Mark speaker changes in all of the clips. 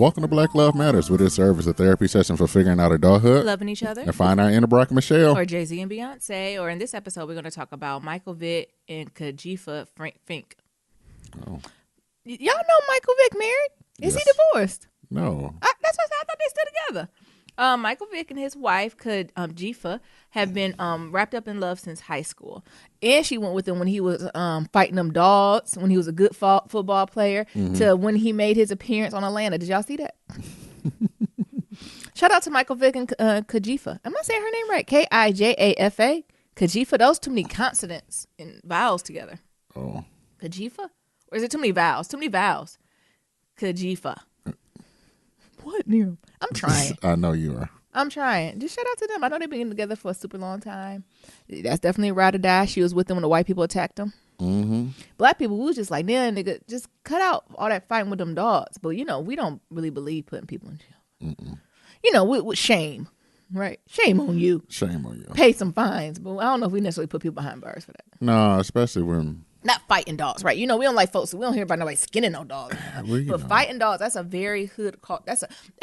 Speaker 1: Welcome to Black Love Matters, where this serves as a therapy session for figuring out adulthood,
Speaker 2: loving each other,
Speaker 1: and find our inner Barack and Michelle.
Speaker 2: Or Jay-Z and Beyonce. Or in this episode, we're going to talk about Michael Vick and Catastrophe Fink.
Speaker 1: Oh.
Speaker 2: Y'all know Michael Vick married? Is he divorced?
Speaker 1: No.
Speaker 2: That's what I thought they stood together. Michael Vick and his wife, Jifa, have been wrapped up in love since high school. And she went with him when he was fighting them dogs, when he was a good football player, to when he made his appearance on Atlanta. Did y'all see that? Shout out to Michael Vick and Kajifa. Am I saying her name right? Kijafa? Kajifa? Those too many consonants and vowels together.
Speaker 1: Oh.
Speaker 2: Kajifa? Or is it too many vowels? Too many vowels. Kajifa. What, Neil? I'm trying.
Speaker 1: I know you are.
Speaker 2: I'm trying. Just shout out to them. I know they've been together for a super long time. That's definitely a ride or die. She was with them when the white people attacked them.
Speaker 1: Mm-hmm.
Speaker 2: Black people, we was just like, yeah, nigga, just cut out all that fighting with them dogs. But, you know, we don't really believe putting people in jail.
Speaker 1: Mm-mm.
Speaker 2: You know, with shame, right? Shame on you.
Speaker 1: Shame on you.
Speaker 2: Pay some fines. But I don't know if we necessarily put people behind bars for that.
Speaker 1: No, especially when...
Speaker 2: Not fighting dogs, right? You know, we don't like folks. We don't hear about nobody skinning no dogs. But fighting dogs, that's a very hood.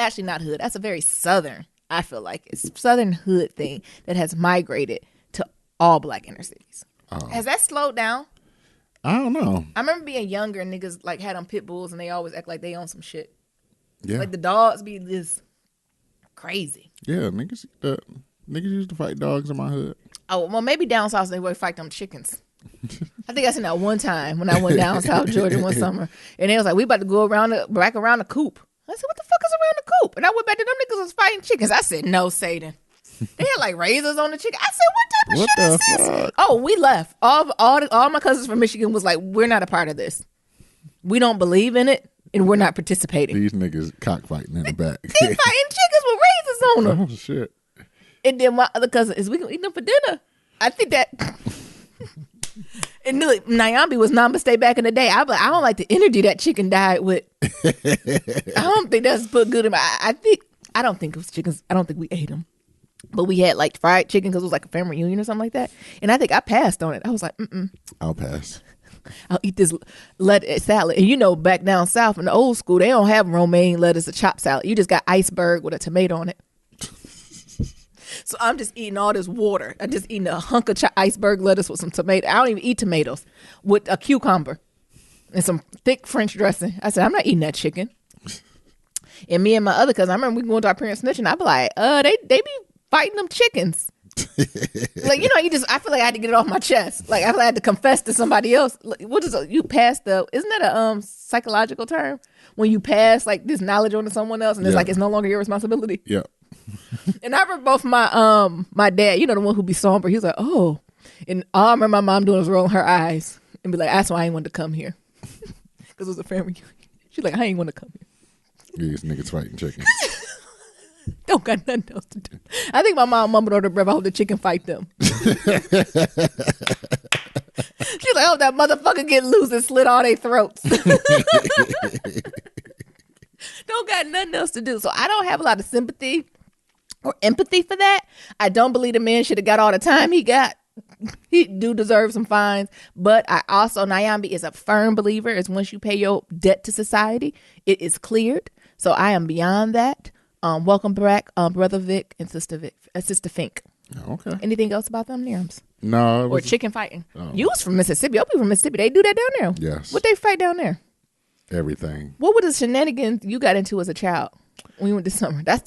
Speaker 2: Actually not hood. That's a very southern. I feel like it's southern hood thing that has migrated to all black inner cities. Oh. Has that slowed down?
Speaker 1: I don't know.
Speaker 2: I remember being younger and niggas like had on pit bulls and they always act like they own some shit.
Speaker 1: Yeah.
Speaker 2: Like the dogs be this crazy.
Speaker 1: Yeah, niggas used to fight dogs in my hood.
Speaker 2: Oh well, maybe down south they would fight them chickens. I think I seen that one time when I went down South Georgia one summer, and they was like, "We about to go back around the coop." I said, "What the fuck is around the coop?" And I went back to them niggas was fighting chickens. I said, "No, Satan." They had like razors on the chicken. I said, "What type of shit is this?" Fuck? Oh, we left. All my cousins from Michigan was like, "We're not a part of this. We don't believe in it, and we're not participating."
Speaker 1: These niggas cockfighting in the back.
Speaker 2: They fighting chickens with razors on them.
Speaker 1: Oh shit!
Speaker 2: And then my other cousin is we gonna eat them for dinner. I think that. And Nyambi was namaste back in the day. I don't like the energy that chicken died with. I don't think that's put good in my. I don't think it was chickens. I don't think we ate them, but we had like fried chicken because it was like a family reunion or something like that. And I think I passed on it. I was like,
Speaker 1: I'll pass.
Speaker 2: I'll eat this lettuce salad. And you know, back down south in the old school, they don't have romaine lettuce or chopped salad. You just got iceberg with a tomato on it. So I'm just eating all this water. I'm just eating a hunk of iceberg lettuce with some tomato. I don't even eat tomatoes, with a cucumber and some thick French dressing. I said, I'm not eating that chicken. And me and my other cousin, I remember we going to our parents' snitching. I'd be like, they be fighting them chickens. Like, you know, I feel like I had to get it off my chest. Like I feel like I had to confess to somebody else. What is it? You pass isn't that a psychological term? When you pass like this knowledge on to someone else and it's like it's no longer your responsibility.
Speaker 1: Yeah.
Speaker 2: And I remember both my dad, you know, the one who be somber, he was like, oh. And all I remember my mom doing was rolling her eyes and be like, that's why I ain't wanted to come here. Because it was a family reunion. She's like, I ain't want to come here.
Speaker 1: These niggas fighting chickens.
Speaker 2: Don't got nothing else to do. I think my mom mumbled under her breath, I hope the chicken fight them. She's like, oh, that motherfucker get loose and slit all their throats. Don't got nothing else to do. So I don't have a lot of sympathy or empathy for that. I don't believe the man should have got all the time he got. He do deserve some fines. But I also, Nyambi is a firm believer is once you pay your debt to society, it is cleared. So I am beyond that. Welcome back, Brother Vic and Sister Fink.
Speaker 1: Okay.
Speaker 2: Anything else about them, Nirams?
Speaker 1: No.
Speaker 2: Or chicken fighting? Oh. You was from Mississippi. I'll be from Mississippi. They do that down there.
Speaker 1: Yes.
Speaker 2: What they fight down there?
Speaker 1: Everything.
Speaker 2: What were the shenanigans you got into as a child when you went to summer? That's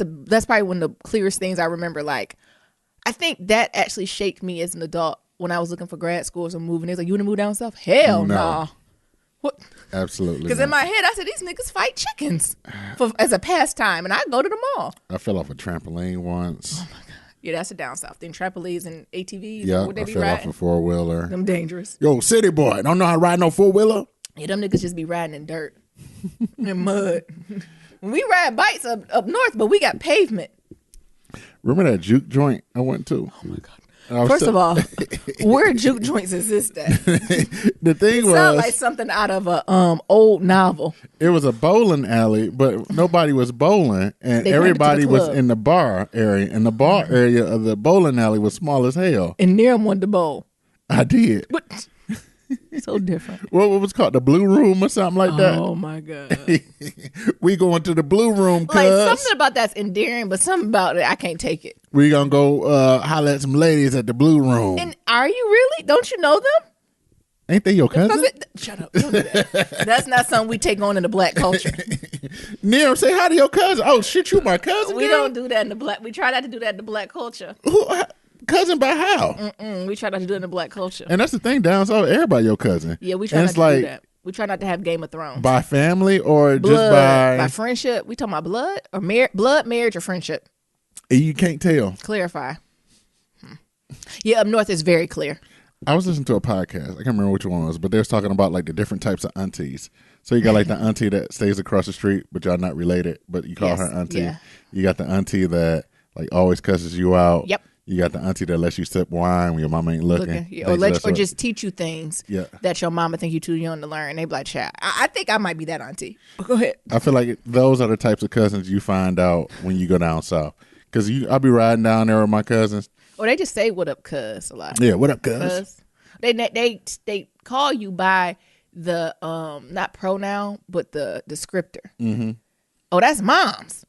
Speaker 2: probably one of the clearest things I remember. Like, I think that actually shaped me as an adult when I was looking for grad schools or moving. They was like, you want to move down south? Hell no. Nah. What?
Speaker 1: Absolutely.
Speaker 2: Because in my head, I said, these niggas fight chickens as a pastime, and I go to the mall.
Speaker 1: I fell off a trampoline once.
Speaker 2: Oh, my God. Yeah, that's a down south. Then trampolines and ATVs.
Speaker 1: Yeah,
Speaker 2: I
Speaker 1: fell off a four-wheeler.
Speaker 2: Them dangerous.
Speaker 1: Yo, city boy, don't know how to ride no four-wheeler?
Speaker 2: Yeah, them niggas just be riding in dirt and mud. We ride bikes up north, but we got pavement.
Speaker 1: Remember that juke joint I went to?
Speaker 2: Oh, my God. First of all, where juke joints exist at?
Speaker 1: The thing was,
Speaker 2: sounds like something out of a old novel.
Speaker 1: It was a bowling alley, but nobody was bowling, and everybody was in the bar area. And the bar area of the bowling alley was small as hell.
Speaker 2: And Niram wanted to bowl.
Speaker 1: I did.
Speaker 2: But So different.
Speaker 1: What was called, the blue room or something like that?
Speaker 2: Oh my God.
Speaker 1: We going to the blue room, cuz.
Speaker 2: Like something about that's endearing, but something about it I can't take it.
Speaker 1: We gonna go holler at some ladies at the blue room.
Speaker 2: And are you really? Don't you know them?
Speaker 1: Ain't they your cousin?
Speaker 2: Shut up. Don't do that. That's not something we take on in the black culture.
Speaker 1: Neil, say hi to your cousin. Oh shit, you my cousin.
Speaker 2: We
Speaker 1: girl?
Speaker 2: don't do that in the black. We try not to do that in the black culture.
Speaker 1: Cousin by how?
Speaker 2: We try not to do it in the black culture.
Speaker 1: And that's the thing, down south, everybody your cousin.
Speaker 2: Yeah, we try not to do that. We try not to have Game of Thrones.
Speaker 1: By family or
Speaker 2: blood,
Speaker 1: just
Speaker 2: by friendship? We talking about blood or blood, marriage, or friendship?
Speaker 1: You can't tell.
Speaker 2: Clarify. Yeah, up north is very clear.
Speaker 1: I was listening to a podcast. I can't remember which one it was, but they was talking about like the different types of aunties. So you got like the auntie that stays across the street, but y'all not related, but you call her auntie. Yeah. You got the auntie that like always cusses you out.
Speaker 2: Yep.
Speaker 1: You got the auntie that lets you sip wine when your mama ain't looking.
Speaker 2: Yeah. Or just teach you things that your mama think you too young to learn. They be like, child, I think I might be that auntie. Go ahead.
Speaker 1: I feel like those are the types of cousins you find out when you go down south. Because I'll be riding down there with my cousins.
Speaker 2: Or they just say, what up, cuz, a lot.
Speaker 1: Yeah, what up, cuz?
Speaker 2: They call you by the, not pronoun, but the descriptor. Mm-hmm. Oh, that's mom's.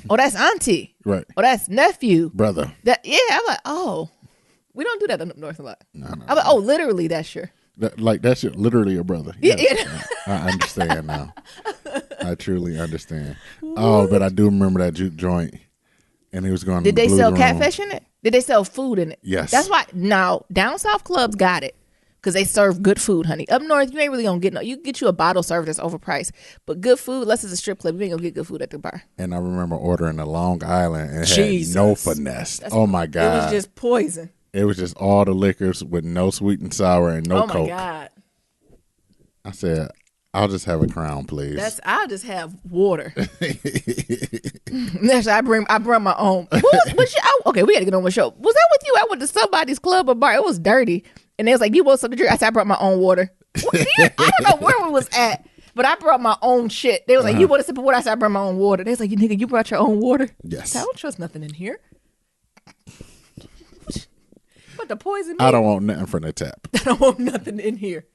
Speaker 2: Oh, that's auntie.
Speaker 1: Right.
Speaker 2: Oh, that's nephew.
Speaker 1: Brother.
Speaker 2: I'm like, oh, we don't do that up north a lot. No. I'm like, oh, literally, that's your.
Speaker 1: That's literally your brother.
Speaker 2: Yeah.
Speaker 1: Yes. I understand now. I truly understand. Oh, but I do remember that juke joint. And he was going.
Speaker 2: Did they sell catfish in it? Did they sell food in it?
Speaker 1: Yes.
Speaker 2: That's why now down south clubs got it because they serve good food, honey. Up north, you ain't really gonna get you can get you a bottle served that's overpriced, but good food, unless it's a strip club, you ain't gonna get good food at the bar.
Speaker 1: And I remember ordering a Long Island and had no finesse. Oh my God,
Speaker 2: it was just poison.
Speaker 1: It was just all the liquors with no sweet and sour and no Coke.
Speaker 2: Oh my God.
Speaker 1: I said, I'll just have a Crown, please.
Speaker 2: I'll just have water. Next, I bring my own. Okay, we had to get on the show. Was I with you? I went to somebody's club or bar. It was dirty, and they was like, "You want something to drink?" I said, "I brought my own water." I don't know where we was at, but I brought my own shit. They was like, "You want a sip of water?" I said, "I brought my own water." They was like, "You nigga, you brought your own water?"
Speaker 1: Yes.
Speaker 2: I said, I don't trust nothing in here. But the poison.
Speaker 1: I don't want nothing from the tap.
Speaker 2: I don't want nothing in here.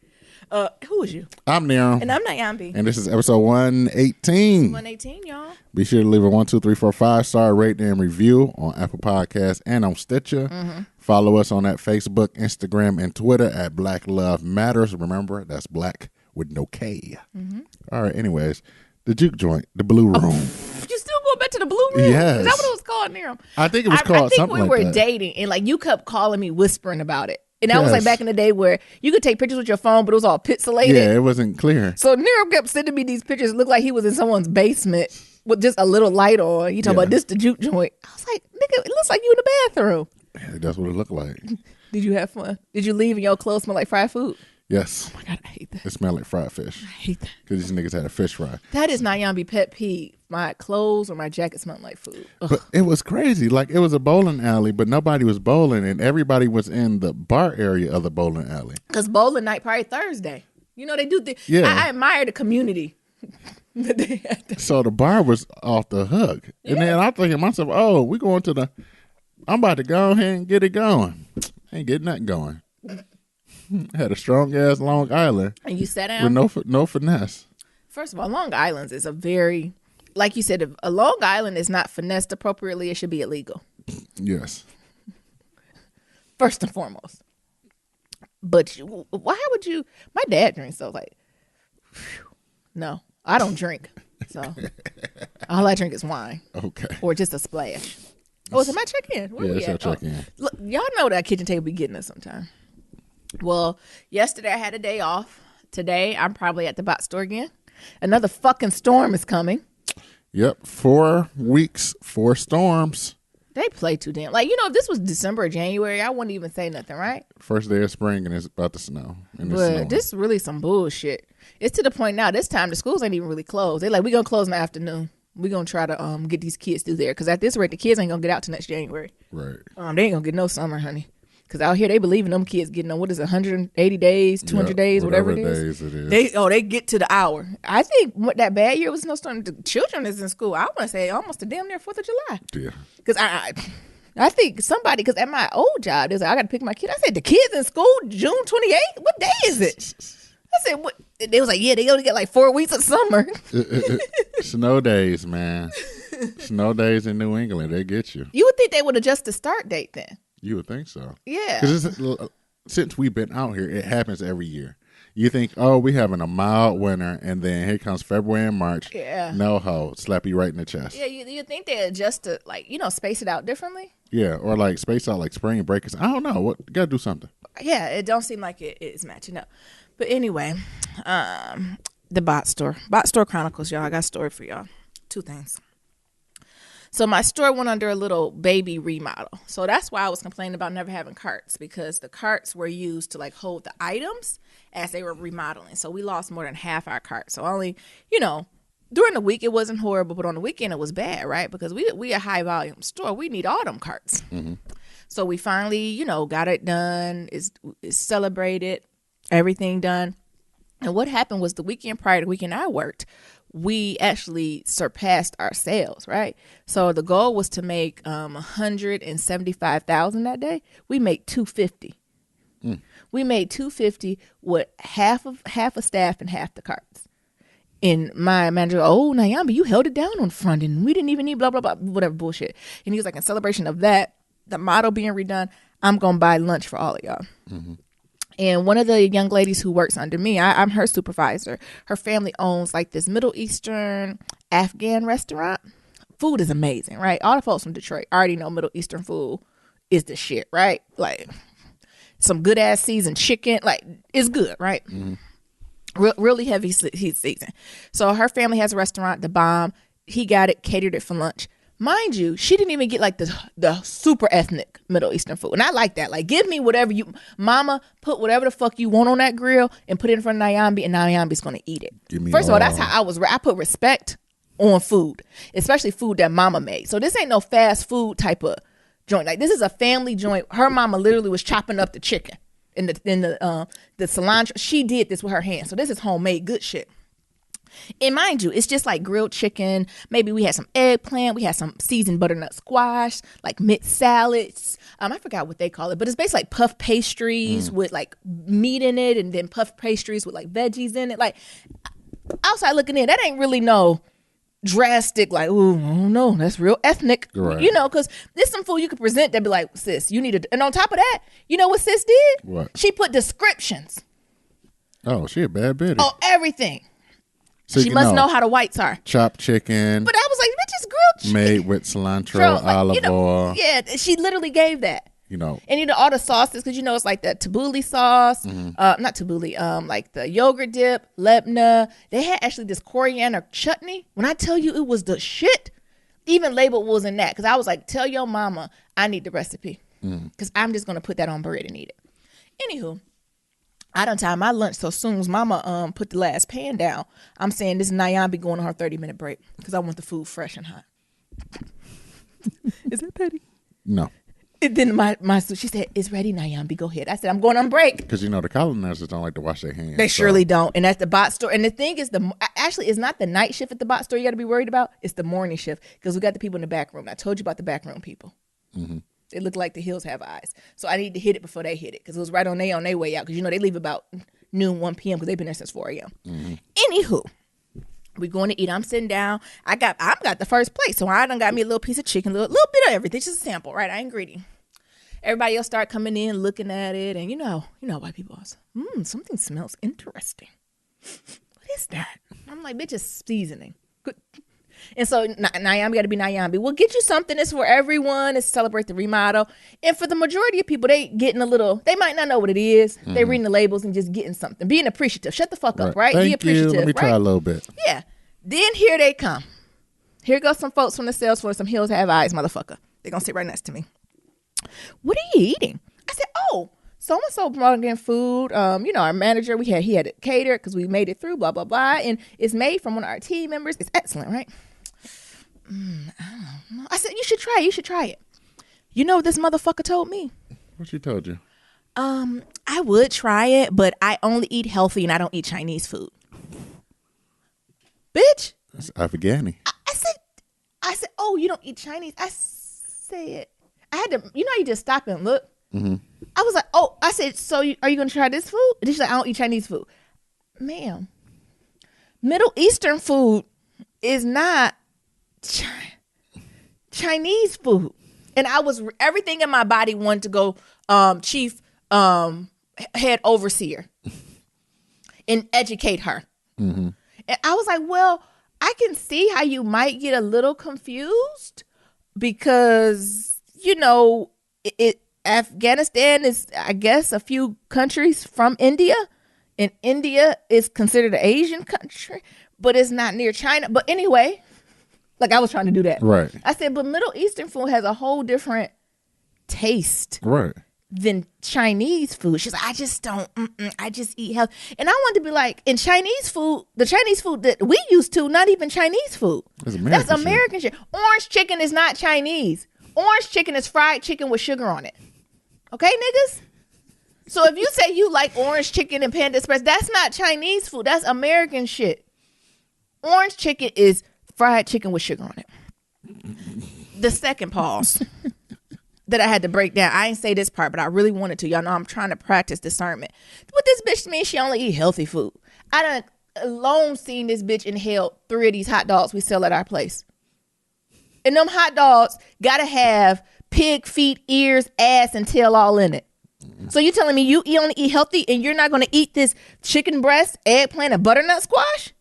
Speaker 2: Who is you?
Speaker 1: I'm Nero.
Speaker 2: And I'm Nyambi.
Speaker 1: And this is episode 118.
Speaker 2: 118, y'all.
Speaker 1: Be sure to leave a 1, 2, 3, 4, 5-star rating and review on Apple Podcasts and on Stitcher. Mm-hmm. Follow us on that Facebook, Instagram, and Twitter at Black Love Matters. Remember, that's black with no K. Mm-hmm. All right, anyways, the juke joint, the blue room.
Speaker 2: You still going back to the blue room?
Speaker 1: Yes.
Speaker 2: Is that what it was called, Nero?
Speaker 1: I think it was called something like that.
Speaker 2: I think we were dating, and like you kept calling me, whispering about it. And that was like back in the day where you could take pictures with your phone, but it was all pixelated.
Speaker 1: Yeah, it wasn't clear.
Speaker 2: So Nero kept sending me these pictures. It looked like he was in someone's basement with just a little light on. You talking about this the juke joint. I was like, nigga, it looks like you in the bathroom.
Speaker 1: Yeah, that's what it looked like.
Speaker 2: Did you have fun? Did you leave and your clothes smell like fried food?
Speaker 1: Yes.
Speaker 2: Oh my God, I hate that.
Speaker 1: It smelled like fried fish.
Speaker 2: I hate that.
Speaker 1: Because these niggas had a fish fry.
Speaker 2: That is Nyambi pet peeve. My clothes or my jacket smelled like food. Ugh.
Speaker 1: But it was crazy. Like, it was a bowling alley, but nobody was bowling, and everybody was in the bar area of the bowling alley.
Speaker 2: Because bowling night probably Thursday. You know, they do I admire the community that they had.
Speaker 1: So the bar was off the hook. Yeah. And then I'm thinking to myself, oh, we going to I'm about to go ahead and get it going. Ain't getting that going. Had a strong ass Long Island.
Speaker 2: And you sat down?
Speaker 1: With no finesse.
Speaker 2: First of all, Long Island is a very, like you said, if a Long Island is not finessed appropriately, it should be illegal.
Speaker 1: Yes.
Speaker 2: First and foremost. But why would you? My dad drinks, so like, no, I don't drink. So all I drink is wine.
Speaker 1: Okay.
Speaker 2: Or just a splash. Oh, is it my check-in? Where
Speaker 1: it's your check-in.
Speaker 2: Look, y'all know that kitchen table be getting us sometime. Well, yesterday I had a day off. Today I'm probably at the bot store again. Another fucking storm is coming.
Speaker 1: Yep, 4 weeks, 4 storms.
Speaker 2: They play too damn. Like, if this was December or January, I wouldn't even say nothing, right?
Speaker 1: First day of spring and it's about to snow.
Speaker 2: But this is really some bullshit. It's to the point now, this time the schools ain't even really closed. They like, we gonna close in the afternoon. We gonna try to get these kids through there. Because at this rate, the kids ain't gonna get out till next January.
Speaker 1: Right.
Speaker 2: They ain't gonna get no summer, honey. Because out here, they believe in them kids getting on, 180 days, 200 days, whatever it is. They get to the hour. I think that bad year was snowstorm. The children is in school. I want to say almost a damn near 4th of July.
Speaker 1: Yeah.
Speaker 2: Because I I think somebody, because at my old job, they was like, I got to pick my kid. I said, the kid's in school June 28th? What day is it? I said, what? They was like, yeah, they only get like 4 weeks of summer.
Speaker 1: Snow days, man. Snow days in New England, they get you.
Speaker 2: You would think they would adjust the start date then.
Speaker 1: You would think so.
Speaker 2: Yeah.
Speaker 1: Because since we've been out here, it happens every year. You think, oh, we having a mild winter, and then here comes February and March.
Speaker 2: Yeah.
Speaker 1: No ho, slap you right in the chest.
Speaker 2: Yeah, you think they adjust to, like, space it out differently?
Speaker 1: Yeah, or like space out like spring breakers. I don't know. What, got to do something.
Speaker 2: Yeah, it don't seem like it is matching up. But anyway, the Bot Store Chronicles, y'all. I got a story for y'all. 2 things. So my store went under a little baby remodel. So that's why I was complaining about never having carts, because the carts were used to like hold the items as they were remodeling. So we lost more than half our carts. So only, during the week it wasn't horrible, but on the weekend it was bad, right? Because we a high volume store. We need all them carts. Mm-hmm. So we finally, got it done. It's celebrated, everything done. And what happened was the weekend prior to the weekend I worked, we actually surpassed our sales, right? So the goal was to make $175,000 that day. We made $250. We made $250 with half a staff and half the carts. And my manager, oh, Nyamba, you held it down on front and we didn't even need blah, blah, blah, whatever bullshit. And he was like, in celebration of that, the model being redone, I'm going to buy lunch for all of y'all. Mm-hmm. And one of the young ladies who works under me, I'm her supervisor. Her family owns like this Middle Eastern Afghan restaurant. Food is amazing, right? All the folks from Detroit already know Middle Eastern food is the shit, right? Like some good ass seasoned chicken, like it's good, right? Mm-hmm. Really heavy heat season. So her family has a restaurant, The Bomb. He got it, catered it for lunch. Mind you, she didn't even get like the super ethnic Middle Eastern food. And I like that. Like, give me whatever mama, put whatever the fuck you want on that grill and put it in front of Nyambi, and Nyambi's going to eat it. First of all, that's how I put respect on food, especially food that mama made. So this ain't no fast food type of joint. Like, this is a family joint. Her mama literally was chopping up the chicken in the cilantro. She did this with her hands. So this is homemade good shit. And mind you, it's just like grilled chicken. Maybe we had some eggplant. We had some seasoned butternut squash, like mixed salads. I forgot what they call it, but it's basically like puff pastries with like meat in it, and then puff pastries with like veggies in it. Like outside looking in, that ain't really no drastic, like, oh no, that's real ethnic. Right. Because there's some food you could present that be like, sis, you need to. And on top of that, you know what sis did?
Speaker 1: What?
Speaker 2: She put descriptions.
Speaker 1: Oh, she a bad bitch.
Speaker 2: Oh, everything.
Speaker 1: So
Speaker 2: she must know how the whites are.
Speaker 1: Chopped chicken.
Speaker 2: But I was like, bitch, it's grilled chicken.
Speaker 1: Made with cilantro, olive oil.
Speaker 2: Yeah, she literally gave that. And all the sauces, because it's like the tabbouleh sauce, not tabbouleh, like the yogurt dip, lebna. They had actually this coriander chutney. When I tell you it was the shit, even labeled wasn't that. Because I was like, tell your mama I need the recipe. Because I'm just going to put that on bread and eat it. Anywho. I done time my lunch, so soon as mama put the last pan down, I'm saying this Nyambi going on her 30-minute break because I want the food fresh and hot. Is that petty?
Speaker 1: No.
Speaker 2: Then she said, it's ready, Nyambi, go ahead. I said, I'm going on break.
Speaker 1: Because the colonizers don't like to wash their hands.
Speaker 2: They surely don't. And that's the Bot Store. And the thing is, actually, it's not the night shift at the Bot Store you got to be worried about. It's the morning shift because we got the people in the back room. I told you about the back room people. Mm-hmm. It looked like the hills have eyes. So I need to hit it before they hit it because it was right on their way out because, they leave about noon, 1 p.m. because they've been there since 4 a.m. Mm-hmm. Anywho, we're going to eat. I'm sitting down. I've got the first plate. So I done got me a little piece of chicken, a little bit of everything, just a sample, right? I ain't greedy. Everybody else start coming in, looking at it. And you know white people are, something smells interesting. What is that? I'm like, bitch, it's seasoning. Good. And so Nyambi got to be Nyambi. We'll get you something that's for everyone. It's to celebrate the remodel. And for the majority of people, they getting they might not know what it is. Mm-hmm. They reading the labels and just getting something. Being appreciative. Shut the fuck up, right? Be appreciative.
Speaker 1: Let me try a little bit.
Speaker 2: Yeah. Then here they come. Here goes some folks from the sales floor, some hills have eyes, motherfucker. They're going to sit right next to me. What are you eating? I said, oh, so-and-so brought in food. Our manager, he had it catered because we made it through, blah, blah, blah. And it's made from one of our team members. It's excellent, right? I don't know. I said, you should try it. You know what this motherfucker told me?
Speaker 1: What she told you?
Speaker 2: I would try it, but I only eat healthy and I don't eat Chinese food. Bitch.
Speaker 1: That's Afghani.
Speaker 2: I said, oh, you don't eat Chinese? I I had to, you just stop and look.
Speaker 1: Mm-hmm.
Speaker 2: I was like, oh, I said, so are you going to try this food? And she's like, I don't eat Chinese food. Ma'am, Middle Eastern food is not Chinese food. And everything in my body wanted to go chief head overseer and educate her.
Speaker 1: Mm-hmm.
Speaker 2: And I was like, well, I can see how you might get a little confused because, Afghanistan is, I guess, a few countries from India. And India is considered an Asian country, but it's not near China. But anyway, like I was trying to do that.
Speaker 1: Right.
Speaker 2: I said, but Middle Eastern food has a whole different taste.
Speaker 1: Right.
Speaker 2: Than Chinese food. She's like, I just don't, I just eat healthy. And I wanted to be like, in Chinese food, the Chinese food that we used to, not even Chinese food. That's American shit. Orange chicken is not Chinese. Orange chicken is fried chicken with sugar on it. Okay, niggas? So if you say you like orange chicken and Panda Express, that's not Chinese food. That's American shit. Orange chicken is fried chicken with sugar on it. The second pause that I had to break down. I didn't say this part, but I really wanted to. Y'all know I'm trying to practice discernment. What this bitch means, she only eat healthy food. I done alone seen this bitch inhale 3 of these hot dogs we sell at our place. And them hot dogs gotta have pig feet, ears, ass, and tail all in it. So you telling me you only eat healthy and you're not gonna eat this chicken breast, eggplant, and butternut squash?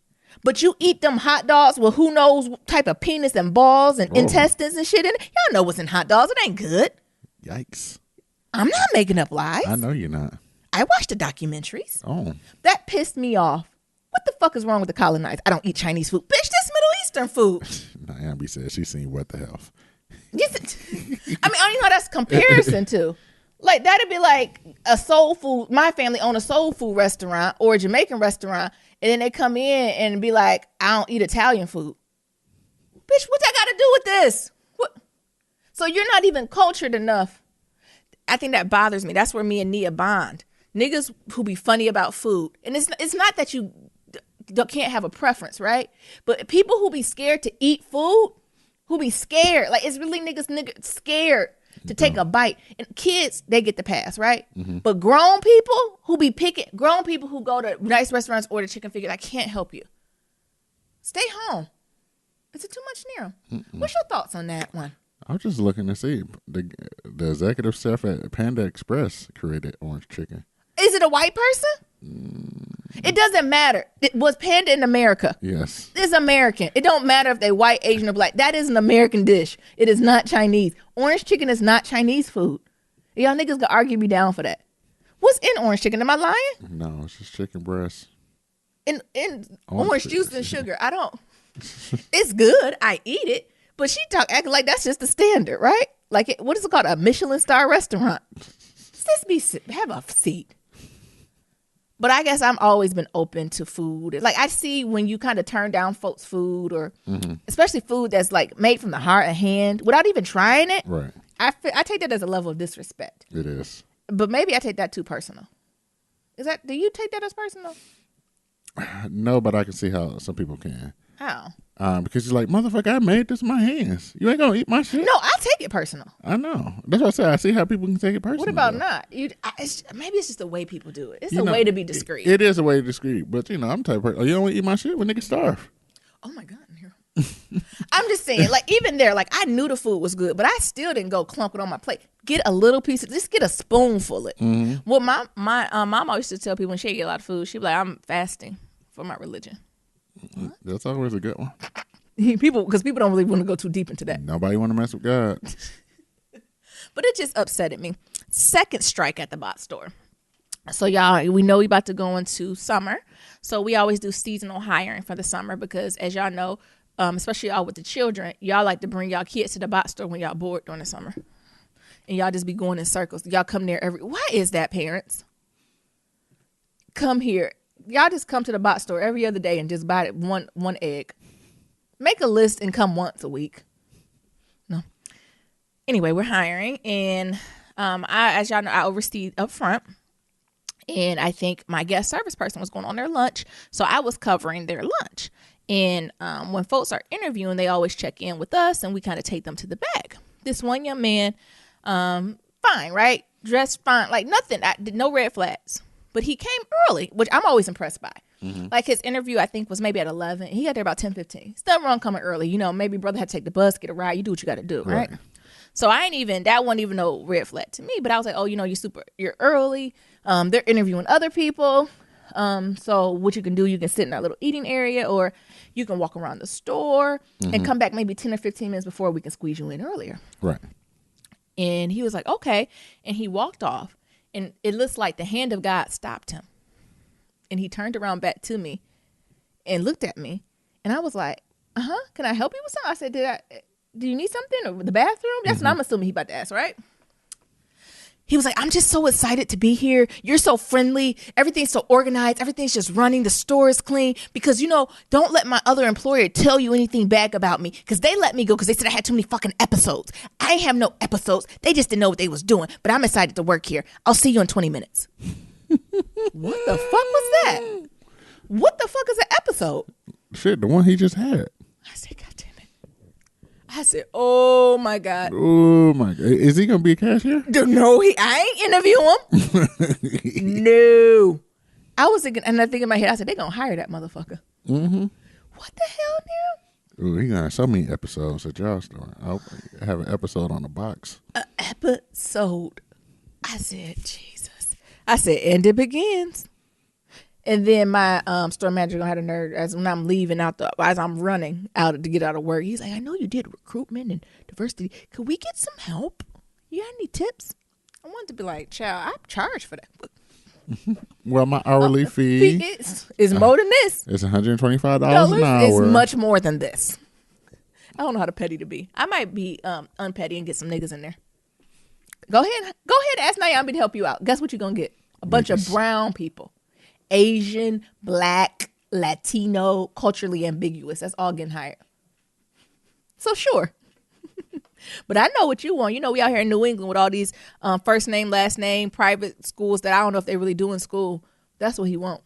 Speaker 2: But you eat them hot dogs with who knows what type of penis and balls and intestines and shit in it. Y'all know what's in hot dogs. It ain't good.
Speaker 1: Yikes.
Speaker 2: I'm not making up lies.
Speaker 1: I know you're not.
Speaker 2: I watched the documentaries.
Speaker 1: Oh.
Speaker 2: That pissed me off. What the fuck is wrong with the colonized? I don't eat Chinese food. Bitch, this Middle Eastern food.
Speaker 1: Ambi said she's seen What the Hell.
Speaker 2: I mean, I don't even know that's comparison to. Like, that'd be like a soul food. My family own a soul food restaurant or a Jamaican restaurant. And then they come in and be like, I don't eat Italian food. Bitch, what that got to do with this? What? So you're not even cultured enough. I think that bothers me. That's where me and Nia bond. Niggas who be funny about food. And it's not that you can't have a preference, right? But people who be scared to eat food, who be scared. Like, it's really niggas scared to take a bite. And kids, they get the pass, right? Mm-hmm. But grown people who be picking, grown people who go to nice restaurants, order chicken fingers, I can't help you. Stay home. Is it too much near? What's your thoughts on that one?
Speaker 1: I was just looking to see. The executive chef at Panda Express created orange chicken.
Speaker 2: Is it a white person? It doesn't matter. Was Panda in America?
Speaker 1: Yes.
Speaker 2: It's American. It don't matter if they white, Asian, or black. That is an American dish. It is not Chinese. Orange chicken is not Chinese food. Y'all niggas can argue me down for that. What's in orange chicken? Am I lying?
Speaker 1: No, it's just chicken breast.
Speaker 2: And orange juice and sugar. I don't. It's good. I eat it. But she acting like that's just the standard, right? Like, what is it called? A Michelin star restaurant. Have a seat. But I guess I've always been open to food. Like, I see when you kind of turn down folks' food, or especially food that's like made from the heart and hand without even trying it.
Speaker 1: Right.
Speaker 2: I take that as a level of disrespect.
Speaker 1: It is.
Speaker 2: But maybe I take that too personal. Do you take that as personal?
Speaker 1: No, but I can see how some people can.
Speaker 2: How?
Speaker 1: Because you're like, motherfucker, I made this with my hands. You ain't gonna eat my shit.
Speaker 2: No, I take it personal.
Speaker 1: I know. That's what I said. I see how people can take it personal.
Speaker 2: What about not? Maybe it's just the way people do it. It's a way to be discreet.
Speaker 1: It is a way to be discreet. But, I'm the type of person. You don't want to eat my shit when niggas starve.
Speaker 2: Oh, my God. I'm just saying, like, even there, like, I knew the food was good, but I still didn't go clump it on my plate. Get a little piece just get a spoonful of it. Mm-hmm. Well, my mom always used to tell people when she get a lot of food, she'd be like, I'm fasting for my religion.
Speaker 1: What? That's always a good one.
Speaker 2: Because people don't really want to go too deep into that.
Speaker 1: Nobody want to mess with God.
Speaker 2: But it just upsetted me. Second strike at the bot store. So y'all, we know we about to go into summer. So we always do seasonal hiring for the summer because, as y'all know, especially y'all with the children, y'all like to bring y'all kids to the bot store when y'all bored during the summer. And y'all just be going in circles. Y'all come there why is that, parents? Come here. Y'all just come to the bot store every other day and just buy one egg. Make a list and come once a week. No. Anyway, we're hiring. And as y'all know, I oversee up front. And I think my guest service person was going on their lunch. So I was covering their lunch. And when folks are interviewing, they always check in with us and we kind of take them to the back. This one young man, Fine, right? Dressed fine, like nothing. No red flags. But he came early, which I'm always impressed by. Like his interview, I think, was maybe at 11. He got there about 10:15. Still wrong coming early. You know, maybe brother had to take the bus, get a ride. You do what you got to do, right? So that wasn't even no red flag to me. But I was like, oh, you know, you're early. They're interviewing other people. So what you can do, you can sit in that little eating area, or you can walk around the store and come back maybe 10 or 15 minutes before we can squeeze you in earlier.
Speaker 1: Right.
Speaker 2: And he was like, okay. And he walked off, and it looks like the hand of God stopped him. And he turned around back to me and looked at me. And I was like, can I help you with something? I said, do you need something? Or the bathroom? That's what I'm assuming he about to ask, right? He was like, I'm just so excited to be here. You're so friendly. Everything's so organized. Everything's just running. The store is clean. Because, you know, don't let my other employer tell you anything bad about me. Because they let me go because they said I had too many fucking episodes. I ain't have no episodes. They just didn't know what they was doing. But I'm excited to work here. I'll see you in 20 minutes. What the fuck was that? What the fuck is an episode?
Speaker 1: Shit, the one he just had.
Speaker 2: I said, God damn it. I said, oh my God.
Speaker 1: Oh my God. Is he going to be a cashier?
Speaker 2: No, I ain't interview him. No. I was thinking, and I think in my head, I said, they going to hire that motherfucker. What the hell now?
Speaker 1: Ooh, he got so many episodes at y'all store. I'll have an episode on the box.
Speaker 2: An episode. I said, Jesus. I said, and it begins. And then my store manager gonna have a nerve as when I'm leaving as I'm running out to get out of work. He's like, I know you did recruitment and diversity. Could we get some help? You got any tips? I wanted to be like, child, I'm charged for that.
Speaker 1: Well, my hourly fee
Speaker 2: is more than this.
Speaker 1: It's $125 an hour.
Speaker 2: It's much more than this. I don't know how to petty to be. I might be unpetty and get some niggas in there. Go ahead and ask Nyambi to help you out. Guess what you're gonna get? A bunch of brown people. Asian, black, Latino, culturally ambiguous. That's all getting hired. So sure. But I know what you want. You know, we out here in New England with all these first name, last name, private schools that I don't know if they really do in school. That's what he want.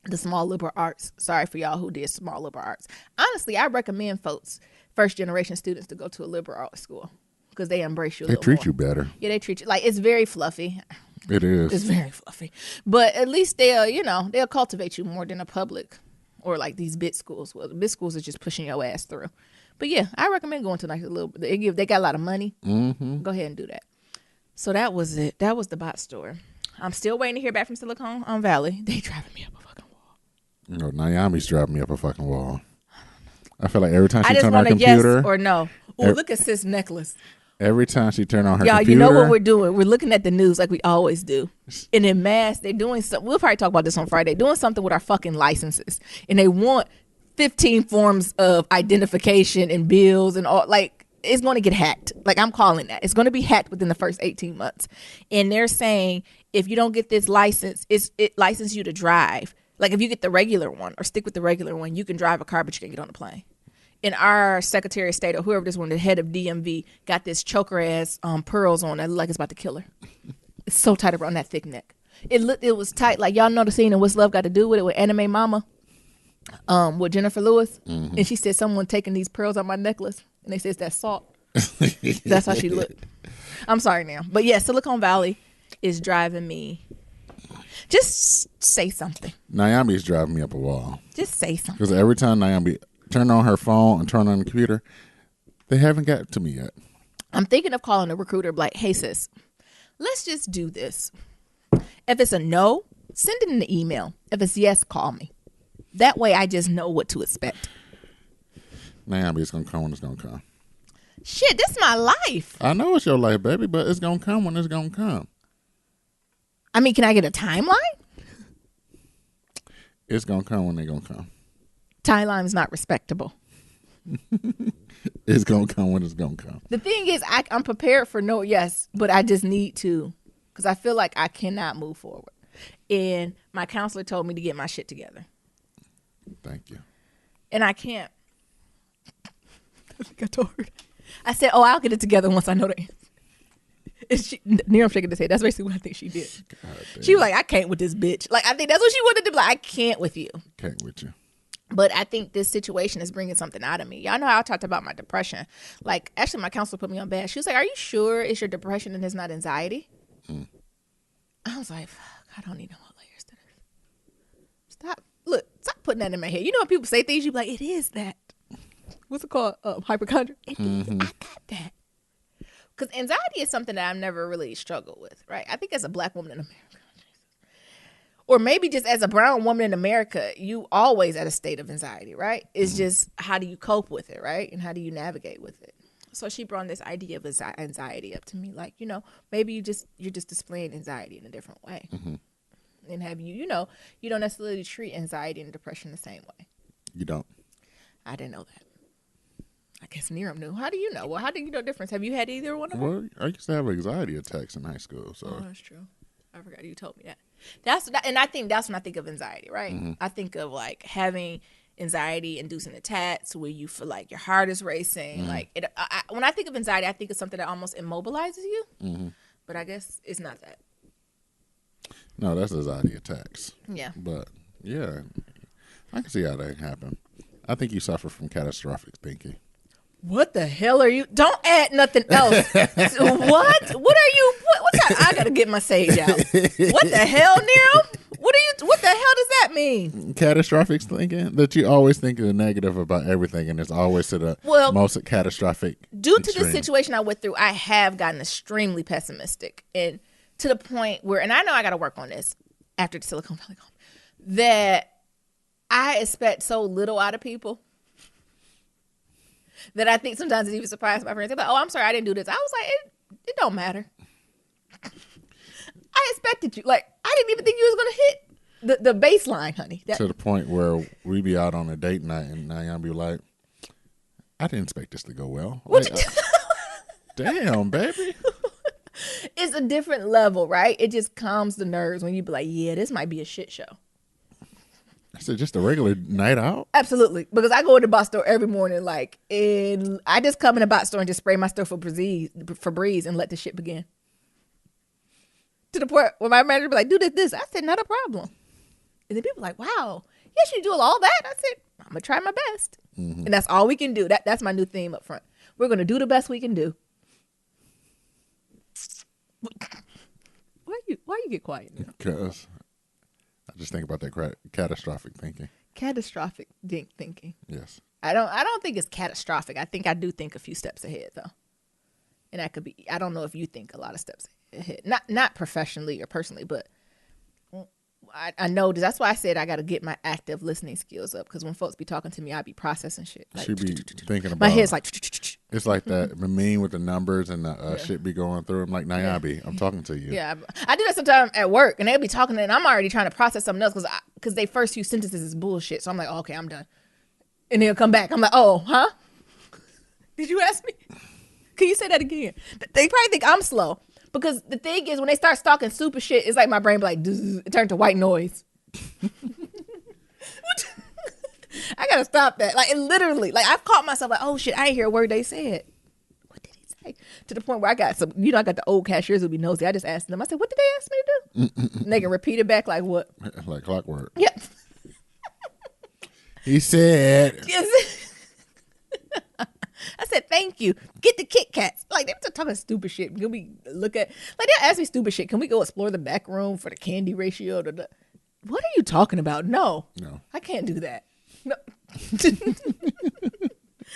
Speaker 2: The small liberal arts. Sorry for y'all who did small liberal arts. Honestly, I recommend folks, first generation students, to go to a liberal arts school because they embrace you a little more.
Speaker 1: They treat you better.
Speaker 2: Yeah, they treat you like it's very fluffy.
Speaker 1: It is.
Speaker 2: It's very fluffy. But at least they'll cultivate you more than a public or like these bit schools. Well, the bit schools are just pushing your ass through. But yeah, I recommend going to like a little, they got a lot of money. Go ahead and do that. So that was it. That was the bot store. I'm still waiting to hear back from Silicon Valley. They driving me up a fucking wall.
Speaker 1: You know, Naomi's driving me up a fucking wall. I feel like every time she turns on her
Speaker 2: I just
Speaker 1: computer.
Speaker 2: want a yes or no. Ooh, look at sis necklace.
Speaker 1: Every time she turn on her
Speaker 2: Y'all,
Speaker 1: computer.
Speaker 2: you know what we're doing? We're looking at the news like we always do. And in mass, they're doing something. We'll probably talk about this on Friday. Doing something with our fucking licenses. And they want 15 forms of identification and bills and all. Like, it's going to get hacked. Like, I'm calling that. It's going to be hacked within the first 18 months. And they're saying, if you don't get this license, it licenses you to drive. Like, if you get the regular one or stick with the regular one, you can drive a car, but you can't get on a plane. And our Secretary of State or whoever this one, the head of DMV, got this choker ass pearls on that look like it's about to kill her. It's so tight around that thick neck. It was tight. Like, y'all know the scene in What's Love Got to Do with it with Anime Mama, with Jennifer Lewis. And she said, someone taking these pearls on my necklace. And they said, it's that salt. That's how she looked. I'm sorry now. But yeah, Silicon Valley is driving me. Just say something.
Speaker 1: Naomi's driving me up a wall.
Speaker 2: Just say something.
Speaker 1: Because every time Naomi turn on her phone and turn on the computer, they haven't got to me yet.
Speaker 2: I'm thinking of calling a recruiter like, hey sis, let's just do this. If it's a no, send it in the email. If it's yes, call me. That way I just know what to expect.
Speaker 1: Naomi, it's going to come when it's going to come.
Speaker 2: Shit, this is my life.
Speaker 1: I know it's your life, baby, but it's going to come when it's going to come.
Speaker 2: I mean, can I get a timeline?
Speaker 1: It's going to come when they're going to come.
Speaker 2: Timeline is not respectable.
Speaker 1: It's going to come when it's going to come.
Speaker 2: The thing is, I'm prepared for no yes, but I just need to, because I feel like I cannot move forward. And my counselor told me to get my shit together.
Speaker 1: Thank you.
Speaker 2: And I can't. I think I told her. I said, oh, I'll get it together once I know the answer. Nearham shaking his head. That's basically what I think she did. She was like, I can't with this bitch. Like, I think that's what she wanted to be like. I can't with you.
Speaker 1: Can't with you.
Speaker 2: But I think this situation is bringing something out of me. Y'all know how I talked about my depression. Like, actually, my counselor put me on bed. She was like, are you sure it's your depression and it's not anxiety? I was like, fuck, I don't need no more layers to this. Stop putting that in my head. You know when people say things, you be like, it is that. What's it called? Hypochondria? I got that. Because anxiety is something that I've never really struggled with, right? I think as a black woman in America, or maybe just as a brown woman in America, you always at a state of anxiety, right? It's just how do you cope with it, right? And how do you navigate with it? So she brought this idea of anxiety up to me, like, maybe you're just displaying anxiety in a different way. And have you don't necessarily treat anxiety and depression the same way.
Speaker 1: You don't.
Speaker 2: I didn't know that. I guess Niram knew. How do you know? Well, how do you know the difference? Have you had either one of them?
Speaker 1: Well, I used to have anxiety attacks in high school. So.
Speaker 2: Oh, that's true. I forgot you told me that. And I think that's when I think of anxiety, right? I think of like having anxiety-inducing attacks where you feel like your heart is racing. Like when I think of anxiety, I think of something that almost immobilizes you. But I guess it's not that.
Speaker 1: No, that's anxiety attacks.
Speaker 2: Yeah.
Speaker 1: But yeah, I can see how that can happen. I think you suffer from catastrophic thinking.
Speaker 2: What the hell are you? Don't add nothing else. What? What are you? What's that? I gotta get my sage out. What the hell, Nero? What the hell does that mean?
Speaker 1: Catastrophic thinking, that you always think the negative about everything, and it's always to the most catastrophic.
Speaker 2: Due to the situation I went through, I have gotten extremely pessimistic, and to the point where, and I know I got to work on this after the Silicon Valley, that I expect so little out of people. That I think sometimes it's even surprised my friends. They're like, oh, I'm sorry, I didn't do this. I was like, it don't matter. I expected you. Like, I didn't even think you was going to hit the baseline, honey.
Speaker 1: To the point where we be out on a date night and Nayan be like, I didn't expect this to go well. Like, damn, baby.
Speaker 2: It's a different level, right? It just calms the nerves when you be like, yeah, this might be a shit show.
Speaker 1: Is it just a regular night out?
Speaker 2: Absolutely. Because I go to the box store every morning, and I just come in the box store and just spray my stuff for Febreze and let the shit begin. To the point where my manager be like, do this. I said, not a problem. And then people like, wow, yes, you do all that? I said, I'm going to try my best. And that's all we can do. That's my new theme up front. We're going to do the best we can do. Why you get quiet now?
Speaker 1: Because I just think about that catastrophic thinking.
Speaker 2: Catastrophic thinking.
Speaker 1: Yes.
Speaker 2: I don't think it's catastrophic. I do think a few steps ahead though. And that could be, I don't know if you think a lot of steps ahead. Not professionally or personally, but I know that's why I said I got to get my active listening skills up, because when folks be talking to me, I be processing shit. Like,
Speaker 1: she be thinking about
Speaker 2: my head's like.
Speaker 1: It's like that meme with the numbers and the shit be going through. I'm like, Nayabi, I'm talking to you.
Speaker 2: Yeah, I do that sometimes at work, and they'll be talking, and I'm already trying to process something else because they first few sentences is bullshit. So I'm like, oh, okay, I'm done. And they'll come back. I'm like, oh, huh? Did you ask me? Can you say that again? They probably think I'm slow. Because the thing is, when they start stalking super shit, it's like my brain be like, it turned to white noise. I gotta stop that. Like, it literally, like, I've caught myself like, oh shit, I didn't hear a word they said. What did he say? To the point where I got I got the old cashiers who be nosy. I just asked them, I said, what did they ask me to do? And they can repeat it back like what?
Speaker 1: Like clockwork.
Speaker 2: Yeah.
Speaker 1: He said.
Speaker 2: I said, thank you. Get the Kit Kats. Like, they were talking stupid shit. Can we look at, like, they'll ask me stupid shit. Can we go explore the back room for the candy ratio? What are you talking about? No. I can't do that. No.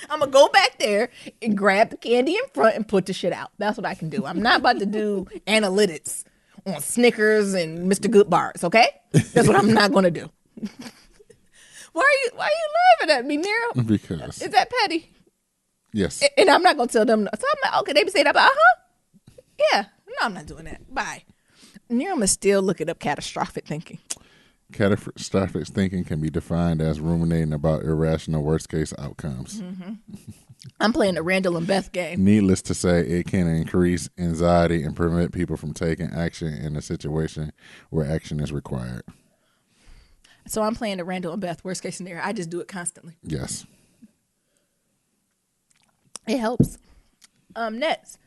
Speaker 2: I'm going to go back there and grab the candy in front and put the shit out. That's what I can do. I'm not about to do analytics on Snickers and Mr. Good bars, okay? That's what I'm not going to do. Why are you laughing at me, Nero?
Speaker 1: Because.
Speaker 2: Is that petty?
Speaker 1: Yes.
Speaker 2: And I'm not going to tell them. So I'm like, okay, they be saying that, but yeah. No, I'm not doing that. Bye. Nero must still look it up, catastrophic thinking.
Speaker 1: Catastrophic thinking can be defined as ruminating about irrational worst-case outcomes.
Speaker 2: I'm playing the Randall and Beth game.
Speaker 1: Needless to say, it can increase anxiety and prevent people from taking action in a situation where action is required.
Speaker 2: So I'm playing the Randall and Beth worst-case scenario. I just do it constantly.
Speaker 1: Yes.
Speaker 2: It helps. Next,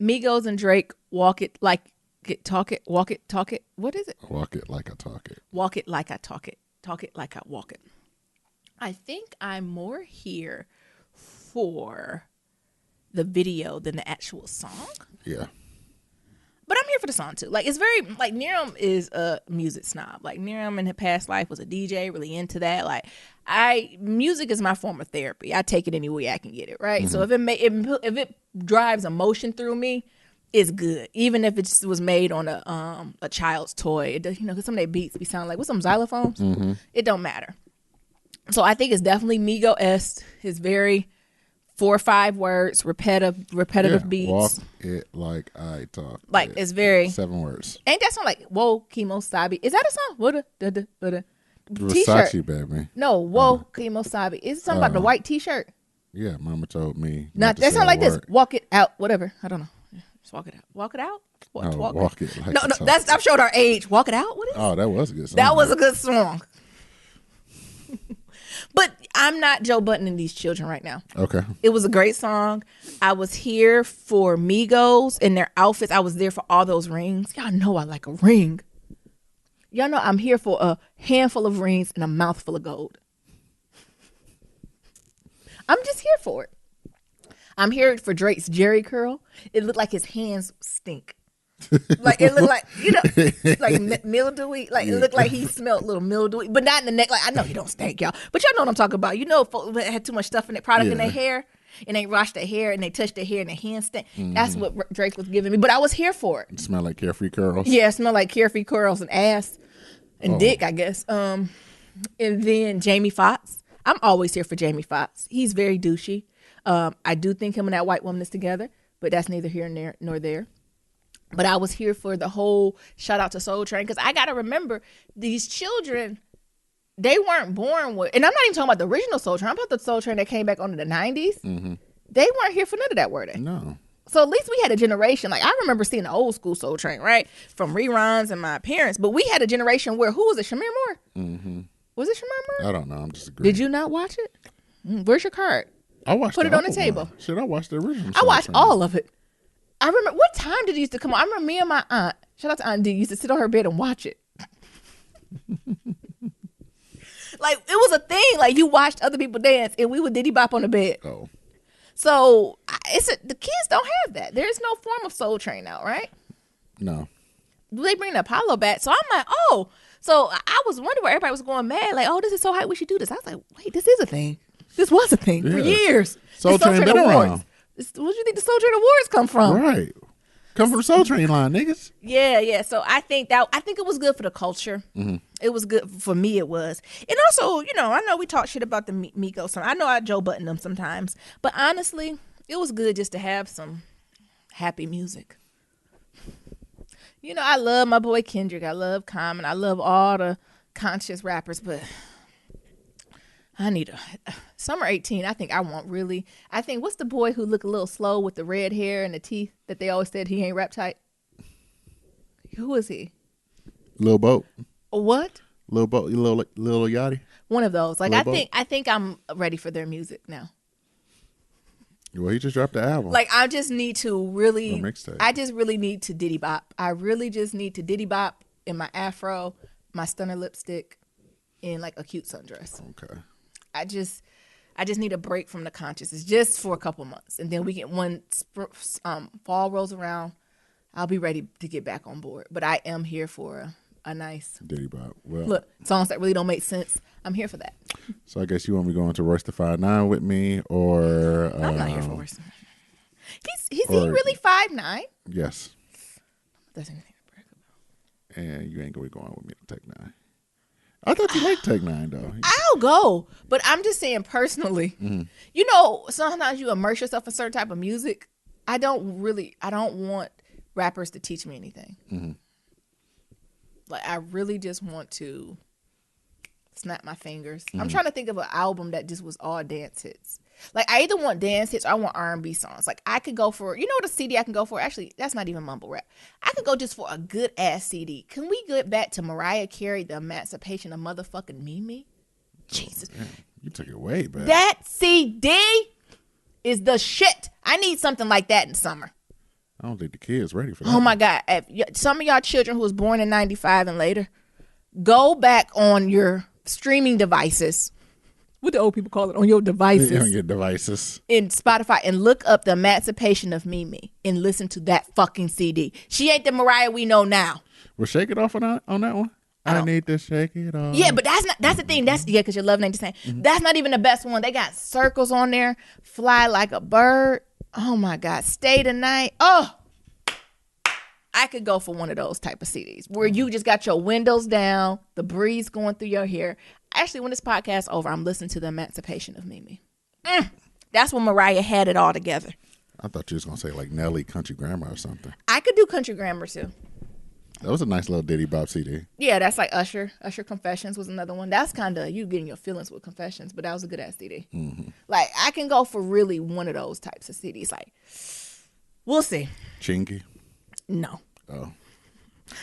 Speaker 2: Migos and Drake walk it like it, talk it, walk it, talk it. What is it?
Speaker 1: Walk it like I talk it.
Speaker 2: Walk it like I talk it. Talk it like I walk it. I think I'm more here for the video than the actual song.
Speaker 1: Yeah.
Speaker 2: But I'm here for the song too. Like, it's very, like, Niram is a music snob. Like, Niram in her past life was a DJ, really into that. Like, music is my form of therapy. I take it any way I can get it, right? Mm-hmm. So if it drives emotion through me, it's good. Even if it was made on a child's toy. It does, because some of their beats be sounding like, what's some xylophones? Mm-hmm. It don't matter. So I think it's definitely Migo-esque. It's very 4 or 5 words, repetitive beats.
Speaker 1: Walk it like I talk.
Speaker 2: Like, it's very
Speaker 1: 7 words.
Speaker 2: Ain't that song like Whoa Kimosabi? Is that a song? What
Speaker 1: Versace,
Speaker 2: t-shirt.
Speaker 1: baby.
Speaker 2: No, Whoa Kimosabi. Is it something about the white t-shirt?
Speaker 1: Yeah, mama told me.
Speaker 2: Not that sound like this. Walk it out, whatever. I don't know. Just walk it out. Walk it out?
Speaker 1: Walk it like
Speaker 2: no, that's I'm showing our age. Walk it out? What is it?
Speaker 1: Oh, that was a good song.
Speaker 2: That was a good song. But I'm not Joe Buttoning these children right now.
Speaker 1: Okay.
Speaker 2: It was a great song. I was here for Migos and their outfits. I was there for all those rings. Y'all know I like a ring. Y'all know I'm here for a handful of rings and a mouthful of gold. I'm just here for it. I'm here for Drake's Jerry curl. It looked like his hands stink. Like, it looked like, like mildewy. Like, it looked like he smelled a little mildewy, but not in the neck. Like, I know he don't stink, y'all, but y'all know what I'm talking about. Folks that had too much stuff in their product in their hair, and they washed their hair, and they touched their hair, and their hands stink. Mm-hmm. That's what Drake was giving me, but I was here for it.
Speaker 1: It smelled like carefree curls.
Speaker 2: Yeah, it smelled like carefree curls and ass and dick, I guess. And then Jamie Foxx. I'm always here for Jamie Foxx. He's very douchey. I do think him and that white woman is together, but that's neither here nor there. But I was here for the whole shout out to Soul Train, because I got to remember these children, they weren't born with, and I'm not even talking about the original Soul Train. I'm about the Soul Train that came back on in the 90s. Mm-hmm. They weren't here for none of that, were they?
Speaker 1: No.
Speaker 2: So at least we had a generation. Like, I remember seeing the old school Soul Train, right? From reruns and my parents. But we had a generation where, who was it, Shamir Moore? Mm-hmm. Was it Shamir Moore?
Speaker 1: I don't know. I'm just agreeing.
Speaker 2: Did you not watch it? Where's your card?
Speaker 1: I watched
Speaker 2: Put it on the table.
Speaker 1: One. Shit, I watched the original.
Speaker 2: I watched all of it. I remember, what time did it used to come on? I remember me and my aunt, shout out to Aunt D, used to sit on her bed and watch it. Like, it was a thing. Like, you watched other people dance, and we would diddy bop on the bed.
Speaker 1: Oh.
Speaker 2: So, the kids don't have that. There's no form of Soul Train now, right?
Speaker 1: No.
Speaker 2: They bring the Apollo back. So, I'm like, oh. So, I was wondering where everybody was going mad. Like, oh, this is so hype, we should do this. I was like, wait, this is a thing. This was a thing for years.
Speaker 1: Soul Train been around.
Speaker 2: What do you think the Soul Train Awards come from?
Speaker 1: Right. Come from the Soul Train line, niggas.
Speaker 2: Yeah. So I think it was good for the culture. Mm-hmm. It was good for me. It was, and also, I know we talk shit about the Migos. I know I Joe Button them sometimes, but honestly, it was good just to have some happy music. I love my boy Kendrick. I love Common. I love all the conscious rappers, but I need Summer 18. I think what's the boy who look a little slow with the red hair and the teeth that they always said he ain't rap tight? Who is he?
Speaker 1: Lil Boat.
Speaker 2: What?
Speaker 1: Lil Boat, Lil Yachty.
Speaker 2: One of those. Like, I think I'm ready for their music now.
Speaker 1: Well, he just dropped the album.
Speaker 2: Like, I just need to really, I just really need to diddy bop. I really just need to diddy bop in my afro, my stunner lipstick, and like a cute sundress.
Speaker 1: Okay.
Speaker 2: I just need a break from the consciousness just for a couple months. And then when fall rolls around, I'll be ready to get back on board. But I am here for a nice
Speaker 1: diddy bop. Well,
Speaker 2: look, songs that really don't make sense. I'm here for that.
Speaker 1: So I guess you want me going to Royce the 5'9" with me, or
Speaker 2: I'm not here for Royce. He really 5'9"?
Speaker 1: Yes.
Speaker 2: That's anything to brag about.
Speaker 1: And you ain't gonna be going with me to Tech 9. I thought you liked Tech 9 though.
Speaker 2: I'll go, but I'm just saying personally. Mm-hmm. Sometimes you immerse yourself in certain type of music. I don't want rappers to teach me anything. Mm-hmm. Like, I really just want to snap my fingers. Mm-hmm. I'm trying to think of an album that just was all dance hits. Like, I either want dance hits or I want R&B songs. Like, I could go for, what a CD I can go for? Actually, that's not even mumble rap. I could go just for a good ass CD. Can we get back to Mariah Carey, The Emancipation of Motherfucking Mimi? Jesus.
Speaker 1: Man, you took it way back.
Speaker 2: That CD is the shit. I need something like that in summer.
Speaker 1: I don't think the kids ready for that.
Speaker 2: Oh my God. Some of y'all children who was born in 95 and later, go back on your streaming devices what the old people call it, on your devices.
Speaker 1: On your devices.
Speaker 2: In Spotify, and look up The Emancipation of Mimi and listen to that fucking CD. She ain't the Mariah we know now.
Speaker 1: Well, Shake It Off on that one? I need to shake it off.
Speaker 2: Yeah, but that's the thing. Because your love ain't the same. Mm-hmm. That's not even the best one. They got Circles on there. Fly Like a Bird. Oh my God. Stay the Night. Oh, I could go for one of those type of CDs where you just got your windows down, the breeze going through your hair. Actually, when this podcast over, I'm listening to The Emancipation of Mimi. That's when Mariah had it all together.
Speaker 1: I thought you was going to say like Nelly Country Grammar or something.
Speaker 2: I could do Country Grammar too.
Speaker 1: That was a nice little Diddy Bop CD.
Speaker 2: Yeah, that's like Usher. Usher Confessions was another one. That's kind of you getting your feelings with Confessions, but that was a good ass CD. Mm-hmm. Like, I can go for really one of those types of CDs. Like, we'll see.
Speaker 1: Chingy?
Speaker 2: No.
Speaker 1: Oh.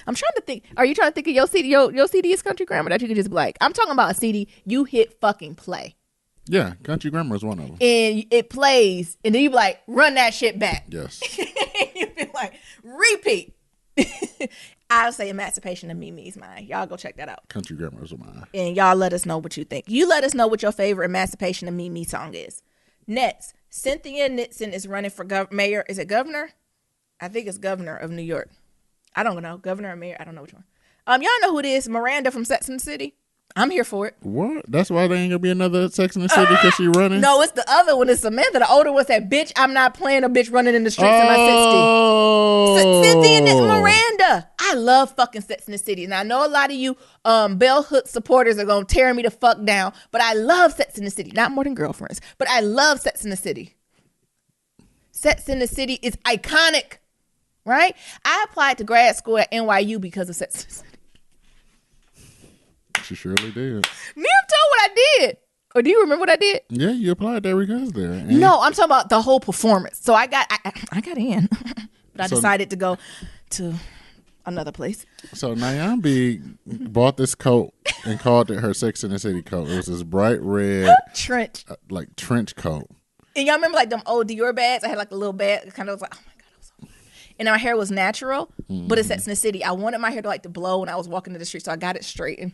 Speaker 2: I'm trying to think. Are you trying to think of your CD? Your CD is Country Grammar that you can just be like, I'm talking about a CD you hit fucking play.
Speaker 1: Yeah, Country Grammar is one of them.
Speaker 2: And it plays, and then you be like, run that shit back.
Speaker 1: Yes.
Speaker 2: You be like, repeat. I'll say Emancipation of Mimi's mine. Y'all go check that out.
Speaker 1: Country Grammar is mine.
Speaker 2: And y'all let us know what you think. You let us know what your favorite Emancipation of Mimi song is. Next, Cynthia Nixon is running for mayor. Is it governor? I think it's governor of New York. I don't know. Governor or mayor? I don't know which one. Y'all know who it is. Miranda from Sex and the City. I'm here for it.
Speaker 1: What? That's why there ain't gonna be another Sex and the City because she running?
Speaker 2: No, it's the other one. It's Samantha. The older one said, bitch, I'm not playing a bitch running in the streets in my 60s. Cynthia and Miranda. I love fucking Sex and the City. And I know a lot of you Bell Hook supporters are gonna tear me the fuck down, but I love Sex and the City. Not more than Girlfriends, but I love Sex and the City. Sex and the City is iconic, right? I applied to grad school at NYU because of Sex and the City.
Speaker 1: She surely did.
Speaker 2: Me, I'm told what I did. Or do you remember what I did?
Speaker 1: Yeah, you applied there because there.
Speaker 2: No, I'm talking about the whole performance. So I got in, but I decided to go to another place.
Speaker 1: So Nyambi bought this coat and called it her Sex and the City coat. It was this bright red
Speaker 2: trench,
Speaker 1: like trench coat.
Speaker 2: And y'all remember like them old Dior bags? I had like a little bag. Kind of was like, oh my God, it was so. And my hair was natural, but it's Sex and the City. I wanted my hair to like to blow when I was walking to the street, so I got it straightened.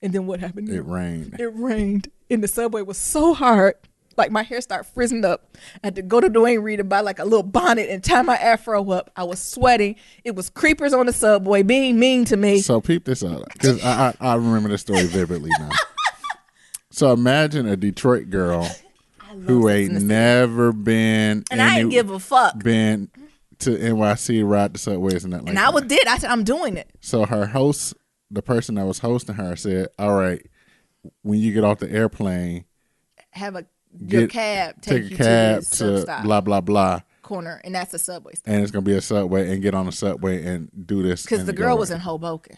Speaker 2: And then what happened?
Speaker 1: It rained.
Speaker 2: It rained. And the subway was so hard. Like my hair started frizzing up. I had to go to Dwayne Reed and buy like a little bonnet and tie my afro up. I was sweating. It was creepers on the subway being mean to me.
Speaker 1: So peep this out. Because I remember this story vividly now. So imagine a Detroit girl who ain't never been.
Speaker 2: And I ain't give a fuck.
Speaker 1: Been to NYC, ride the subways and that like
Speaker 2: and
Speaker 1: that.
Speaker 2: I said, I'm doing it.
Speaker 1: So her host, the person that was hosting her, said, all right, when you get off the airplane,
Speaker 2: have your cab
Speaker 1: take a cab to blah, blah, blah.
Speaker 2: Corner, and that's a subway stop.
Speaker 1: And it's going to be a subway, and get on the subway and do this.
Speaker 2: Because the girl was in Hoboken.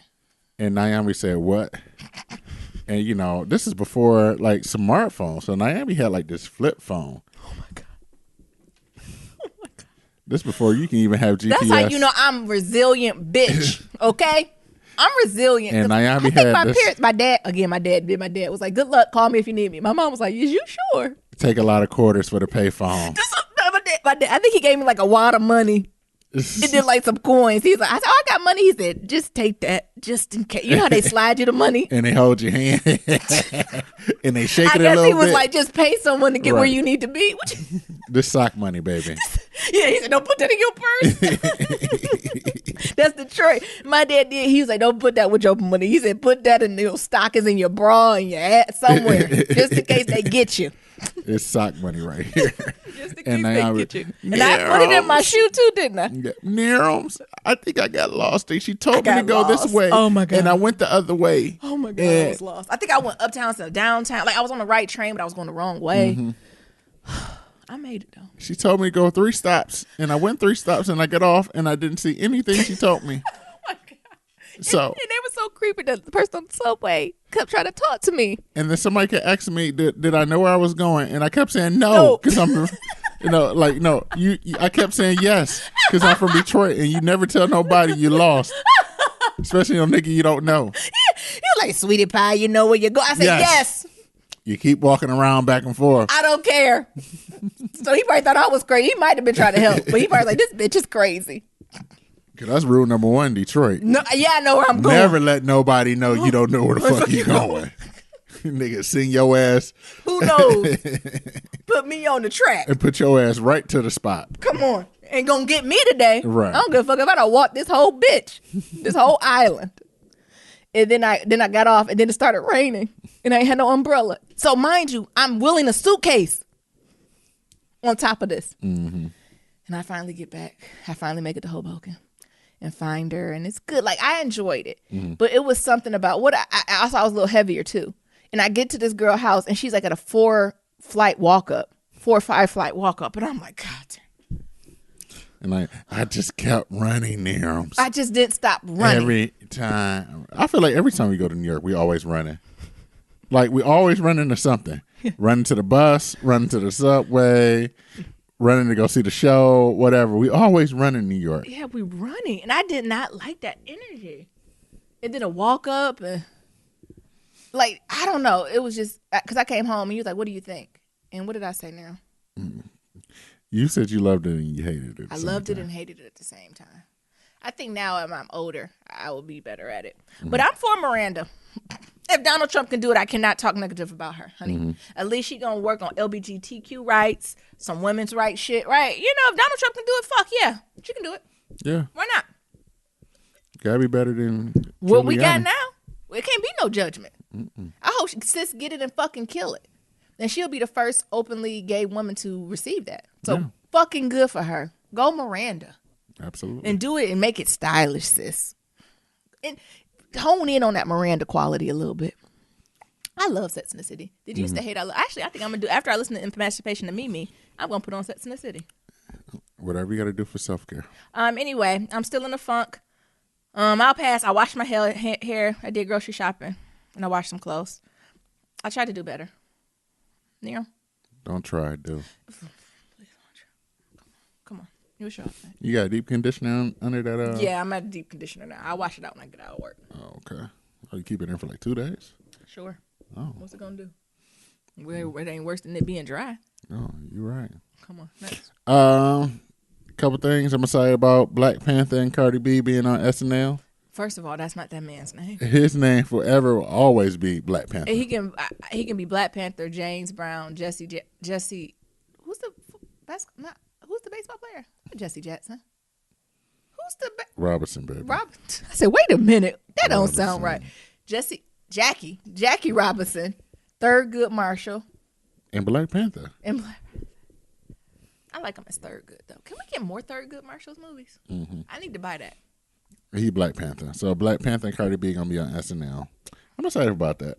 Speaker 1: And Naomi said, what? And, you know, this is before, like, smartphones. So Naomi had, like, this flip phone.
Speaker 2: Oh, my God.
Speaker 1: This before you can even have GPS.
Speaker 2: That's how you know I'm resilient, bitch. Okay? I'm resilient.
Speaker 1: And Naomi had
Speaker 2: parents, my dad was like, good luck, call me if you need me. My mom was like, is you sure?
Speaker 1: Take a lot of quarters for the payphone.
Speaker 2: My dad, I think he gave me like a wad of money. It did like some coins. He's like, I said, oh, I got money. He said, just take that, just in case. You know how they slide you the money?
Speaker 1: And they hold your hand. And they shake it a little bit. I guess
Speaker 2: he was like, just pay someone to get where you need to be.
Speaker 1: This sock money, baby.
Speaker 2: Yeah, he said, don't put that in your purse. That's Detroit. My dad did. He was like, don't put that with your money. He said, put that in your stockings, in your bra, and your ass somewhere, just in case they get you.
Speaker 1: It's sock money right here.
Speaker 2: Just in case they get you. And I put it in my shoe too, didn't I?
Speaker 1: Nerums. I think I got lost. She told me to go this way.
Speaker 2: Oh my God.
Speaker 1: And I went the other way.
Speaker 2: Oh my God, I was lost. I think I went uptown to downtown. Like I was on the right train, but I was going the wrong way. Mm-hmm. I made it though.
Speaker 1: She told me to go 3 stops, and I went 3 stops, and I got off, and I didn't see anything she told me.
Speaker 2: Oh my God.
Speaker 1: So
Speaker 2: and they were so creepy that the person on the subway kept trying to talk to me.
Speaker 1: And then somebody kept asking me, did I know where I was going? And I kept saying no, because I'm, no. I kept saying yes, because I'm from Detroit, and you never tell nobody you lost, especially on nigga you don't know.
Speaker 2: You're like, sweetie pie, you know where you go. I said yes.
Speaker 1: You keep walking around back and forth.
Speaker 2: I don't care. So he probably thought I was crazy. He might have been trying to help, but he probably like, this bitch is crazy.
Speaker 1: Cause that's rule number 1, Detroit.
Speaker 2: No, yeah, I know where I'm going.
Speaker 1: Never let nobody know you don't know where the fuck you going. Nigga, sing your ass.
Speaker 2: Who knows? Put me on the track.
Speaker 1: And put your ass right to the spot.
Speaker 2: Come on. Ain't gonna get me today.
Speaker 1: Right.
Speaker 2: I don't give a fuck if I don't walk this whole bitch. This whole island. And then I got off and then it started raining. And I ain't had no umbrella. So mind you, I'm willing a suitcase on top of this.
Speaker 1: Mm-hmm.
Speaker 2: And I finally get back. I finally make it to Hoboken and find her. And it's good. Like, I enjoyed it.
Speaker 1: Mm-hmm.
Speaker 2: But it was something about what I also was a little heavier too. And I get to this girl house and she's like at a 4 or 5 flight walk up. And I'm like, God damn.
Speaker 1: And I just kept running there.
Speaker 2: I just didn't stop running.
Speaker 1: Every time. I feel like every time we go to New York, we always running. Like, we always run into something. Running to the bus, running to the subway, running to go see the show, whatever. We always run in New York.
Speaker 2: Yeah, we running. And I did not like that energy. It did a walk up. And, like, I don't know. It was just, because I came home and you was like, what do you think? And what did I say now?
Speaker 1: You said you loved it and you hated it.
Speaker 2: I loved it and hated it at the same time. I think now I'm older, I will be better at it. Mm-hmm. But I'm for Miranda. If Donald Trump can do it, I cannot talk negative about her, honey. Mm-hmm. At least she gonna work on LGBTQ rights, some women's rights shit, right? You know, if Donald Trump can do it, fuck yeah, she can do it.
Speaker 1: Yeah.
Speaker 2: Why not?
Speaker 1: Gotta be better than
Speaker 2: what
Speaker 1: Giuliani.
Speaker 2: We got now. It can't be no judgment. Mm-mm. I hope sis get it and fucking kill it. And she'll be the first openly gay woman to receive that. So fucking good for her. Go Miranda.
Speaker 1: Absolutely.
Speaker 2: And do it and make it stylish, sis. And hone in on that Miranda quality a little bit. I love Sex in the City. Did you used to hate Actually, I think I'm going to do, after I listen to Emancipation to Mimi, I'm going to put on Sex in the City.
Speaker 1: Whatever you got to do for self-care.
Speaker 2: Anyway, I'm still in the funk. I'll pass. I washed my hair. I did grocery shopping. And I washed some clothes. I tried to do better. Neil?
Speaker 1: Don't try, do.
Speaker 2: Come on. You sure?
Speaker 1: You got a deep conditioner under that?
Speaker 2: Yeah, I'm at a deep conditioner now. I'll wash it out when I get out of work.
Speaker 1: Oh, okay. Oh, you keep it in for like 2 days?
Speaker 2: Sure.
Speaker 1: Oh.
Speaker 2: What's it going to do? It ain't worse than it being dry.
Speaker 1: Oh, you're right.
Speaker 2: Come on. Next.
Speaker 1: Couple things I'm excited about. Black Panther and Cardi B being on SNL.
Speaker 2: First of all, that's not that man's name.
Speaker 1: His name forever will always be Black Panther.
Speaker 2: And he can be Black Panther, James Brown, Jesse. Who's the baseball player? Jesse Jackson. Who's the
Speaker 1: Robinson, baby.
Speaker 2: I said, wait a minute, that don't sound right. Jackie Robinson, Thurgood Marshall,
Speaker 1: and Black Panther.
Speaker 2: I like him as Thurgood though. Can we get more Thurgood Marshall's movies? Mm-hmm. I need to buy that.
Speaker 1: He Black Panther. So Black Panther and Cardi B gonna be on SNL. I'm excited about that.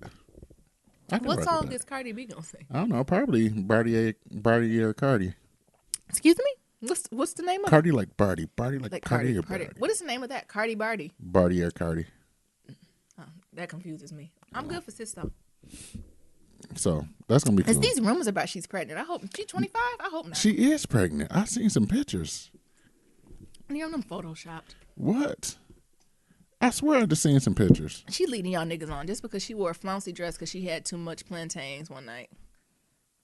Speaker 2: What song is Cardi B gonna sing?
Speaker 1: I don't know. Probably Barty Cardi.
Speaker 2: Excuse me? What's the name of
Speaker 1: Cardi? Like Barty. Barty like Cardi or
Speaker 2: Barty. What is the name of that? Cardi Barty.
Speaker 1: Barty or Cardi.
Speaker 2: Oh, that confuses me. I'm good for sis though.
Speaker 1: So that's gonna be cool.
Speaker 2: Because these rumors about she's pregnant. I hope she's 25. I hope not.
Speaker 1: She is pregnant. I've seen some pictures.
Speaker 2: You're on them photoshopped.
Speaker 1: What? I swear I just seen some pictures.
Speaker 2: She leading y'all niggas on just because she wore a flouncy dress because she had too much plantains one night.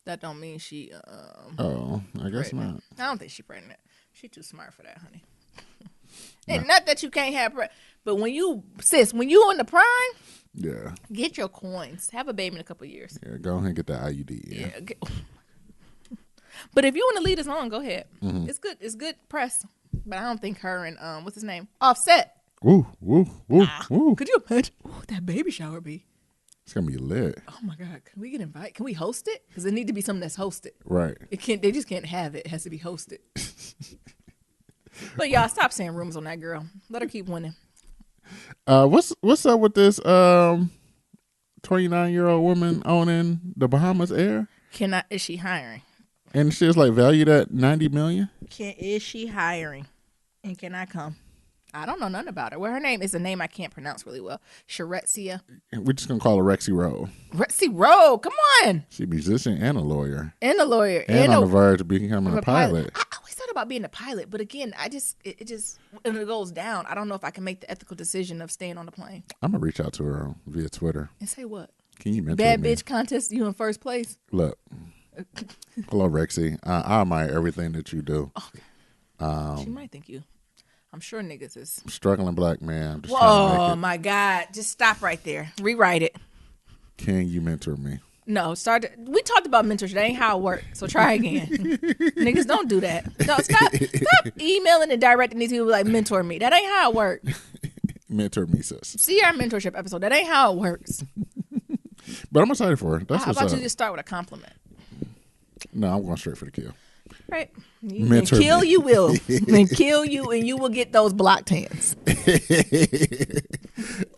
Speaker 2: That don't mean she.
Speaker 1: I guess
Speaker 2: pregnant.
Speaker 1: not.
Speaker 2: I don't think she's pregnant. She too smart for that, honey. And not that you can't have, but when you in the prime,
Speaker 1: yeah,
Speaker 2: get your coins. Have a baby in a couple of years.
Speaker 1: Yeah, go ahead and get that IUD.
Speaker 2: Yeah. But if you want to lead us on, go ahead.
Speaker 1: Mm-hmm.
Speaker 2: It's good. It's good press. But I don't think her and what's his name? Offset.
Speaker 1: Woo.
Speaker 2: Could you imagine? Ooh, that baby shower be?
Speaker 1: It's gonna be lit.
Speaker 2: Oh my God! Can we get invited? Can we host it? Because it need to be something that's hosted.
Speaker 1: Right.
Speaker 2: It can't. They just can't have it. It has to be hosted. But y'all stop saying rumors on that girl. Let her keep winning.
Speaker 1: What's up with this 29-year-old woman owning the Bahamas Air?
Speaker 2: Is she hiring?
Speaker 1: And she's like valued at $90 million.
Speaker 2: Is she hiring? And can I come? I don't know nothing about her. Well, her name is a name I can't pronounce really well. Sharetsia.
Speaker 1: We're just gonna call her Rexy Rowe.
Speaker 2: Rexy Rowe, come on.
Speaker 1: She's a musician and a lawyer.
Speaker 2: And on
Speaker 1: the verge of becoming a pilot.
Speaker 2: I always thought about being a pilot, but again, when it goes down, I don't know if I can make the ethical decision of staying on the plane.
Speaker 1: I'm gonna reach out to her via Twitter.
Speaker 2: And say what?
Speaker 1: Can you mention
Speaker 2: Bad bitch contest, you in first place?
Speaker 1: Look. Hello, Rexy. I admire everything that you do.
Speaker 2: Okay. She might think you. I'm sure niggas is
Speaker 1: struggling black man.
Speaker 2: Whoa, my God. Just stop right there. Rewrite it.
Speaker 1: Can you mentor me?
Speaker 2: No, we talked about mentorship. That ain't how it works. So try again. Niggas, don't do that. No, stop emailing and directing these people like mentor me. That ain't how it works.
Speaker 1: Mentor me, sis.
Speaker 2: See our mentorship episode. That ain't how it works.
Speaker 1: But I'm excited for it. That's
Speaker 2: how about you just start with a compliment?
Speaker 1: No, I'm going straight for the kill.
Speaker 2: Right.
Speaker 1: Mentor
Speaker 2: kill
Speaker 1: me.
Speaker 2: You will. And kill you, and you will get those blocked hands.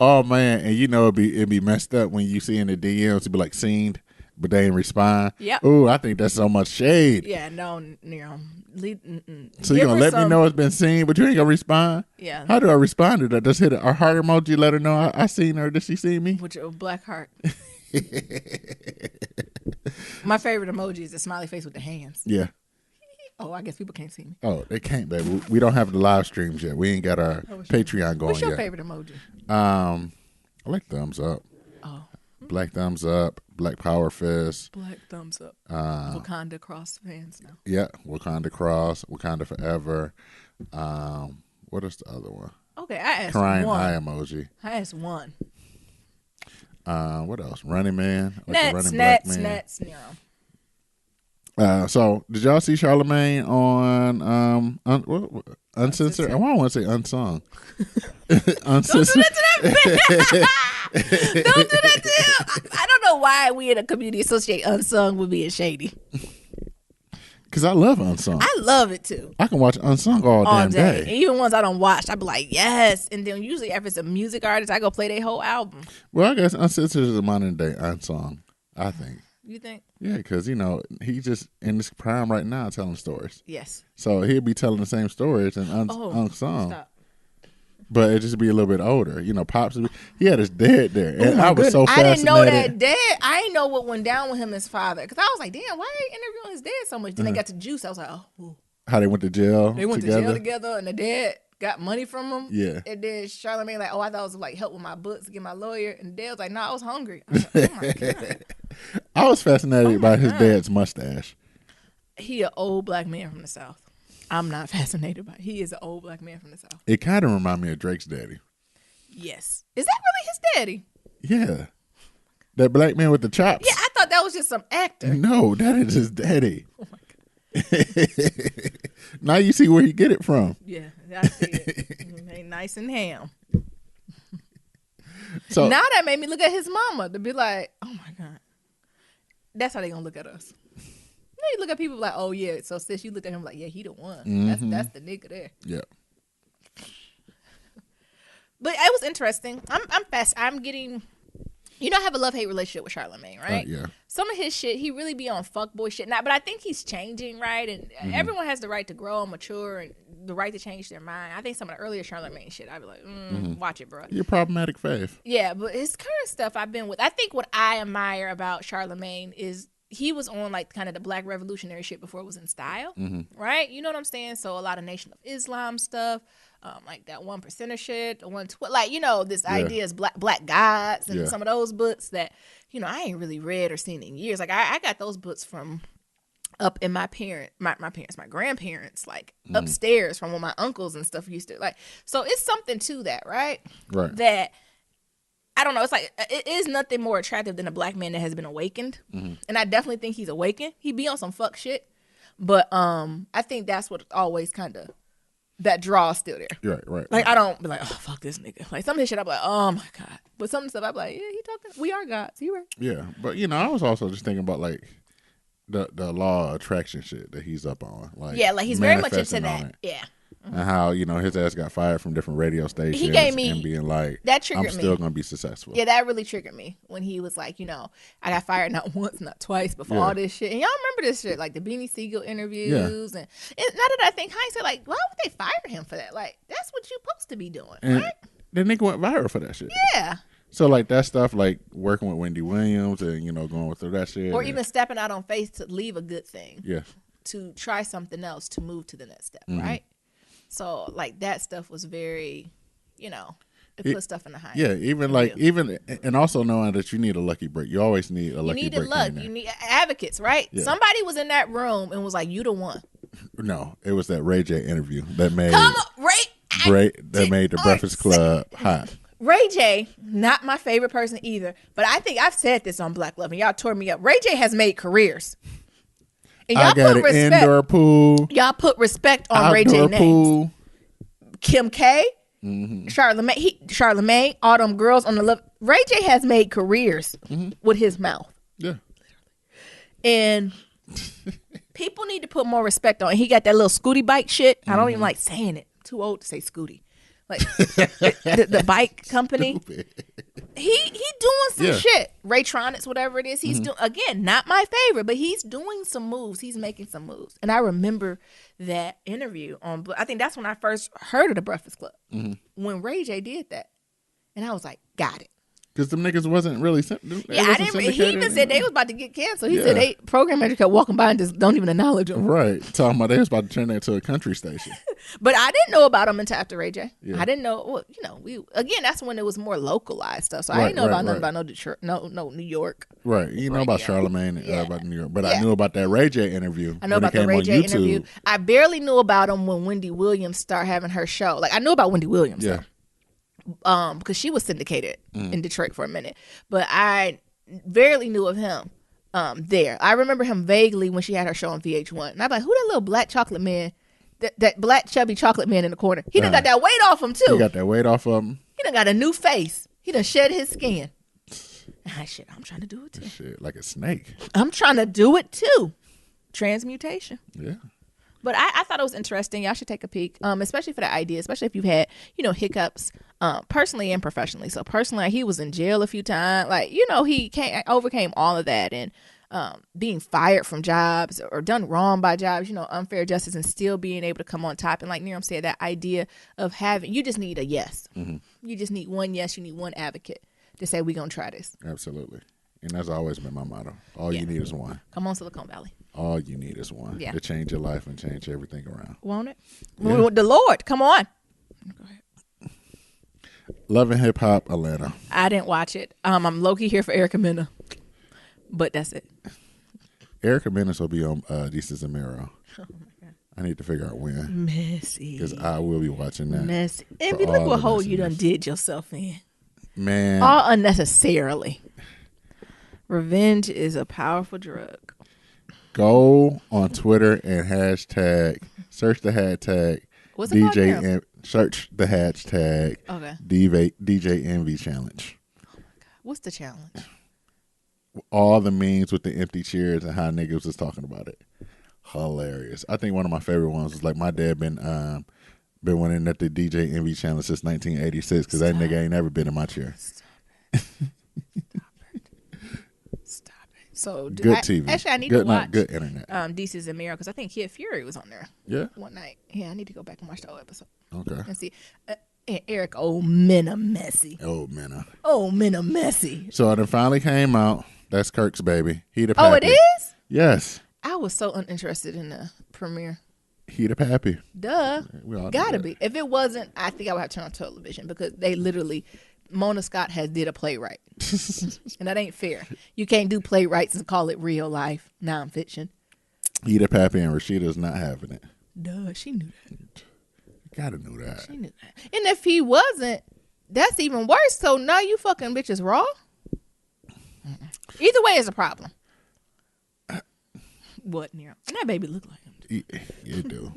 Speaker 1: Oh man, and it'd be messed up when you see in the DMs to be like seen, but they ain't respond.
Speaker 2: Yep.
Speaker 1: Ooh, I think that's so much shade.
Speaker 2: Yeah, no.
Speaker 1: So you gonna let me know it's been seen, but you ain't gonna respond?
Speaker 2: Yeah.
Speaker 1: How do I respond to that? Just hit a heart emoji, let her know I seen her. Did she see me?
Speaker 2: With your black heart. My favorite emoji is the smiley face with the hands.
Speaker 1: Yeah.
Speaker 2: Oh, I guess people can't see me.
Speaker 1: Oh, they can't, baby. We don't have the live streams yet. We ain't got our Patreon going yet.
Speaker 2: What's your favorite emoji?
Speaker 1: I like thumbs up.
Speaker 2: Oh.
Speaker 1: Black thumbs up. Black power fist.
Speaker 2: Black thumbs up. Wakanda cross fans now.
Speaker 1: Yeah, Wakanda cross. Wakanda forever. What is the other one?
Speaker 2: Okay, I asked
Speaker 1: Crying
Speaker 2: one.
Speaker 1: eye emoji.
Speaker 2: I asked one.
Speaker 1: What else? Running Man.
Speaker 2: Nets.
Speaker 1: So did y'all see Charlemagne on Uncensored? I don't want to say Unsung. Uncensored.
Speaker 2: Don't do that to him. I don't know why we in a community associate Unsung with being shady.
Speaker 1: Because I love Unsung.
Speaker 2: I love it too.
Speaker 1: I can watch Unsung all damn day.
Speaker 2: And even ones I don't watch, I be like, yes. And then usually if it's a music artist, I go play their whole album.
Speaker 1: Well, I guess Uncensored is a modern day Unsung, I think.
Speaker 2: You think?
Speaker 1: Yeah, because, he's just in this prime right now telling stories.
Speaker 2: Yes.
Speaker 1: So he'll be telling the same stories in Unsung.
Speaker 2: Stop.
Speaker 1: But it just be a little bit older. Pops, he had his dad there. And I was so
Speaker 2: I
Speaker 1: fascinated.
Speaker 2: didn't know that dad. I didn't know what went down with him and his father. Because I was like, damn, why are they interviewing his dad so much? Then they got to Juice. I was like, oh.
Speaker 1: How they went to jail
Speaker 2: They went to jail together, and the dad got money from him.
Speaker 1: Yeah.
Speaker 2: And then Charlemagne like, I thought it was like help with my books to get my lawyer. And the dad was like, no, I was hungry. I was like, oh my God.
Speaker 1: I was fascinated by his dad's mustache.
Speaker 2: He an old black man from the South. I'm not fascinated by it. He is an old black man from the South.
Speaker 1: It kind of reminds me of Drake's daddy.
Speaker 2: Yes. Is that really his daddy?
Speaker 1: Yeah. That black man with the chops.
Speaker 2: Yeah, I thought that was just some actor.
Speaker 1: No, that is his daddy.
Speaker 2: Oh my God.
Speaker 1: Now you see where he get it from.
Speaker 2: Yeah, I see it. Ain't nice and ham.
Speaker 1: So
Speaker 2: now that made me look at his mama to be like, oh my God. That's how they gonna look at us. Now you look at people like, oh yeah, so sis, you looked at him like, yeah, he the one.
Speaker 1: Mm-hmm.
Speaker 2: That's the nigga there.
Speaker 1: Yeah.
Speaker 2: But it was interesting. I'm fast. I'm getting, I have a love-hate relationship with Charlemagne, right?
Speaker 1: Yeah.
Speaker 2: Some of his shit, he really be on fuckboy shit now, but I think he's changing, right? And everyone has the right to grow and mature and the right to change their mind. I think some of the earlier Charlemagne shit, I'd be like, watch it, bro.
Speaker 1: You're problematic fave.
Speaker 2: Yeah, but his current stuff I've been with, I think what I admire about Charlemagne is he was on like kind of the black revolutionary shit before it was in style, right? You know what I'm saying? So a lot of Nation of Islam stuff, like that 1%er shit, this idea is black gods and some of those books that, I ain't really read or seen in years. Like I got those books from up in my grandparents, like upstairs from when my uncles and stuff used to like. So it's something to that, right?
Speaker 1: Right.
Speaker 2: That I don't know. It's like it is nothing more attractive than a black man that has been awakened, and I definitely think he's awakened. He be on some fuck shit, but I think that's what always kind of that draw is still there.
Speaker 1: Right.
Speaker 2: Like I don't be like, oh fuck this nigga. Like some of his shit, I'm like, oh my God. But some of the stuff, I'm like, yeah, he talking. We are gods. He right.
Speaker 1: Yeah, but I was also just thinking about like the law of attraction shit that he's up on. Like
Speaker 2: he's very much into that. Yeah.
Speaker 1: And how, his ass got fired from different radio stations.
Speaker 2: He gave me
Speaker 1: and being like,
Speaker 2: that triggered
Speaker 1: I'm still going to be successful.
Speaker 2: Yeah, that really triggered me when he was like, I got fired not once, not twice before all this shit. And y'all remember this shit, like the Beanie Siegel interviews.
Speaker 1: Yeah.
Speaker 2: And now that I think hindsight, like, why would they fire him for that? Like, that's what you're supposed to be doing,
Speaker 1: and
Speaker 2: right?
Speaker 1: The nigga went viral for that shit.
Speaker 2: Yeah.
Speaker 1: So like that stuff, like working with Wendy Williams and, going through that shit.
Speaker 2: Or even stepping out on faith to leave a good thing.
Speaker 1: Yeah.
Speaker 2: To try something else to move to the next step, right? So, like, that stuff was very, it put stuff in the high.
Speaker 1: Yeah, and also knowing that you need a lucky break. You always need a lucky break.
Speaker 2: You need luck. You need advocates, right? Yeah. Somebody was in that room and was like, you the one.
Speaker 1: No, it was that Ray J interview that made
Speaker 2: that
Speaker 1: made the Breakfast Club hot.
Speaker 2: Ray J, not my favorite person either, but I think I've said this on Black Love and y'all tore me up. Ray J has made careers. And y'all
Speaker 1: I got
Speaker 2: put
Speaker 1: an
Speaker 2: respect.
Speaker 1: indoor pool.
Speaker 2: Y'all put respect on Ray J names.
Speaker 1: Pool.
Speaker 2: Kim K, Charlemagne, all them girls on the left. Ray J has made careers with his mouth.
Speaker 1: Yeah.
Speaker 2: And people need to put more respect on it. He got that little scooty bike shit. I don't even like saying it. I'm too old to say scooty. Like the bike company. He doing some shit. Raytronics, whatever it is. He's doing, again, not my favorite, but he's doing some moves. He's making some moves. And I remember that interview on, I think that's when I first heard of the Breakfast Club. When Ray J did that. And I was like, got it.
Speaker 1: Because them niggas wasn't really
Speaker 2: I didn't. He even said they was about to get canceled. He said they program manager kept walking by and just don't even acknowledge them.
Speaker 1: Right, talking about they was about to turn that into a country station.
Speaker 2: But I didn't know about them until after Ray J. I didn't know. Well, that's when it was more localized stuff. So I didn't know about nothing about no Detroit, no New York.
Speaker 1: Right, you know about Charlemagne, about New York, but I knew about that Ray J interview.
Speaker 2: I know about the Ray J interview. I barely knew about him when Wendy Williams started having her show. Like I knew about Wendy Williams. Yeah. Because she was syndicated in Detroit for a minute, but I barely knew of him there. I remember him vaguely when she had her show on VH1, and I'm like, who that little black chocolate man, that black chubby chocolate man in the corner? He done got that weight off him too.
Speaker 1: He got that weight off of him.
Speaker 2: He done got a new face. He done shed his skin. Shit, I'm trying to do it too.
Speaker 1: Shit, like a snake.
Speaker 2: I'm trying to do it too. Transmutation.
Speaker 1: Yeah.
Speaker 2: But I thought it was interesting. Y'all should take a peek, especially for the idea, especially if you've had, hiccups personally and professionally. So personally, he was in jail a few times. Like, he overcame all of that and being fired from jobs or done wrong by jobs, unfair justice, and still being able to come on top. And like Niram said, that idea of you just need a yes. You just need one yes. You need one advocate to say, we're going to try this.
Speaker 1: Absolutely. And that's always been my motto. All you need is one.
Speaker 2: Come on, Silicon Valley.
Speaker 1: All you need is one to change your life and change everything around.
Speaker 2: Won't it? Yeah. The Lord, come on. Go ahead.
Speaker 1: Love and Hip Hop Atlanta.
Speaker 2: I didn't watch it. I'm low-key here for Erica Mena, but that's it.
Speaker 1: Erica Mena will be on This Is a Mirror.
Speaker 2: Oh my God.
Speaker 1: I need to figure out when.
Speaker 2: Messy.
Speaker 1: Because I will be watching that.
Speaker 2: Messy. And look what hole you done did yourself in.
Speaker 1: Man.
Speaker 2: All unnecessarily. Revenge is a powerful drug.
Speaker 1: Go on Twitter and search the hashtag.
Speaker 2: What's it called?
Speaker 1: Search the hashtag DJ Envy Challenge.
Speaker 2: Oh my God. What's the challenge?
Speaker 1: All the memes with the empty chairs and how niggas was talking about it. Hilarious. I think one of my favorite ones was like my dad been winning at the DJ Envy Challenge since 1986 because that nigga ain't never been in my chair.
Speaker 2: So
Speaker 1: good TV.
Speaker 2: Actually, I need to watch
Speaker 1: good internet.
Speaker 2: This Is a Mirror because I think Kid Fury was on there.
Speaker 1: Yeah.
Speaker 2: One night. Yeah, I need to go back and watch the whole episode.
Speaker 1: Okay.
Speaker 2: And see. And Eric, Mena messy. Mena messy.
Speaker 1: So it finally came out. That's Kirk's baby. He the
Speaker 2: Pappy. Oh, it is?
Speaker 1: Yes.
Speaker 2: I was so uninterested in the premiere.
Speaker 1: He the Pappy.
Speaker 2: Duh. Gotta be. If it wasn't, I think I would have to turn on television because they literally. Mona Scott did a playwright. And that ain't fair. You can't do playwrights and call it real life nonfiction.
Speaker 1: He the Pappy and Rashida's not having it.
Speaker 2: Duh, she knew that.
Speaker 1: Gotta know that.
Speaker 2: She knew that. And if he wasn't, that's even worse. So now you fucking bitches raw? Either way is a problem. What, Nero? And that baby look like him.
Speaker 1: It do.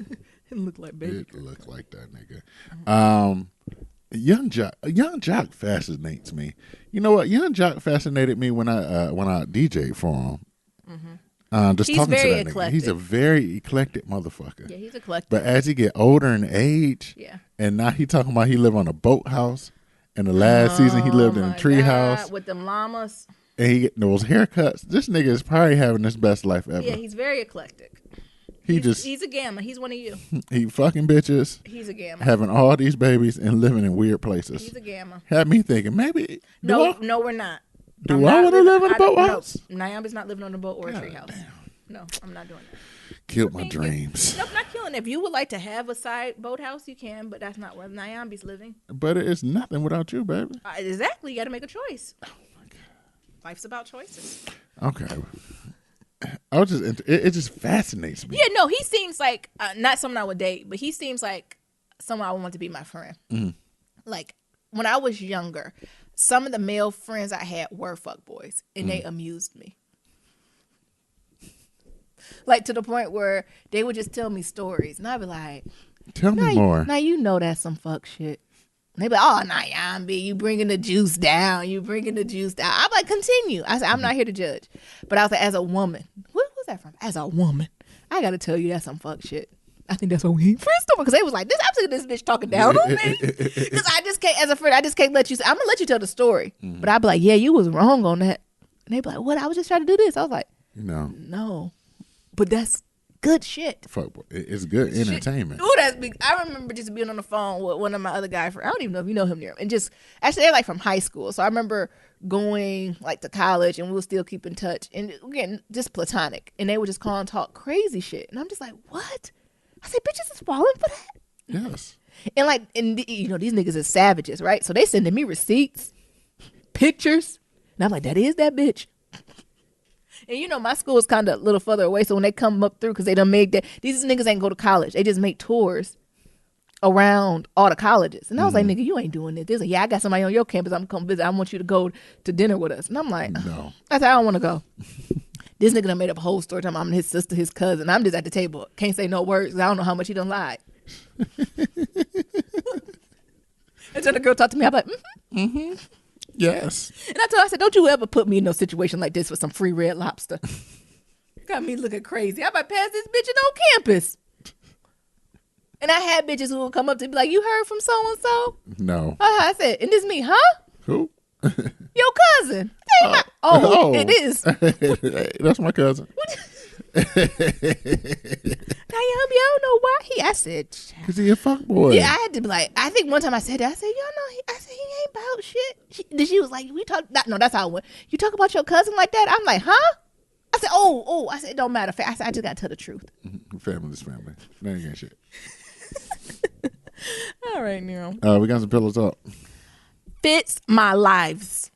Speaker 2: It look like baby.
Speaker 1: It look like that nigga. Young Jock fascinates me. You know what? Young Jock fascinated me when I DJ'd for him. Just
Speaker 2: he's
Speaker 1: talking
Speaker 2: very
Speaker 1: to that
Speaker 2: eclectic.
Speaker 1: nigga. He's a very eclectic motherfucker.
Speaker 2: Yeah, he's eclectic.
Speaker 1: But as he get older in age, and now he talking about he live on a boathouse. And the last season he lived in a treehouse
Speaker 2: with them llamas.
Speaker 1: And he get those haircuts. This nigga is probably having his best life ever.
Speaker 2: Yeah, he's very eclectic. He's a gamma. He's one of you.
Speaker 1: He fucking bitches.
Speaker 2: He's a gamma.
Speaker 1: Having all these babies and living in weird places.
Speaker 2: He's a gamma.
Speaker 1: Had me thinking maybe.
Speaker 2: No, we're not.
Speaker 1: Do I want to live in a boathouse?
Speaker 2: No, Nyambi's not living on a boat or a treehouse. No, I'm not doing that.
Speaker 1: Killed my dreams.
Speaker 2: Nope, not killing. If you would like to have a side boathouse, you can, but that's not where Nyambi's living.
Speaker 1: But it's nothing without you, baby.
Speaker 2: Exactly. You got to make a choice. Oh my God. Life's about choices.
Speaker 1: Okay. It just fascinates me.
Speaker 2: Yeah, no, he seems like not someone I would date, but he seems like someone I would want to be my friend.
Speaker 1: Mm-hmm.
Speaker 2: Like when I was younger, some of the male friends I had were fuckboys, and they amused me. Like, to the point where they would just tell me stories, and I'd be like,
Speaker 1: tell me more.
Speaker 2: Now you know that's some fuck shit. And they be like, oh, nah, Yambi, you bringing the juice down. I'm like, continue. I said, I'm not here to judge. But I was like, as a woman, what was that from? As a woman, I got to tell you that's some fuck shit. I think that's what we ain't friends because they was like, I'm seeing this bitch talking down on me. Because I just can't, as a friend, I just can't let you, I'm going to let you tell the story. But I'd be like, yeah, you was wrong on that. And they'd be like, what? I was just trying to do this. I was like, no. But that's good shit.
Speaker 1: Fuck, it's good entertainment.
Speaker 2: Ooh, that's big. I remember just being on the phone with one of my other guy friends. I don't even know if you know him there. And just, actually, they're like from high school. So I remember going like to college and we would still keep in touch. And again, just platonic. And they would just call and talk crazy shit. And I'm just like, what? I said, bitches is falling for that?
Speaker 1: Yes.
Speaker 2: And like, you know, these niggas is savages, right? So they sending me receipts, pictures. And I'm like, that is that bitch. And you know, my school is kind of a little further away. So when they come up through, because they done made that, these niggas ain't go to college. They just make tours around all the colleges. And I was like, nigga, you ain't doing this. They're like, yeah, I got somebody on your campus. I'm coming visit. I want you to go to dinner with us. And I'm like,
Speaker 1: no.
Speaker 2: I said, I don't want to go. This nigga done made up a whole story time I'm his sister, his cousin. I'm just at the table. Can't say no words. I don't know how much he done lied. Until the girl talked to me, I'm like,
Speaker 1: yes.
Speaker 2: And I said, don't you ever put me in no situation like this with some free Red Lobster. Got me looking crazy. I might pass this bitch on campus. And I had bitches who would come up to me like, you heard from so-and-so?
Speaker 1: No.
Speaker 2: I said, and this me, huh?
Speaker 1: Who?
Speaker 2: Your cousin. It is.
Speaker 1: That's my cousin.
Speaker 2: I don't know why I said,
Speaker 1: because he a fuck boy.
Speaker 2: Yeah, I had to be like, I think one time I said that. I said, y'all know, he ain't about shit. She was like, we talk, no, that's how it went. You talk about your cousin like that? I'm like, huh? I said, I said, it don't matter. I said, I just got to tell the truth.
Speaker 1: Family's family. That ain't shit.
Speaker 2: All right, Nero.
Speaker 1: We got some pillow talk.
Speaker 2: Fits My Lives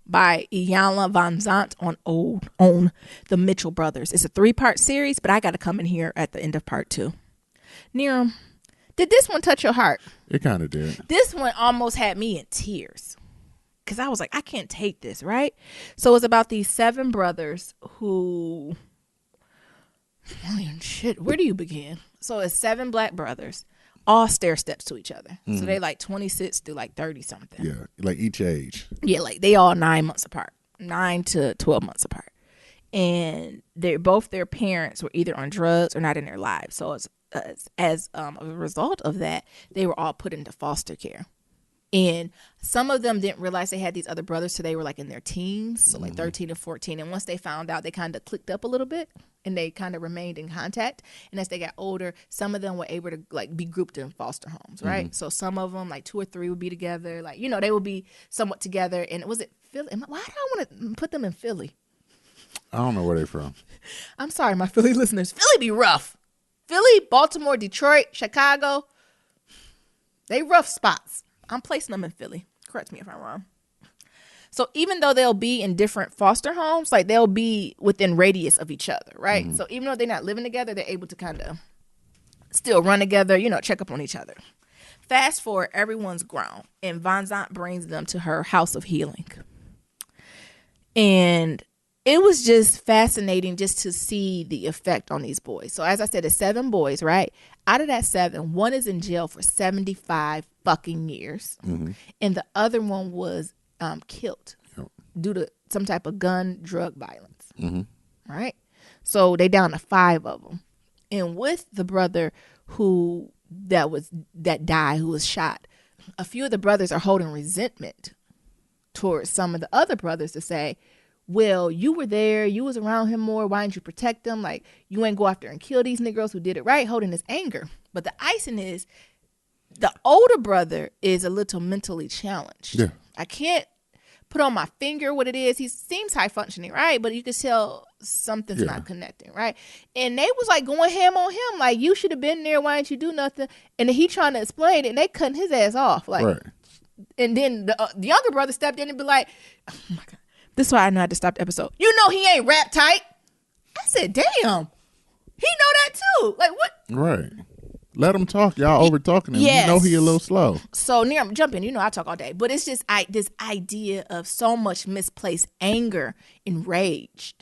Speaker 2: by Iyanla Van Zandt on the Mitchell Brothers. It's a 3-part series, but I got to come in here at the end of part 2. Nero, did this one touch your heart?
Speaker 1: It kind of did.
Speaker 2: This one almost had me in tears because I was like, I can't take this, right? So it's about these 7 brothers who, shit, where do you begin? So it's 7 black brothers, all stair steps to each other. So they like 26 to like 30 something.
Speaker 1: Yeah, like each age.
Speaker 2: Yeah, like they all 9 months apart, 9 to 12 months apart. And both their parents were either on drugs or not in their lives. So as a result of that, they were all put into foster care. And some of them didn't realize they had these other brothers till they were like in their teens, so like 13 and 14. And once they found out, they kind of clicked up a little bit and they kind of remained in contact. And as they got older, some of them were able to like be grouped in foster homes, right? So some of them, like 2 or 3 would be together. Like, you know, they would be somewhat together. And was it Philly? Why do I want to put them in Philly?
Speaker 1: I don't know where they're from.
Speaker 2: I'm sorry, my Philly listeners. Philly be rough. Philly, Baltimore, Detroit, Chicago. They rough spots. I'm placing them in Philly. Correct me if I'm wrong. So even though they'll be in different foster homes, like they'll be within radius of each other, right? So even though they're not living together, they're able to kind of still run together, you know, check up on each other. Fast forward, everyone's grown, and Van Zandt brings them to her house of healing. And it was just fascinating just to see the effect on these boys. So as I said, it's 7 boys, right? Out of that 7, 1 is in jail for 75 fucking years. And the other one was killed due to some type of gun, drug violence. Right? So they down to 5 of them. And with the brother that died, who was shot, a few of the brothers are holding resentment towards some of the other brothers to say, well, you were there, you was around him more, why didn't you protect them? Like, you ain't go after and kill these Negroes who did it right, holding this anger. But the icing is, the older brother is a little mentally challenged. Yeah. I can't put on my finger what it is. He seems high functioning, right? But you can tell something's not connecting, right? And they was like going ham on him, like, you should have been there, why didn't you do nothing? And then he trying to explain it, and they cutting his ass off. Like, right. And then the younger brother stepped in and be like, oh my God. This is why I know I had to stop the episode. You know he ain't rap tight. I said, damn. He know that too. Like, what?
Speaker 1: Right. Let him talk. Y'all over talking him.
Speaker 2: Yes.
Speaker 1: You know he a little slow.
Speaker 2: So, Niram, jump in. You know I talk all day. But it's just this idea of so much misplaced anger and rage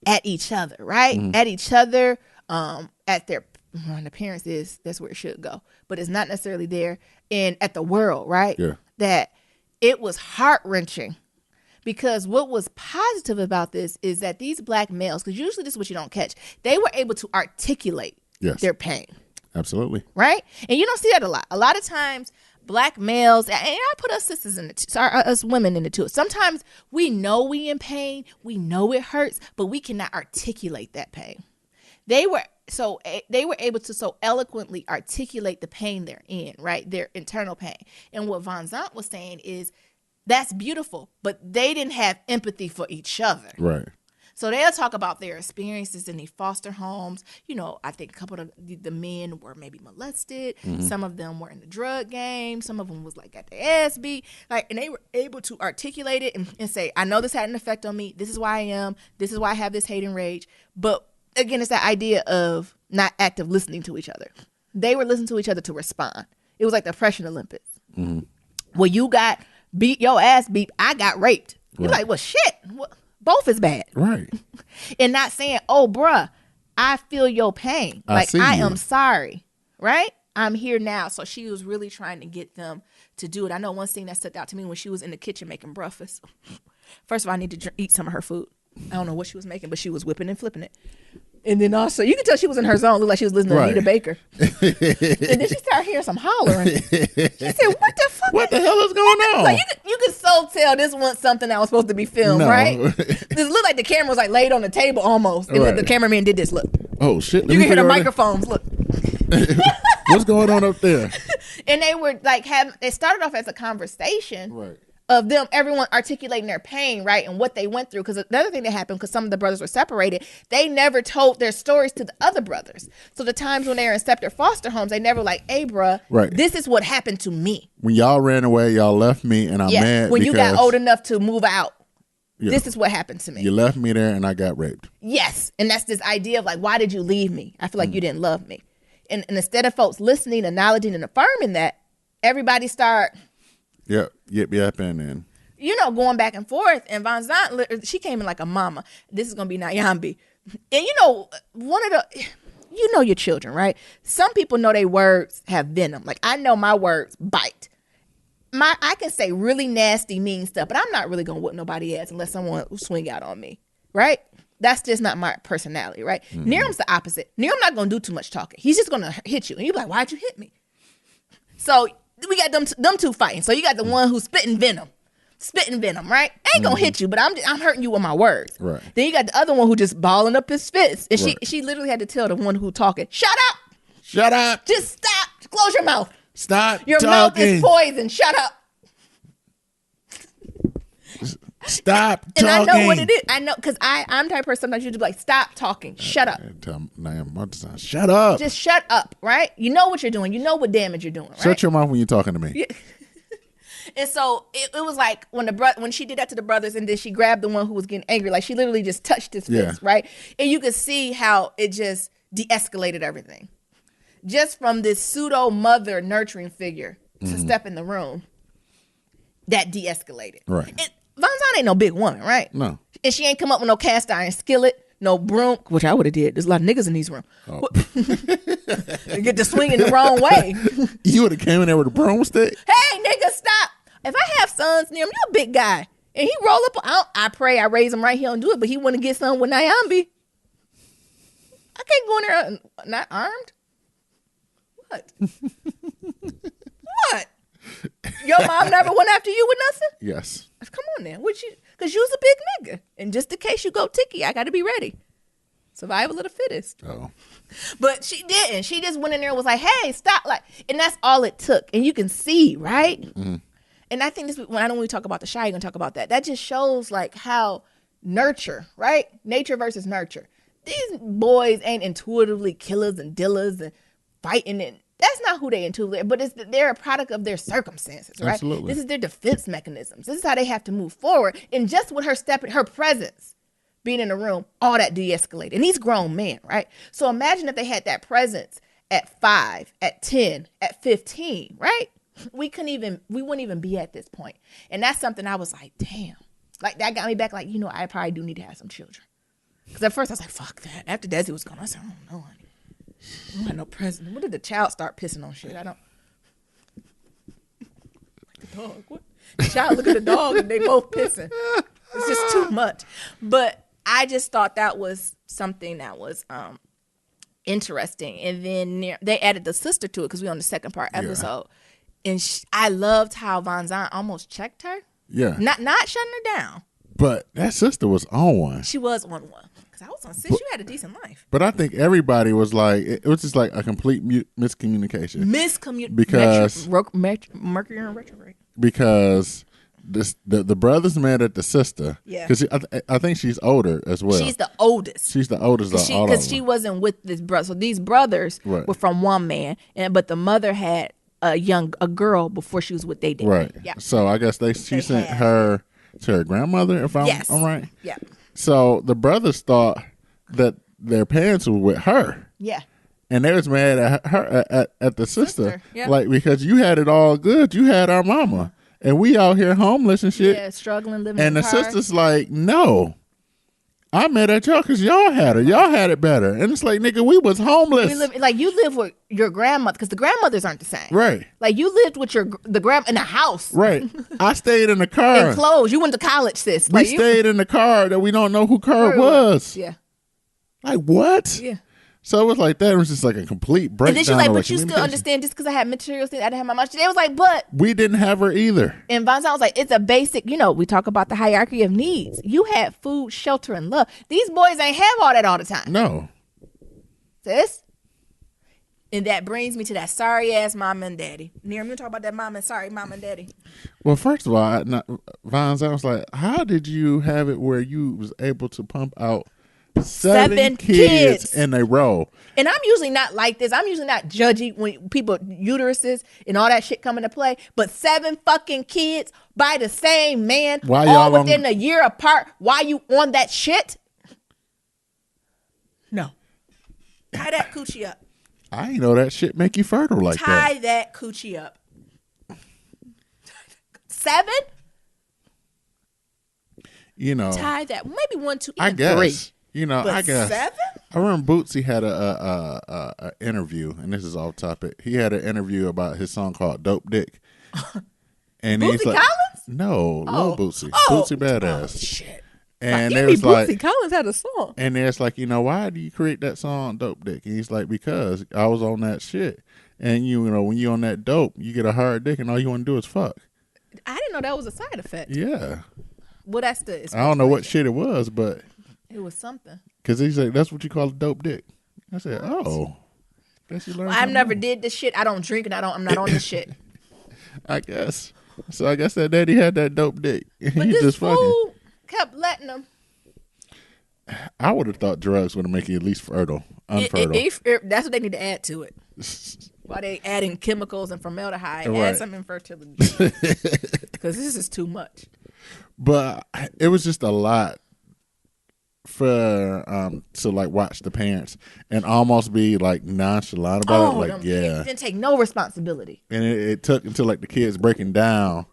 Speaker 2: at each other, right? At each other, at their the parents that's where it should go. But it's not necessarily there. And at the world, right?
Speaker 1: Yeah.
Speaker 2: That it was heart-wrenching. Because what was positive about this is that these black males, because usually this is what you don't catch, they were able to articulate their pain.
Speaker 1: Absolutely.
Speaker 2: Right? And you don't see that a lot. A lot of times, black males, and I put us sisters in it, us women in it too. Sometimes we know we in pain, we know it hurts, but we cannot articulate that pain. They were able to so eloquently articulate the pain they're in, right? Their internal pain. And what Von Zant was saying is, that's beautiful, but they didn't have empathy for each other.
Speaker 1: Right.
Speaker 2: So they'll talk about their experiences in these foster homes. You know, I think a couple of the men were maybe molested. Some of them were in the drug game. Some of them was like got their ass beat. And they were able to articulate it and say, I know this had an effect on me. This is why I am. This is why I have this hate and rage. But again, it's that idea of not active listening to each other. They were listening to each other to respond. It was like the Oppression Olympics. Well, you got beat, your ass beat, I got raped. You're like, well, shit. Both is bad.
Speaker 1: Right.
Speaker 2: And not saying, oh, bruh, I feel your pain. I am sorry. Right? I'm here now. So she was really trying to get them to do it. I know one thing that stuck out to me when she was in the kitchen making breakfast. First of all, I need to eat some of her food. I don't know what she was making, but she was whipping and flipping it. And then also, you can tell she was in her zone. Looked like she was listening to Anita Baker. And then she started hearing some hollering. She said, what the fuck?
Speaker 1: What the hell is going on?
Speaker 2: Like, you could so tell this wasn't something that was supposed to be filmed, right? This looked like the camera was like laid on the table almost. And the cameraman did this, look.
Speaker 1: Oh, shit.
Speaker 2: You can hear the microphones, look.
Speaker 1: What's going on up there?
Speaker 2: And they were like, it started off as a conversation.
Speaker 1: Right.
Speaker 2: Of them, everyone articulating their pain, right, and what they went through. Because the other thing that happened, because some of the brothers were separated, they never told their stories to the other brothers. So the times when they were in separate foster homes, they never like, hey, bruh, this is what happened to me.
Speaker 1: When y'all ran away, y'all left me, and I'm mad
Speaker 2: when you got old enough to move out, this is what happened to me.
Speaker 1: You left me there, and I got raped.
Speaker 2: Yes, and that's this idea of like, why did you leave me? I feel like you didn't love me. And instead of folks listening, acknowledging, and affirming that, everybody start...
Speaker 1: Yep, and
Speaker 2: going back and forth. And Von Zant, she came in like a mama. This is going to be Nyambi. And your children, right? Some people know their words have venom. Like, I know my words bite. I can say really nasty, mean stuff, but I'm not really going to whoop nobody ass unless someone swing out on me, right? That's just not my personality, right? Niram's the opposite. Niram not going to do too much talking. He's just going to hit you. And you're like, why'd you hit me? So we got them two fighting. So you got the one who's spitting venom, right? I ain't gonna hit you, but I'm hurting you with my words.
Speaker 1: Right.
Speaker 2: Then you got the other one who just balling up his fists, and she literally had to tell the one who talking, shut up, just stop, close your mouth,
Speaker 1: stop,
Speaker 2: your
Speaker 1: talking.
Speaker 2: mouth is poison, shut up.
Speaker 1: Stop
Speaker 2: and
Speaker 1: talking.
Speaker 2: I know what it is. I know, because I'm the type of person sometimes you just be like, stop talking, shut up.
Speaker 1: Shut up.
Speaker 2: Just shut up, right? You know what you're doing. You know what damage you're doing, right?
Speaker 1: Shut your mouth when you're talking to me.
Speaker 2: Yeah. And so it was like when she did that to the brothers, and then she grabbed the one who was getting angry, like she literally just touched his fist, right? And you could see how it just de-escalated everything. Just from this pseudo mother nurturing figure to step in the room, that de-escalated.
Speaker 1: Right.
Speaker 2: And Von Zant ain't no big woman, right?
Speaker 1: No.
Speaker 2: And she ain't come up with no cast iron skillet, no broom, which I would have did. There's a lot of niggas in these rooms. Oh. Get the swing in the wrong way.
Speaker 1: You would have came in there with a broomstick?
Speaker 2: Hey, nigga, stop. If I have sons near him, you a big guy. And he roll up, I pray I raise him right here and do it, but he want to get something with Nyambi. I can't go in there not armed. What? What? Your mom never went after you with nothing?
Speaker 1: Yes.
Speaker 2: Come on now. Because you was a big nigga. And just in case you go ticky, I got to be ready. Survival of the fittest.
Speaker 1: Oh.
Speaker 2: But she didn't. She just went in there and was like, hey, stop. And that's all it took. And you can see, right? Mm-hmm. And I think this, when we talk about the shy, you're going to talk about that. That just shows like how nurture, right? Nature versus nurture. These boys ain't intuitively killers and dillers and fighting, and that's not who they intuitively are, but they're a product of their circumstances, right?
Speaker 1: Absolutely. This
Speaker 2: is their defense mechanisms. This is how they have to move forward. And just with her presence, being in the room, all that de-escalated. And these grown men, right? So imagine if they had that presence at 5, at 10, at 15, right? We wouldn't even be at this point. And that's something I was like, damn. Like, that got me back, like, I probably do need to have some children. Because at first I was like, fuck that. After Desi was gone, I said, I don't know, honey. I don't have no present. What did the child start pissing on shit? I don't. Like the dog. What? The child look at the dog and they both pissing. It's just too much. But I just thought that was something that was interesting. And then they added the sister to it because we on the second part episode. Yeah. And I loved how Von Zahn almost checked her.
Speaker 1: Yeah.
Speaker 2: Not shutting her down.
Speaker 1: But that sister was on one.
Speaker 2: She was on one. Because I was on 6. You had a decent life.
Speaker 1: But I think everybody was like, it was just like a complete miscommunication. Because
Speaker 2: Mercury in retrograde.
Speaker 1: Because the brothers met at the sister.
Speaker 2: Yeah.
Speaker 1: Because I think she's older as well.
Speaker 2: She's the oldest.
Speaker 1: She's the oldest of all of them.
Speaker 2: Because she wasn't with this brother. So these brothers were from one man. But the mother had a girl before she was with their dad.
Speaker 1: Right.
Speaker 2: Yeah.
Speaker 1: So I guess she sent her to her grandmother, if I'm right.
Speaker 2: Yeah.
Speaker 1: So the brothers thought that their parents were with her.
Speaker 2: Yeah.
Speaker 1: And they was mad at her at the sister.
Speaker 2: Yeah.
Speaker 1: Like, because you had it all good. You had our mama. And we out here homeless and shit.
Speaker 2: Yeah, struggling, living
Speaker 1: and
Speaker 2: in
Speaker 1: the sister's like, no. I met at y'all because y'all had her. Y'all had it better. And it's like, nigga, we was homeless.
Speaker 2: You live with your grandmother because the grandmothers aren't the same.
Speaker 1: Right.
Speaker 2: Like, you lived with the in a house.
Speaker 1: Right. I stayed in the car.
Speaker 2: In clothes. You went to college, sis.
Speaker 1: We stayed in the car that we don't know who car was.
Speaker 2: Yeah.
Speaker 1: Like, what?
Speaker 2: Yeah.
Speaker 1: So it was like that. It was just like a complete breakdown.
Speaker 2: And then she's like, but you still understand just because I had materials things, I didn't have my mom. They was like, but.
Speaker 1: We didn't have her either.
Speaker 2: And Von Zahn was like, it's a basic, we talk about the hierarchy of needs. You had food, shelter, and love. These boys ain't have all that all the time.
Speaker 1: No.
Speaker 2: Sis? And that brings me to that sorry ass mama and daddy. Near me, talk about that mama and daddy.
Speaker 1: Well, first of all, Von Zahn was like, how did you have it where you was able to pump out 7 kids in a row?
Speaker 2: And I'm usually not like this. I'm usually not judgy when people uteruses and all that shit come into play. But 7 fucking kids by the same man, all within a year apart. Why you on that shit? No. Tie that coochie up.
Speaker 1: I ain't know that shit make you fertile like that.
Speaker 2: Tie that coochie up. 7? Tie that. Maybe 1, 2,
Speaker 1: I guess.
Speaker 2: 3.
Speaker 1: But I guess
Speaker 2: 7?
Speaker 1: I remember Bootsy had a interview, and this is off topic. He had an interview about his song called "Dope Dick," and
Speaker 2: Bootsy
Speaker 1: he's like,
Speaker 2: Collins?
Speaker 1: No, Lil Bootsy, Bootsy Badass.
Speaker 2: Oh, shit.
Speaker 1: And it was like,
Speaker 2: Bootsy Collins had a song,
Speaker 1: and it's like, why do you create that song "Dope Dick"? And he's like, because I was on that shit, and when you on that dope, you get a hard dick, and all you want to do is fuck.
Speaker 2: I didn't know that was a side effect.
Speaker 1: Yeah.
Speaker 2: Well, that's the.
Speaker 1: I don't know what shit it was, but.
Speaker 2: It was something.
Speaker 1: Because he's like, that's what you call a dope dick. I said, oh.
Speaker 2: I never did this shit. I don't drink and I'm not on this shit.
Speaker 1: I guess. So I guess that daddy had that dope dick.
Speaker 2: But this just fool kept letting him.
Speaker 1: I would have thought drugs would have made you at least unfertile.
Speaker 2: That's what they need to add to it. Why they adding chemicals and formaldehyde? Right. Add some infertility. Because this is too much.
Speaker 1: But it was just a lot for to like watch the parents and almost be like nonchalant about it. Like, yeah,
Speaker 2: didn't take no responsibility.
Speaker 1: And it took until like the kids breaking down.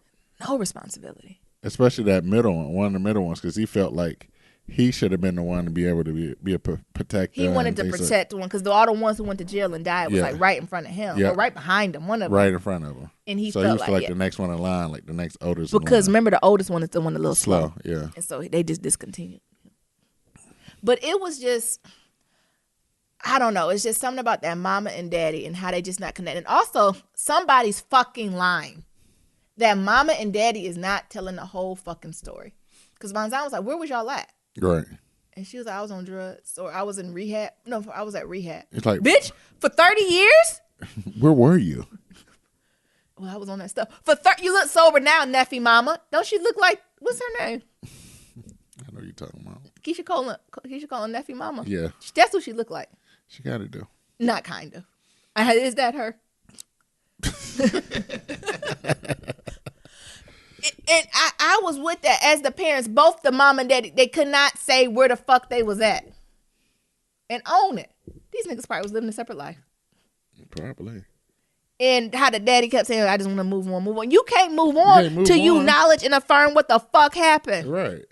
Speaker 2: No responsibility.
Speaker 1: Especially that middle one of the middle ones, because he felt like he should have been the one to be able to be a protector.
Speaker 2: He wanted to protect one because all the ones who went to jail and died was like right in front of him or right behind him. One of them.
Speaker 1: Right in front of him.
Speaker 2: And he
Speaker 1: was like the next one in line, like the next oldest.
Speaker 2: Because remember, the oldest one is the one a little slow.
Speaker 1: Yeah.
Speaker 2: And so they just discontinued. But it was just, I don't know. It's just something about that mama and daddy and how they just not connected. And also, somebody's fucking lying. That mama and daddy is not telling the whole fucking story. Because Von Zahn was like, where was y'all at?
Speaker 1: Right.
Speaker 2: And she was like, I was on drugs. Or I was in rehab. No, I was at rehab.
Speaker 1: It's like,
Speaker 2: bitch, for 30 years?
Speaker 1: Where were you?
Speaker 2: Well, I was on that stuff. You look sober now, Neffy mama. Don't she look like, what's her name?
Speaker 1: I know you're talking about.
Speaker 2: Keisha calling Neffy mama.
Speaker 1: Yeah.
Speaker 2: That's what she looked like.
Speaker 1: She kind of do.
Speaker 2: Not kind of. Is that her? And I was with that as the parents, both the mom and daddy, they could not say where the fuck they was at and own it. These niggas probably was living a separate life.
Speaker 1: Probably.
Speaker 2: And how the daddy kept saying, I just want to move on, move on. You can't move on till you acknowledge and affirm what the fuck happened.
Speaker 1: Right.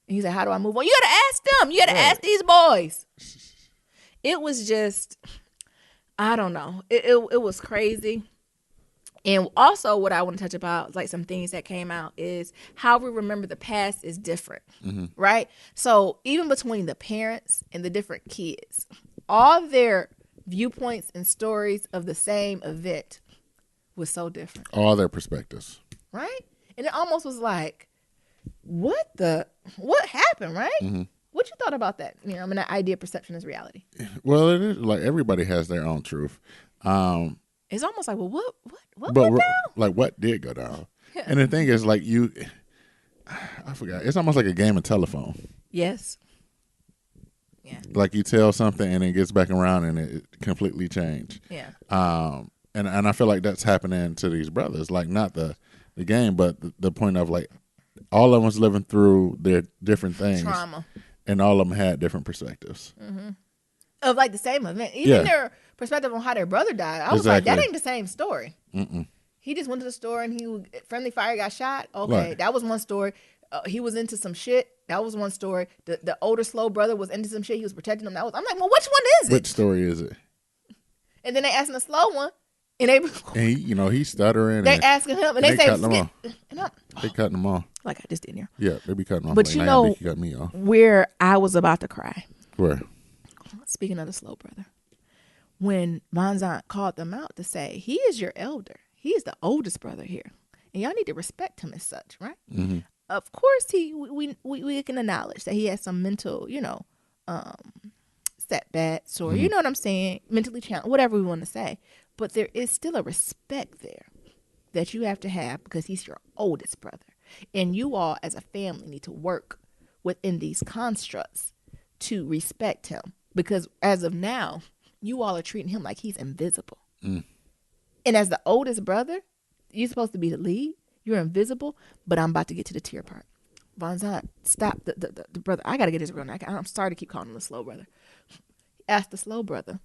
Speaker 2: And he said, how do I move on? You got to ask them. You got to ask these boys. It was just, I don't know. It was crazy. And also what I want to touch about, like some things that came out, is how we remember the past is different, right? So even between the parents and the different kids, all their viewpoints and stories of the same event was so different.
Speaker 1: All their perspectives.
Speaker 2: Right? And it almost was like, what happened, right? Mm-hmm. What you thought about that? You know, I mean, that idea of perception is reality.
Speaker 1: Well, it is like everybody has their own truth.
Speaker 2: It's almost like, well, what went down?
Speaker 1: Like, what did go down? Yeah. And the thing is, like, I forgot. It's almost like a game of telephone.
Speaker 2: Yes. Yeah.
Speaker 1: Like you tell something and it gets back around and it completely changed.
Speaker 2: Yeah.
Speaker 1: And I feel like that's happening to these brothers. Like, not the game, but the point of, like, all of them was living through their different things.
Speaker 2: Trauma.
Speaker 1: And all of them had different perspectives.
Speaker 2: Mm-hmm. Of, like, the same event. Even their perspective on how their brother died. I was like, that ain't the same story.
Speaker 1: Mm-mm.
Speaker 2: He just went to the store and friendly fire got shot. Okay, That was one story. He was into some shit. That was one story. The older slow brother was into some shit. He was protecting him. I'm like, well, which one is it?
Speaker 1: Which story is it?
Speaker 2: And then they asking the slow one, and
Speaker 1: he's stuttering.
Speaker 2: They asking him, and they say,
Speaker 1: cutting him off. They cutting him off.
Speaker 2: Like I just did here.
Speaker 1: Yeah, they be cutting him off.
Speaker 2: But
Speaker 1: like,
Speaker 2: you know,
Speaker 1: cut me off.
Speaker 2: Where I was about to cry.
Speaker 1: Where?
Speaker 2: Speaking of the slow brother, when Von Zant called them out to say, he is your elder. He is the oldest brother here. And y'all need to respect him as such, right?
Speaker 1: Mm-hmm.
Speaker 2: Of course, we can acknowledge that he has some mental, setbacks or, you know what I'm saying, mentally challenged, whatever we want to say. But there is still a respect there that you have to have because he's your oldest brother. And you all as a family need to work within these constructs to respect him. Because as of now, you all are treating him like he's invisible. Mm. And as the oldest brother, you're supposed to be the lead. You're invisible, but I'm about to get to the tear part. Von Zant, stop the brother. I got to get his real name. I'm sorry to keep calling him the slow brother. Ask the slow brother,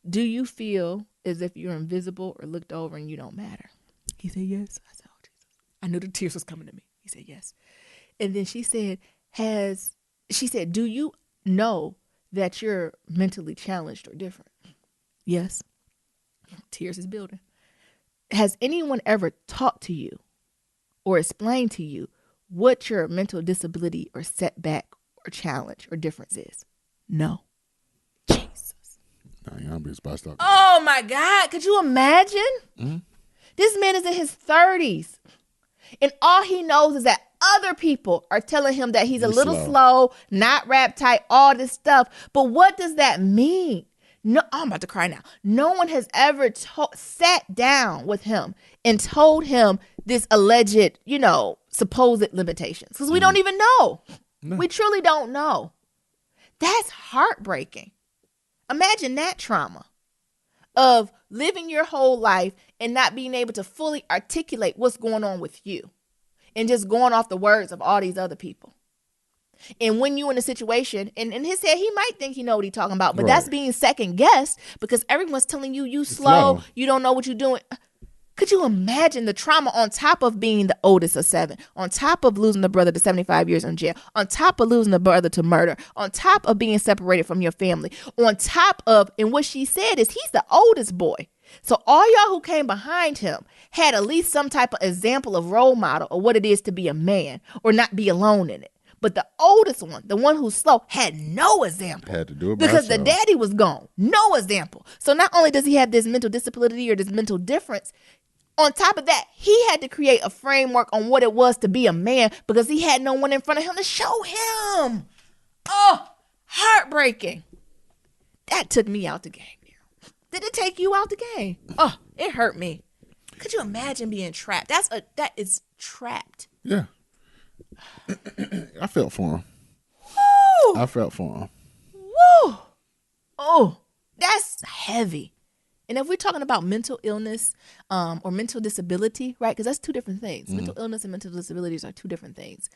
Speaker 2: do you feel as if you're invisible or looked over and you don't matter? He said, yes. I said, oh, Jesus. I knew the tears was coming to me. He said, yes. And then she said, do you know that you're mentally challenged or different? Yes. Tears is building. Has anyone ever talked to you or explained to you what your mental disability or setback or challenge or difference is? No. Jesus. Oh my God. Could you imagine? Mm-hmm. This man is in his 30s. And all he knows is that other people are telling him that he's a little slow, not rap tight, all this stuff. But what does that mean? No, I'm about to cry now. No one has ever sat down with him and told him this alleged, supposed limitations. Because we don't even know. No. We truly don't know. That's heartbreaking. Imagine that trauma of living your whole life and not being able to fully articulate what's going on with you and just going off the words of all these other people. And when you in a situation, and in his head, he might think he know what he's talking about, but that's being second guessed because everyone's telling you slow, you don't know what you're doing. Could you imagine the trauma on top of being the oldest of 7, on top of losing the brother to 75 years in jail, on top of losing the brother to murder, on top of being separated from your family, on top of, and what she said is he's the oldest boy. So all y'all who came behind him had at least some type of example of role model of what it is to be a man or not be alone in it. But the oldest one, the one who's slow, had no example.
Speaker 1: Had to do it
Speaker 2: because the daddy was gone. No example. So not only does he have this mental disability or this mental difference, on top of that, he had to create a framework on what it was to be a man because he had no one in front of him to show him. Oh, heartbreaking. That took me out the game. Did it take you out the game? Oh, it hurt me. Could you imagine being trapped? That is trapped.
Speaker 1: Yeah. I felt for him.
Speaker 2: Woo!
Speaker 1: I felt for him.
Speaker 2: Woo! Oh, that's heavy. And if we're talking about mental illness or mental disability, right? Because that's two different things. Mm-hmm. Mental illness and mental disabilities are two different things.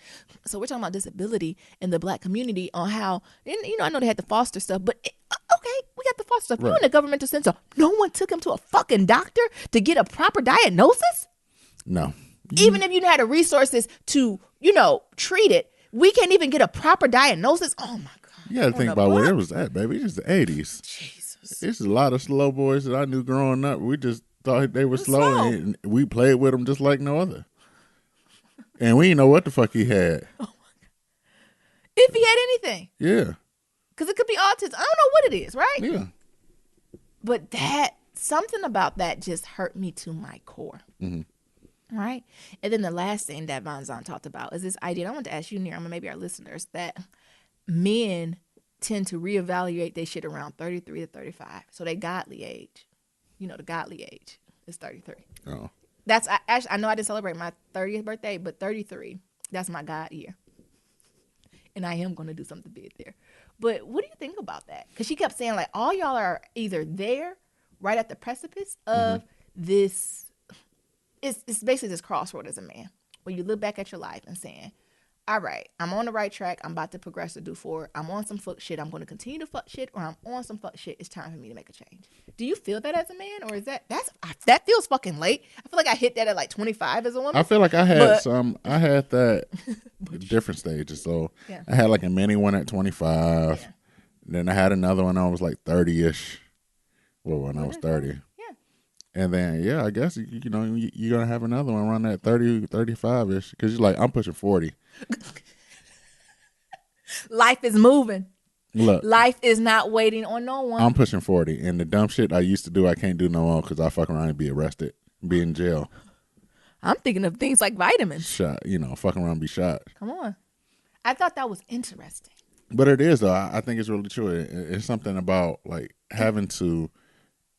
Speaker 2: So we're talking about disability in the Black community on how, I know they had the foster stuff, but okay, we got the foster that stuff.
Speaker 1: Right.
Speaker 2: You in the governmental center. No one took him to a fucking doctor to get a proper diagnosis?
Speaker 1: No.
Speaker 2: Even if you had the resources to, treat it, we can't even get a proper diagnosis. Oh my God.
Speaker 1: You got to think about where it was at, baby. It's the 80s.
Speaker 2: Jesus.
Speaker 1: There's a lot of slow boys that I knew growing up. We just thought they were slow, and we played with them just like no other. And we didn't know what the fuck he had.
Speaker 2: Oh my God. If he had anything.
Speaker 1: Yeah.
Speaker 2: Because it could be autism. I don't know what it is, right?
Speaker 1: Yeah.
Speaker 2: But something about that just hurt me to my core. Mm-hmm. Right? And then the last thing that Von Zahn talked about is this idea, and I want to ask you, Nira, maybe our listeners, that men tend to reevaluate their shit around 33 to 35. So they godly age. The godly age is 33.
Speaker 1: Oh.
Speaker 2: I know I didn't celebrate my 30th birthday, but 33, that's my God year. And I am going to do something big there. But what do you think about that? Because she kept saying, like, all y'all are either there, right at the precipice of this. It's basically this crossroad as a man, where you look back at your life and saying, all right, I'm on the right track. I'm about to progress to do forward. I'm on some fuck shit. I'm going to continue to fuck shit, or I'm on some fuck shit. It's time for me to make a change. Do you feel that as a man, or is that feels fucking late? I feel like I hit that at like 25 as a woman.
Speaker 1: I feel like I had that different stages. So I had like a mini one at 25. Yeah. Then I had another one. I was like 30-ish. Well, when I was 30. And then, I guess, you're going to have another one around that 30, 35-ish. Because you're like, I'm pushing 40.
Speaker 2: Life is moving.
Speaker 1: Look.
Speaker 2: Life is not waiting on no one.
Speaker 1: I'm pushing 40. And the dumb shit I used to do, I can't do no more because I fuck around and be arrested. Be in jail.
Speaker 2: I'm thinking of things like vitamins.
Speaker 1: Shot. Fuck around and be shot.
Speaker 2: Come on. I thought that was interesting.
Speaker 1: But it is, though. I think it's really true. It's something about, like, having to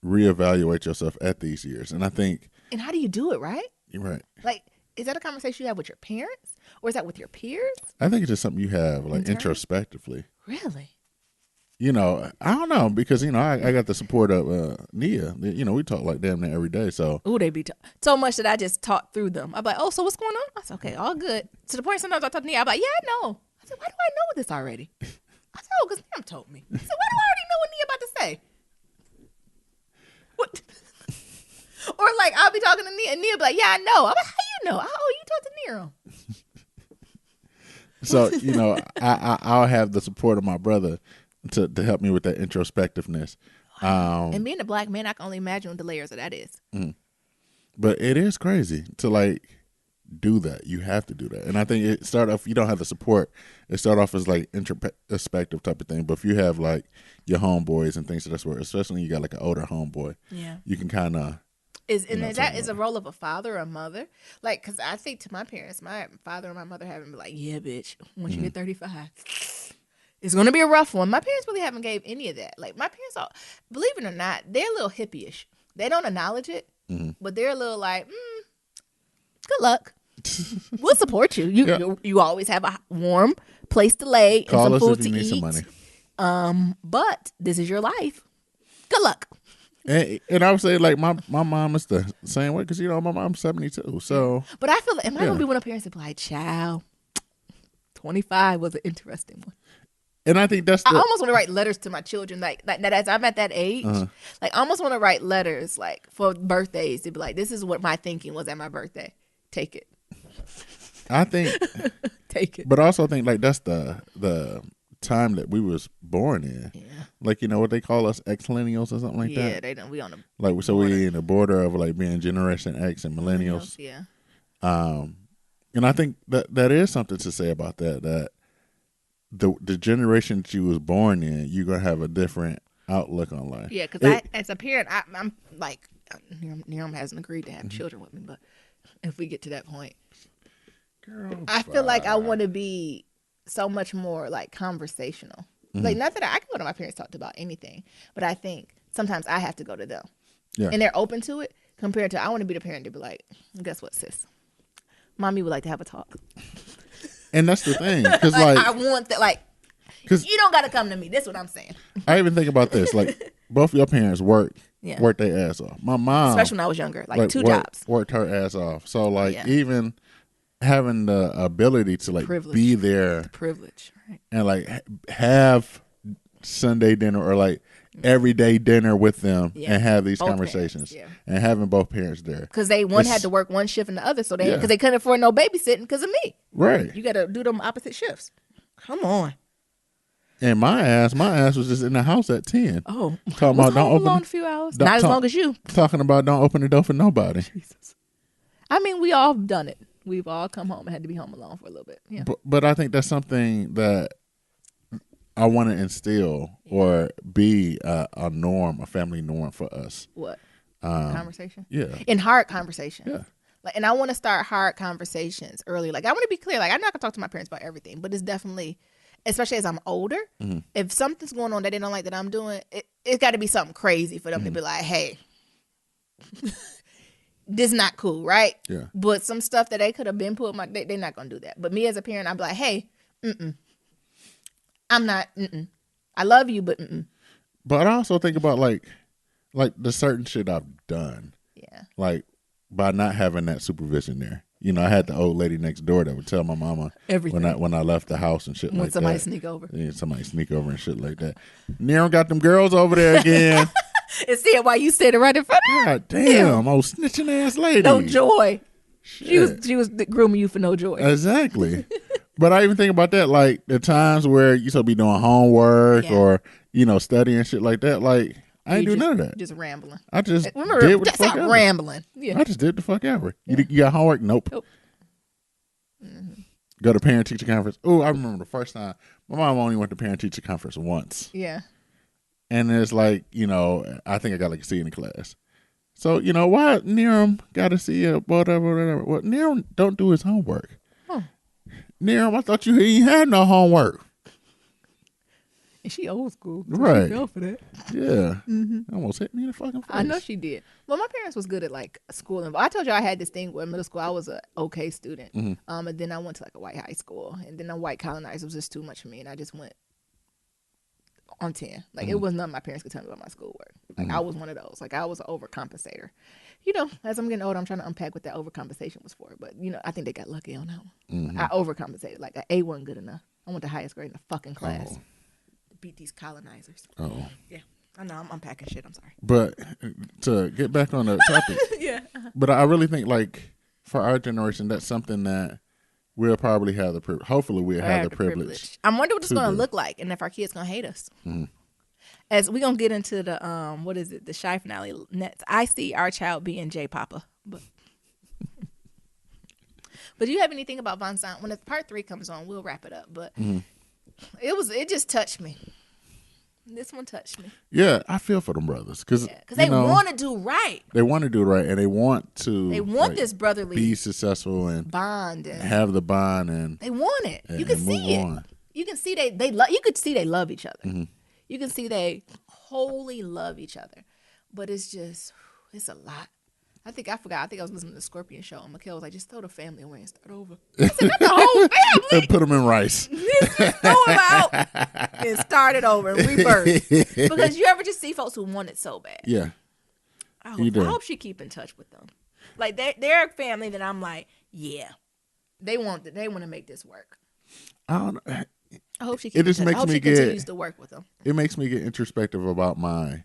Speaker 1: reevaluate yourself at these years. And I think...
Speaker 2: And how do you do it, right?
Speaker 1: You're right.
Speaker 2: Like, is that a conversation you have with your parents? Or is that with your peers?
Speaker 1: I think it's just something you have, like, introspectively.
Speaker 2: Really?
Speaker 1: I don't know, because, I got the support of Nia. We talk like damn near every day, so...
Speaker 2: Ooh, they be so much that I just talk through them. I'm like, oh, so what's going on? I said, okay, all good. To the point sometimes I talk to Nia, I'm like, yeah, I know. I said, why do I know this already? I said, oh, because Nia told me. I said, why do I already know what Nia about to say? What? Or like I'll be talking to Nia and Nia be like, yeah, I know. I'm like, how you know? Oh, you talk to Nero.
Speaker 1: So, I'll have the support of my brother to help me with that introspectiveness.
Speaker 2: And being a black man, I can only imagine what the layers of that is.
Speaker 1: But it is crazy to like do that. You have to do that. And I think it start off, you don't have the support. It start off as like introspective type of thing. But if you have like your homeboys and things of that sort, especially when you got like an older homeboy, you can kind of.
Speaker 2: Is a role of a father or a mother? Like, because I think to my parents, my father and my mother haven't been like, yeah, bitch, once you get 35, it's going to be a rough one. My parents really haven't gave any of that. Like, my parents, believe it or not, they're a little hippie-ish. They don't acknowledge it, but they're a little like, good luck. We'll support you. You always have a warm place to lay
Speaker 1: Call
Speaker 2: and some
Speaker 1: us
Speaker 2: food
Speaker 1: if you
Speaker 2: to
Speaker 1: need
Speaker 2: eat.
Speaker 1: some money.
Speaker 2: But this is your life. Good luck.
Speaker 1: And I would say, like, my mom is the same way because, my mom's 72. So,
Speaker 2: but I feel like, am I going to be one of parents that be like, child, 25 was an interesting one.
Speaker 1: And I think I
Speaker 2: almost want to write letters to my children, like as I'm at that age, like I almost want to write letters, like for birthdays to be like, this is what my thinking was at my birthday. Take it.
Speaker 1: I think.
Speaker 2: Take it.
Speaker 1: But I also think, like, that's the time that we was born in. Yeah. Like, what they call us, X-millennials or something like that.
Speaker 2: Yeah, they don't. We on the
Speaker 1: like, so we in the border of like being Generation X and millennials.
Speaker 2: Yeah.
Speaker 1: And I think that is something to say about that. That the generation that you was born in, you're gonna have a different outlook on life.
Speaker 2: Yeah, because as a parent, I'm like, Niram hasn't agreed to have children with me, but if we get to that point, I feel like I want to be so much more like conversational. Like, not that I can go to my parents, talk about anything, but I think sometimes I have to go to them. Yeah. And they're open to it compared to I want to be the parent to be like, guess what, sis? Mommy would like to have a talk.
Speaker 1: And that's the thing. Because like,
Speaker 2: I want that, like, you don't got to come to me. That's what I'm saying.
Speaker 1: I even think about this. Like, both your parents worked their ass off. My mom.
Speaker 2: Especially when I was younger. Like two jobs.
Speaker 1: Worked her ass off. So, like, even having the ability to like be there,
Speaker 2: the privilege, right?
Speaker 1: And like have Sunday dinner or like everyday dinner with them
Speaker 2: Yeah.
Speaker 1: and have these
Speaker 2: Both
Speaker 1: conversations
Speaker 2: parents,
Speaker 1: and having both parents there.
Speaker 2: Because one had to work one shift and the other, so because they couldn't afford no babysitting because of me.
Speaker 1: Right.
Speaker 2: You got to do them opposite shifts. Come on.
Speaker 1: And my ass was just in the house at 10.
Speaker 2: Oh,
Speaker 1: talking about don't open
Speaker 2: a few hours. Not as long as you.
Speaker 1: Talking about don't open the door for nobody.
Speaker 2: Jesus. I mean, we all have done it. We've all come home and had to be home alone for a little bit. Yeah.
Speaker 1: But I think that's something that I want to instill or be a norm, a family norm for us.
Speaker 2: What? Conversation?
Speaker 1: Yeah.
Speaker 2: In hard conversations.
Speaker 1: Yeah.
Speaker 2: Like, and I want to start hard conversations early. Like, I want to be clear. Like, I'm not going to talk to my parents about everything, but it's definitely, especially as I'm older, if something's going on that they don't like that I'm doing, it's got to be something crazy for them to be like, hey, this is not cool, right?
Speaker 1: Yeah.
Speaker 2: But some stuff that they could have been put, they're not going to do that. But me as a parent, I'm like, hey, I'm not, I love you, but
Speaker 1: But I also think about like the certain shit I've done.
Speaker 2: Yeah.
Speaker 1: Like by not having that supervision there. You know, I had the old lady next door that would tell my mama
Speaker 2: everything
Speaker 1: when I left the house and shit like that.
Speaker 2: When somebody sneak over.
Speaker 1: Yeah, somebody sneak over and shit like that. Nero got them girls over there again.
Speaker 2: And see it while you standing right in front of her.
Speaker 1: God damn, old snitching ass lady.
Speaker 2: No joy.
Speaker 1: Shit.
Speaker 2: She was grooming you for no joy.
Speaker 1: Exactly. But I even think about that, like the times where you supposed to be doing homework or, you know, studying shit like that. Like, I ain't do none of that.
Speaker 2: Just rambling.
Speaker 1: I just
Speaker 2: Remember,
Speaker 1: did what the
Speaker 2: that's
Speaker 1: fuck
Speaker 2: not
Speaker 1: ever.
Speaker 2: rambling. Yeah.
Speaker 1: I just did the fuck ever. You got homework? Nope. Go to parent teacher conference. Oh, I remember the first time my mom only went to parent teacher conference once.
Speaker 2: Yeah.
Speaker 1: And it's like, you know, I think I got like a C in the class. So, you know, why Niram got to see it, whatever. Well, Niram don't do his homework.
Speaker 2: Huh.
Speaker 1: Niram, I thought you ain't had no homework.
Speaker 2: And she old school. So
Speaker 1: Right.
Speaker 2: She fell for that.
Speaker 1: Yeah. Almost hit me in the fucking face.
Speaker 2: I know she did. Well, my parents was good at like school. I told you I had this thing where in middle school I was a okay student. And then I went to like a white high school. And then a white colonizer was just too much for me. And I just went on 10. Like it was nothing my parents could tell me about my schoolwork. Like I was one of those. Like I was an overcompensator. You know, as I'm getting older, I'm trying to unpack what that overcompensation was for. But, you know, I think they got lucky on that one. I overcompensated. Like an A wasn't good enough. I went the highest grade in the fucking class.
Speaker 1: Oh.
Speaker 2: To beat these colonizers.
Speaker 1: Oh.
Speaker 2: Yeah. I know, I'm unpacking shit. I'm sorry.
Speaker 1: But to get back on the topic.
Speaker 2: Yeah.
Speaker 1: But I really think like for our generation, that's something that we'll probably have the privilege. Hopefully we'll have the privilege.
Speaker 2: I wonder what it's going to look like and if our kids going to hate us. As we're going to get into the, what is it? The shy finale next. I see our child being J Papa. But do you have anything about Von Sound? When part 3 comes on, we'll wrap it up. But it just touched me. This one touched me.
Speaker 1: Yeah, I feel for them brothers because
Speaker 2: they want to do right.
Speaker 1: They want to do it right, and they want to.
Speaker 2: They want this brotherly
Speaker 1: be successful and
Speaker 2: bond and
Speaker 1: have the bond, and
Speaker 2: they want it. You can see it. You can see they love. You could see they love each other. You can see they wholly love each other, but it's a lot. I forgot. I think I was listening to the Scorpion show, and Mikhail was like, "Just throw the family away and start over." I said, "Not the whole family."
Speaker 1: And put them in rice.
Speaker 2: Just throw them out and start it over and reverse. Because you ever just see folks who want it so bad.
Speaker 1: Yeah.
Speaker 2: I hope she keep in touch with them. Like they're a family that I'm like, yeah, they want to make this work.
Speaker 1: I don't know.
Speaker 2: I hope she keeps. It just makes me continues to work with them.
Speaker 1: It makes me get introspective about my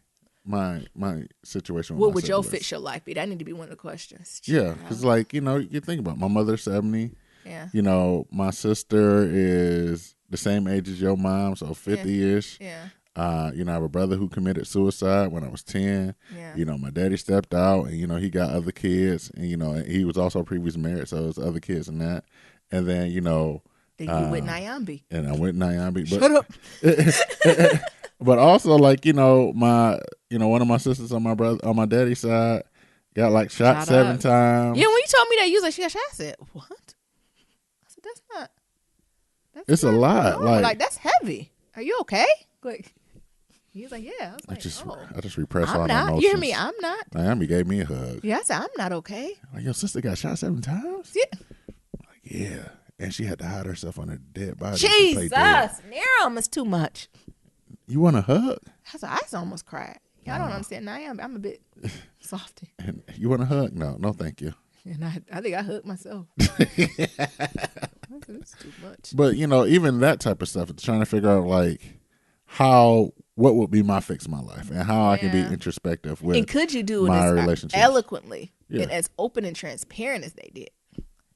Speaker 1: situation.
Speaker 2: What would your fictional life be? That need to be one of the questions.
Speaker 1: Yeah, because like you know, you think about it. My mother's 70.
Speaker 2: Yeah.
Speaker 1: You know, my sister is the same age as your mom, so 50-ish.
Speaker 2: Yeah.
Speaker 1: You know, I have a brother who committed suicide when I was 10.
Speaker 2: Yeah.
Speaker 1: You know, my daddy stepped out, and you know, he got other kids, and you know, he was also previously married, so there's other kids and that. And then you know,
Speaker 2: then you with Nyambi.
Speaker 1: And I went Nyambi.
Speaker 2: Shut up.
Speaker 1: But also, like you know, one of my sisters on my daddy's side got like shot 7 times.
Speaker 2: Yeah, when you told me that, you was like, she got shot. I said, what? I said, that's not.
Speaker 1: It's a lot.
Speaker 2: Like that's heavy. Are you okay? Like he was like, yeah. I was
Speaker 1: I just repressed all my emotions.
Speaker 2: You hear me? I'm not.
Speaker 1: Nyambi gave me a hug.
Speaker 2: Yeah, I said, I'm not okay.
Speaker 1: Like your sister got shot 7 times.
Speaker 2: Yeah.
Speaker 1: Like, yeah, and she had to hide herself on a dead body.
Speaker 2: Jesus, Nero is too much.
Speaker 1: You want a hug?
Speaker 2: I almost cried. I don't understand. I'm a bit softy.
Speaker 1: And you want a hug? No, thank you.
Speaker 2: And I think I hugged myself. It's too much.
Speaker 1: But you know, even that type of stuff, it's trying to figure out like how what would be my fix my life and how I can be introspective with
Speaker 2: and could you do
Speaker 1: my
Speaker 2: it as
Speaker 1: relationships
Speaker 2: eloquently and as open and transparent as they did?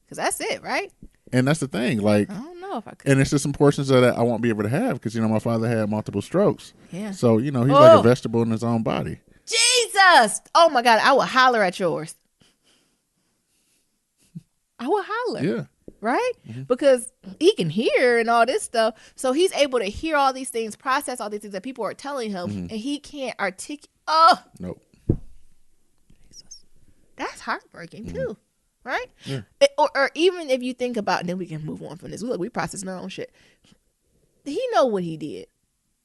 Speaker 2: Because that's it, right?
Speaker 1: And that's the thing. Like,
Speaker 2: I don't know if I could.
Speaker 1: And it's just some portions of that I won't be able to have because, my father had multiple strokes.
Speaker 2: Yeah.
Speaker 1: So, he's like a vegetable in his own body.
Speaker 2: Jesus! Oh, my God. I would holler at yours. I would holler.
Speaker 1: Yeah.
Speaker 2: Right? Mm-hmm. Because he can hear and all this stuff. So he's able to hear all these things, process all these things that people are telling him, and he can't articulate. Oh.
Speaker 1: Nope.
Speaker 2: Jesus. That's heartbreaking, too. Right?
Speaker 1: Yeah.
Speaker 2: Or even if you think about, and then we can move on from this. Look, we processing our own shit. He know what he did.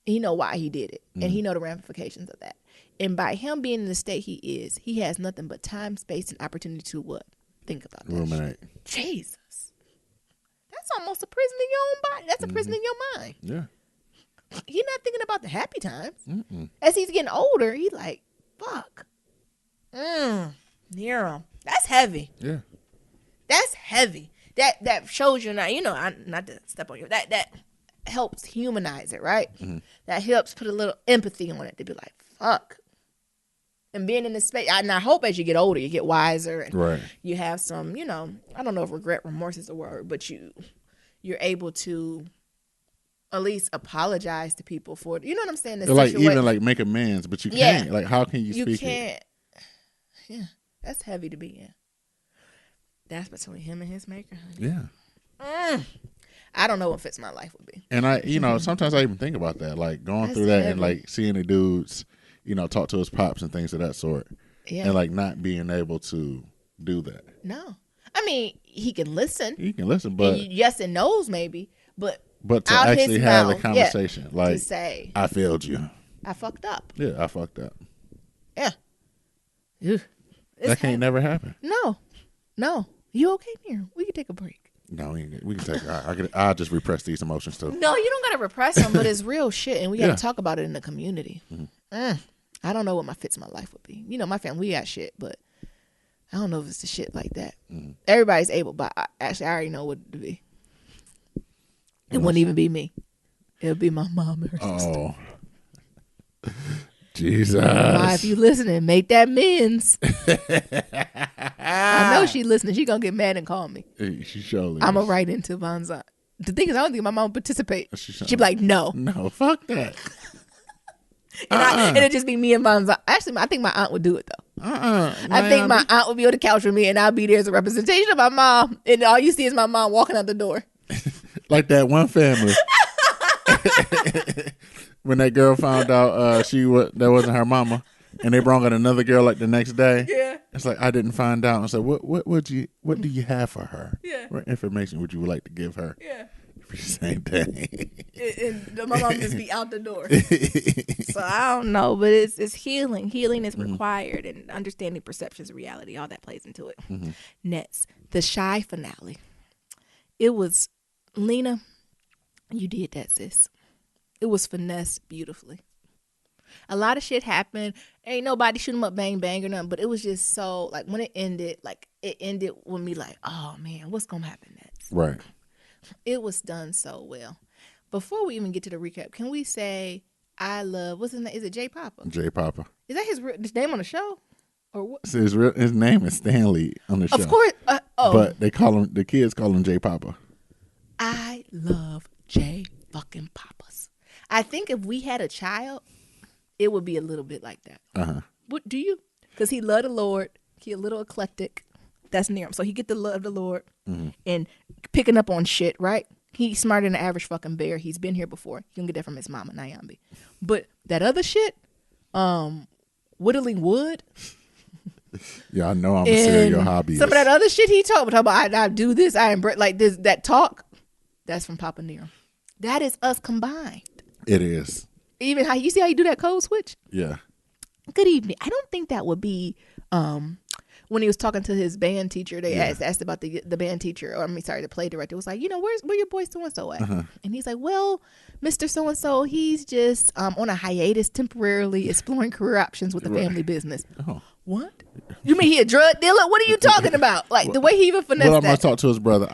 Speaker 2: He know why he did it. And he know the ramifications of that. And by him being in the state he is, he has nothing but time, space, and opportunity to what? Think about that.
Speaker 1: Ruminate.
Speaker 2: Jesus. That's almost a prison in your own body. That's a prison in your mind.
Speaker 1: Yeah.
Speaker 2: He's not thinking about the happy times. As he's getting older, he's like, fuck. Nero. That's heavy.
Speaker 1: Yeah.
Speaker 2: That's heavy. That shows you not, not to step on you. That helps humanize it, right? That helps put a little empathy on it to be like, fuck. And being in this space, and I hope as you get older, you get wiser, and you have some, I don't know if regret, remorse is the word, but you're able to at least apologize to people for it. You know what I'm saying?
Speaker 1: Like even like make amends, but you can't. Like how can you speak?
Speaker 2: You can't. Yeah, that's heavy to be in. That's between him and his maker, honey.
Speaker 1: Yeah.
Speaker 2: I don't know what fits my life would be.
Speaker 1: And I, sometimes I even think about that, like going through that and like seeing the dudes, talk to his pops and things of that sort. Yeah. And like not being able to do that.
Speaker 2: No. I mean, he can listen.
Speaker 1: He can listen, but
Speaker 2: yes and no's maybe, but
Speaker 1: to actually have the conversation, like
Speaker 2: to say,
Speaker 1: I failed you.
Speaker 2: I fucked up.
Speaker 1: Yeah, I fucked up.
Speaker 2: Yeah.
Speaker 1: That can't never happen.
Speaker 2: No. You okay, here? We can take a break.
Speaker 1: No, we can take. I'll just repress these emotions too.
Speaker 2: No, you don't gotta repress them, but it's real shit, and we gotta talk about it in the community. I don't know what my fits my life would be. My family, we got shit, but I don't know if it's the shit like that. Everybody's able, but I already know what it would be. It wouldn't even be me. It would be my mom or sister.
Speaker 1: Oh, Jesus!
Speaker 2: Ma, if you listening, make that amends. I know she listening. She gonna get mad and call me.
Speaker 1: She surely.
Speaker 2: I'm gonna write into Bonza. The thing is, I don't think my mom would participate. She'd be like, no,
Speaker 1: fuck that.
Speaker 2: And it'd just be me and Bonza. Actually, I think my aunt would do it though. I think my aunt would be on the couch with me, and I'll be there as a representation of my mom, and all you see is my mom walking out the door.
Speaker 1: Like that one family. When that girl found out that wasn't her mama, and they brought in another girl like the next day. Yeah, it's like I didn't find out. I said, what do you have for her? Yeah, what information would you like to give her? Yeah, same thing.
Speaker 2: And my mom just be out the door. So I don't know, but it's healing. Healing is required, and understanding perceptions of reality. All that plays into it. Next, the Shy finale. It was Lena. You did that, sis. It was finessed beautifully. A lot of shit happened. Ain't nobody shoot 'em up, bang, bang, or nothing. But it was just so, like, when it ended with me like, oh, man, what's going to happen next?
Speaker 1: Right.
Speaker 2: It was done so well. Before we even get to the recap, can we say I love, what's his name? Is it J Papa?
Speaker 1: J Papa.
Speaker 2: Is that his name on the show? Or what?
Speaker 1: So his name is Stanley on the show.
Speaker 2: Of course.
Speaker 1: But the kids call him J Papa.
Speaker 2: I love J fucking Papas. I think if we had a child, it would be a little bit like that. What do you? Because he loved the Lord. He a little eclectic. That's near him. So he get the love of the Lord and picking up on shit, right? He's smarter than the average fucking bear. He's been here before. He can get that from his mama, Nyambi. But that other shit, whittling wood.
Speaker 1: Yeah, I know I'm a serial hobbyist.
Speaker 2: Some of that other shit he talking about, I do this, I embrace, like this, that talk, that's from Papa Nero. That is us combined.
Speaker 1: It is.
Speaker 2: Even how you see how you do that code switch?
Speaker 1: Yeah.
Speaker 2: Good evening. I don't think that would be when he was talking to his band teacher. They asked about the band teacher, or the play director. It was like, where your boy so and so at? And he's like, well, Mr. So and so, he's just on a hiatus temporarily, exploring career options with the family business. Oh. What? You mean he a drug dealer? What are you talking about? Like the way he even finessed that.
Speaker 1: I'm gonna talk to his brother.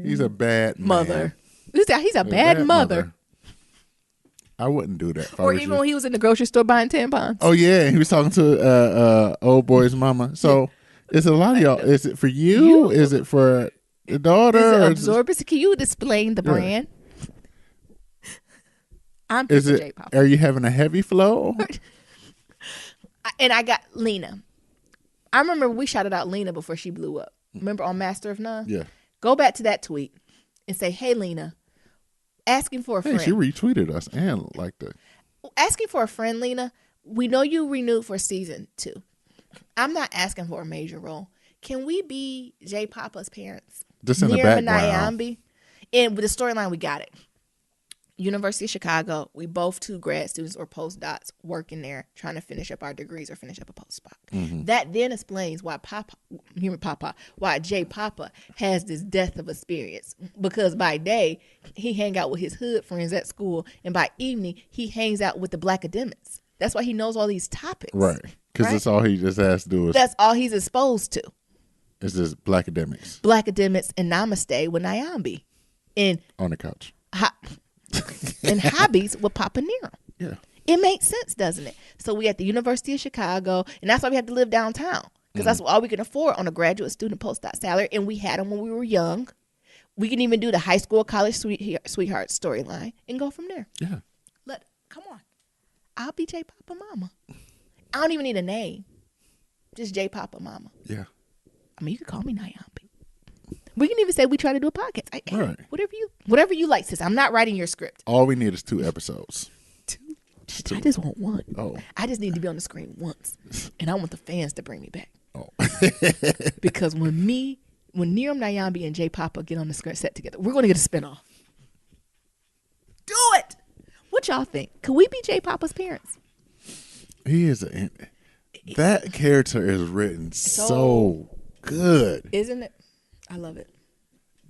Speaker 1: He's a bad
Speaker 2: mother.
Speaker 1: Man.
Speaker 2: He's a bad mother.
Speaker 1: I wouldn't do that.
Speaker 2: Or even when he was in the grocery store buying tampons.
Speaker 1: Oh yeah, he was talking to old boy's mama. So is it a lot of y'all? Is it for you? Is it for the daughter?
Speaker 2: Is it absorbers? Can you explain the brand? I'm
Speaker 1: is it?
Speaker 2: J-Papa.
Speaker 1: Are you having a heavy flow?
Speaker 2: And I got Lena. I remember we shouted out Lena before she blew up. Remember on Master of None?
Speaker 1: Yeah.
Speaker 2: Go back to that tweet and say, "Hey Lena, asking for a friend."
Speaker 1: She retweeted us and liked it.
Speaker 2: Asking for a friend, Lena. We know you renewed for season 2. I'm not asking for a major role. Can we be J Papa's parents?
Speaker 1: Just in the background.
Speaker 2: And with the storyline, we got it. University of Chicago, we both 2 grad students or postdocs working there, trying to finish up our degrees or finish up a postdoc.
Speaker 1: Mm-hmm.
Speaker 2: That then explains why why J Papa has this depth of experience. Because by day, he hang out with his hood friends at school, and by evening, he hangs out with the black academics. That's why he knows all these topics.
Speaker 1: Right. Because that's all he just has to do.
Speaker 2: That's all he's exposed to.
Speaker 1: It's just black academics.
Speaker 2: Black academics and Namaste with Nyambi. And
Speaker 1: on the couch.
Speaker 2: And hobbies with Papa Nero.
Speaker 1: Yeah.
Speaker 2: It makes sense, doesn't it? So we at the University of Chicago, and that's why we have to live downtown. Because that's all we can afford on a graduate student postdoc salary. And we had them when we were young. We can even do the high school, college sweetheart storyline and go from there.
Speaker 1: Yeah.
Speaker 2: Come on. I'll be J Papa Mama. I don't even need a name. Just J Papa Mama.
Speaker 1: Yeah.
Speaker 2: I mean, you can call me Nyambi. We can even say we try to do a podcast.
Speaker 1: Right.
Speaker 2: Whatever you like, sis. I'm not writing your script.
Speaker 1: All we need is 2 episoes.
Speaker 2: 2? I just want 1.
Speaker 1: Oh.
Speaker 2: I just need to be on the screen once. And I want the fans to bring me back.
Speaker 1: Oh.
Speaker 2: Because when Niram Nyambi and J Papa get on the screen set together, we're going to get a spinoff. Do it. What y'all think? Could we be J Papa's parents?
Speaker 1: He is that character is written so good.
Speaker 2: Isn't it? I love it.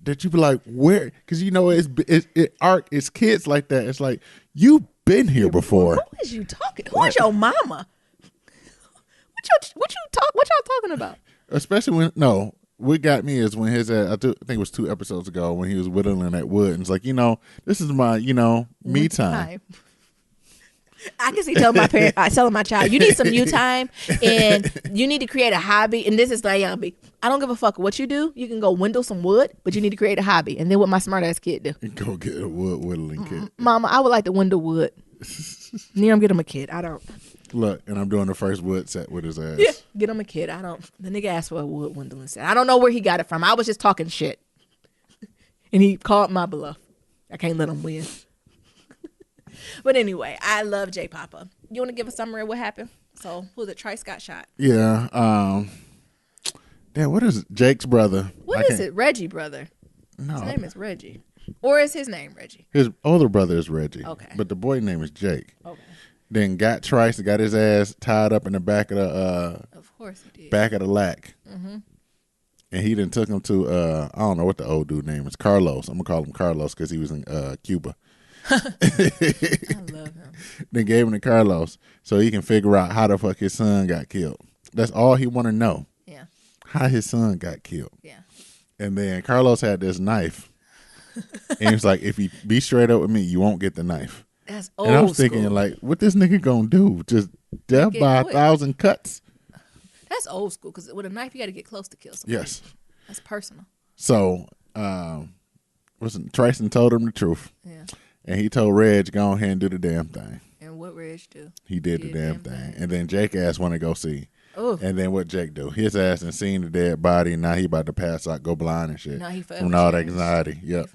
Speaker 1: That you be like, where? Because it's kids like that. It's like, you've been here before.
Speaker 2: Who is you talking? Who is your mama? What y'all talking about?
Speaker 1: Especially what got me is when I think it was 2 episodes ago when he was whittling that wood and it's like, this is my, me time.
Speaker 2: I can see telling my child, you need some you time and you need to create a hobby. And this is Nyambi. I don't give a fuck what you do. You can go windle some wood, but you need to create a hobby. And then what my smart ass kid do?
Speaker 1: Go get a wood whittling kid.
Speaker 2: Mama, I would like to windle wood. Near get him a kid. I don't.
Speaker 1: Look, and I'm doing the first wood set with his ass.
Speaker 2: Yeah, get him a kid. I don't. The nigga asked for a wood windling set. I don't know where he got it from. I was just talking shit. And he called my bluff. I can't let him win. But anyway, I love J Papa. You want to give a summary of what happened? So, who was it? Trice got shot.
Speaker 1: Yeah. Damn, what is Jake's brother?
Speaker 2: What is it? Reggie brother.
Speaker 1: No.
Speaker 2: His name is Reggie. Or is his name Reggie?
Speaker 1: His older brother is Reggie.
Speaker 2: Okay.
Speaker 1: But the boy name is Jake.
Speaker 2: Okay.
Speaker 1: Then got Trice, got his ass tied up in the back of the
Speaker 2: of course he did.
Speaker 1: Back of the lack.
Speaker 2: Mm-hmm.
Speaker 1: And he done took him to I don't know what the old dude name is. Carlos. I'm gonna call him Carlos because he was in Cuba.
Speaker 2: I love him.
Speaker 1: Then gave him to Carlos so he can figure out how the fuck his son got killed. That's all he want to know.
Speaker 2: Yeah.
Speaker 1: How his son got killed.
Speaker 2: Yeah.
Speaker 1: And then Carlos had this knife. And he was like, if you be straight up with me, you won't get the knife.
Speaker 2: That's old
Speaker 1: And I was thinking,
Speaker 2: school.
Speaker 1: like, what this nigga gonna do? Just death by 1,000 cuts?
Speaker 2: That's old school because with a knife, you got to get close to kill somebody.
Speaker 1: Yes.
Speaker 2: That's personal.
Speaker 1: So, Tryson told him the truth.
Speaker 2: Yeah.
Speaker 1: And he told Reg, go ahead and do the damn thing.
Speaker 2: And what Reg do?
Speaker 1: He did the damn thing. And then Jake ass want to go see.
Speaker 2: Ooh.
Speaker 1: And then what Jake do? His ass and seen the dead body, and now he about to pass out, go blind and shit.
Speaker 2: Now he forever
Speaker 1: from all the
Speaker 2: changed.
Speaker 1: anxiety. Yep.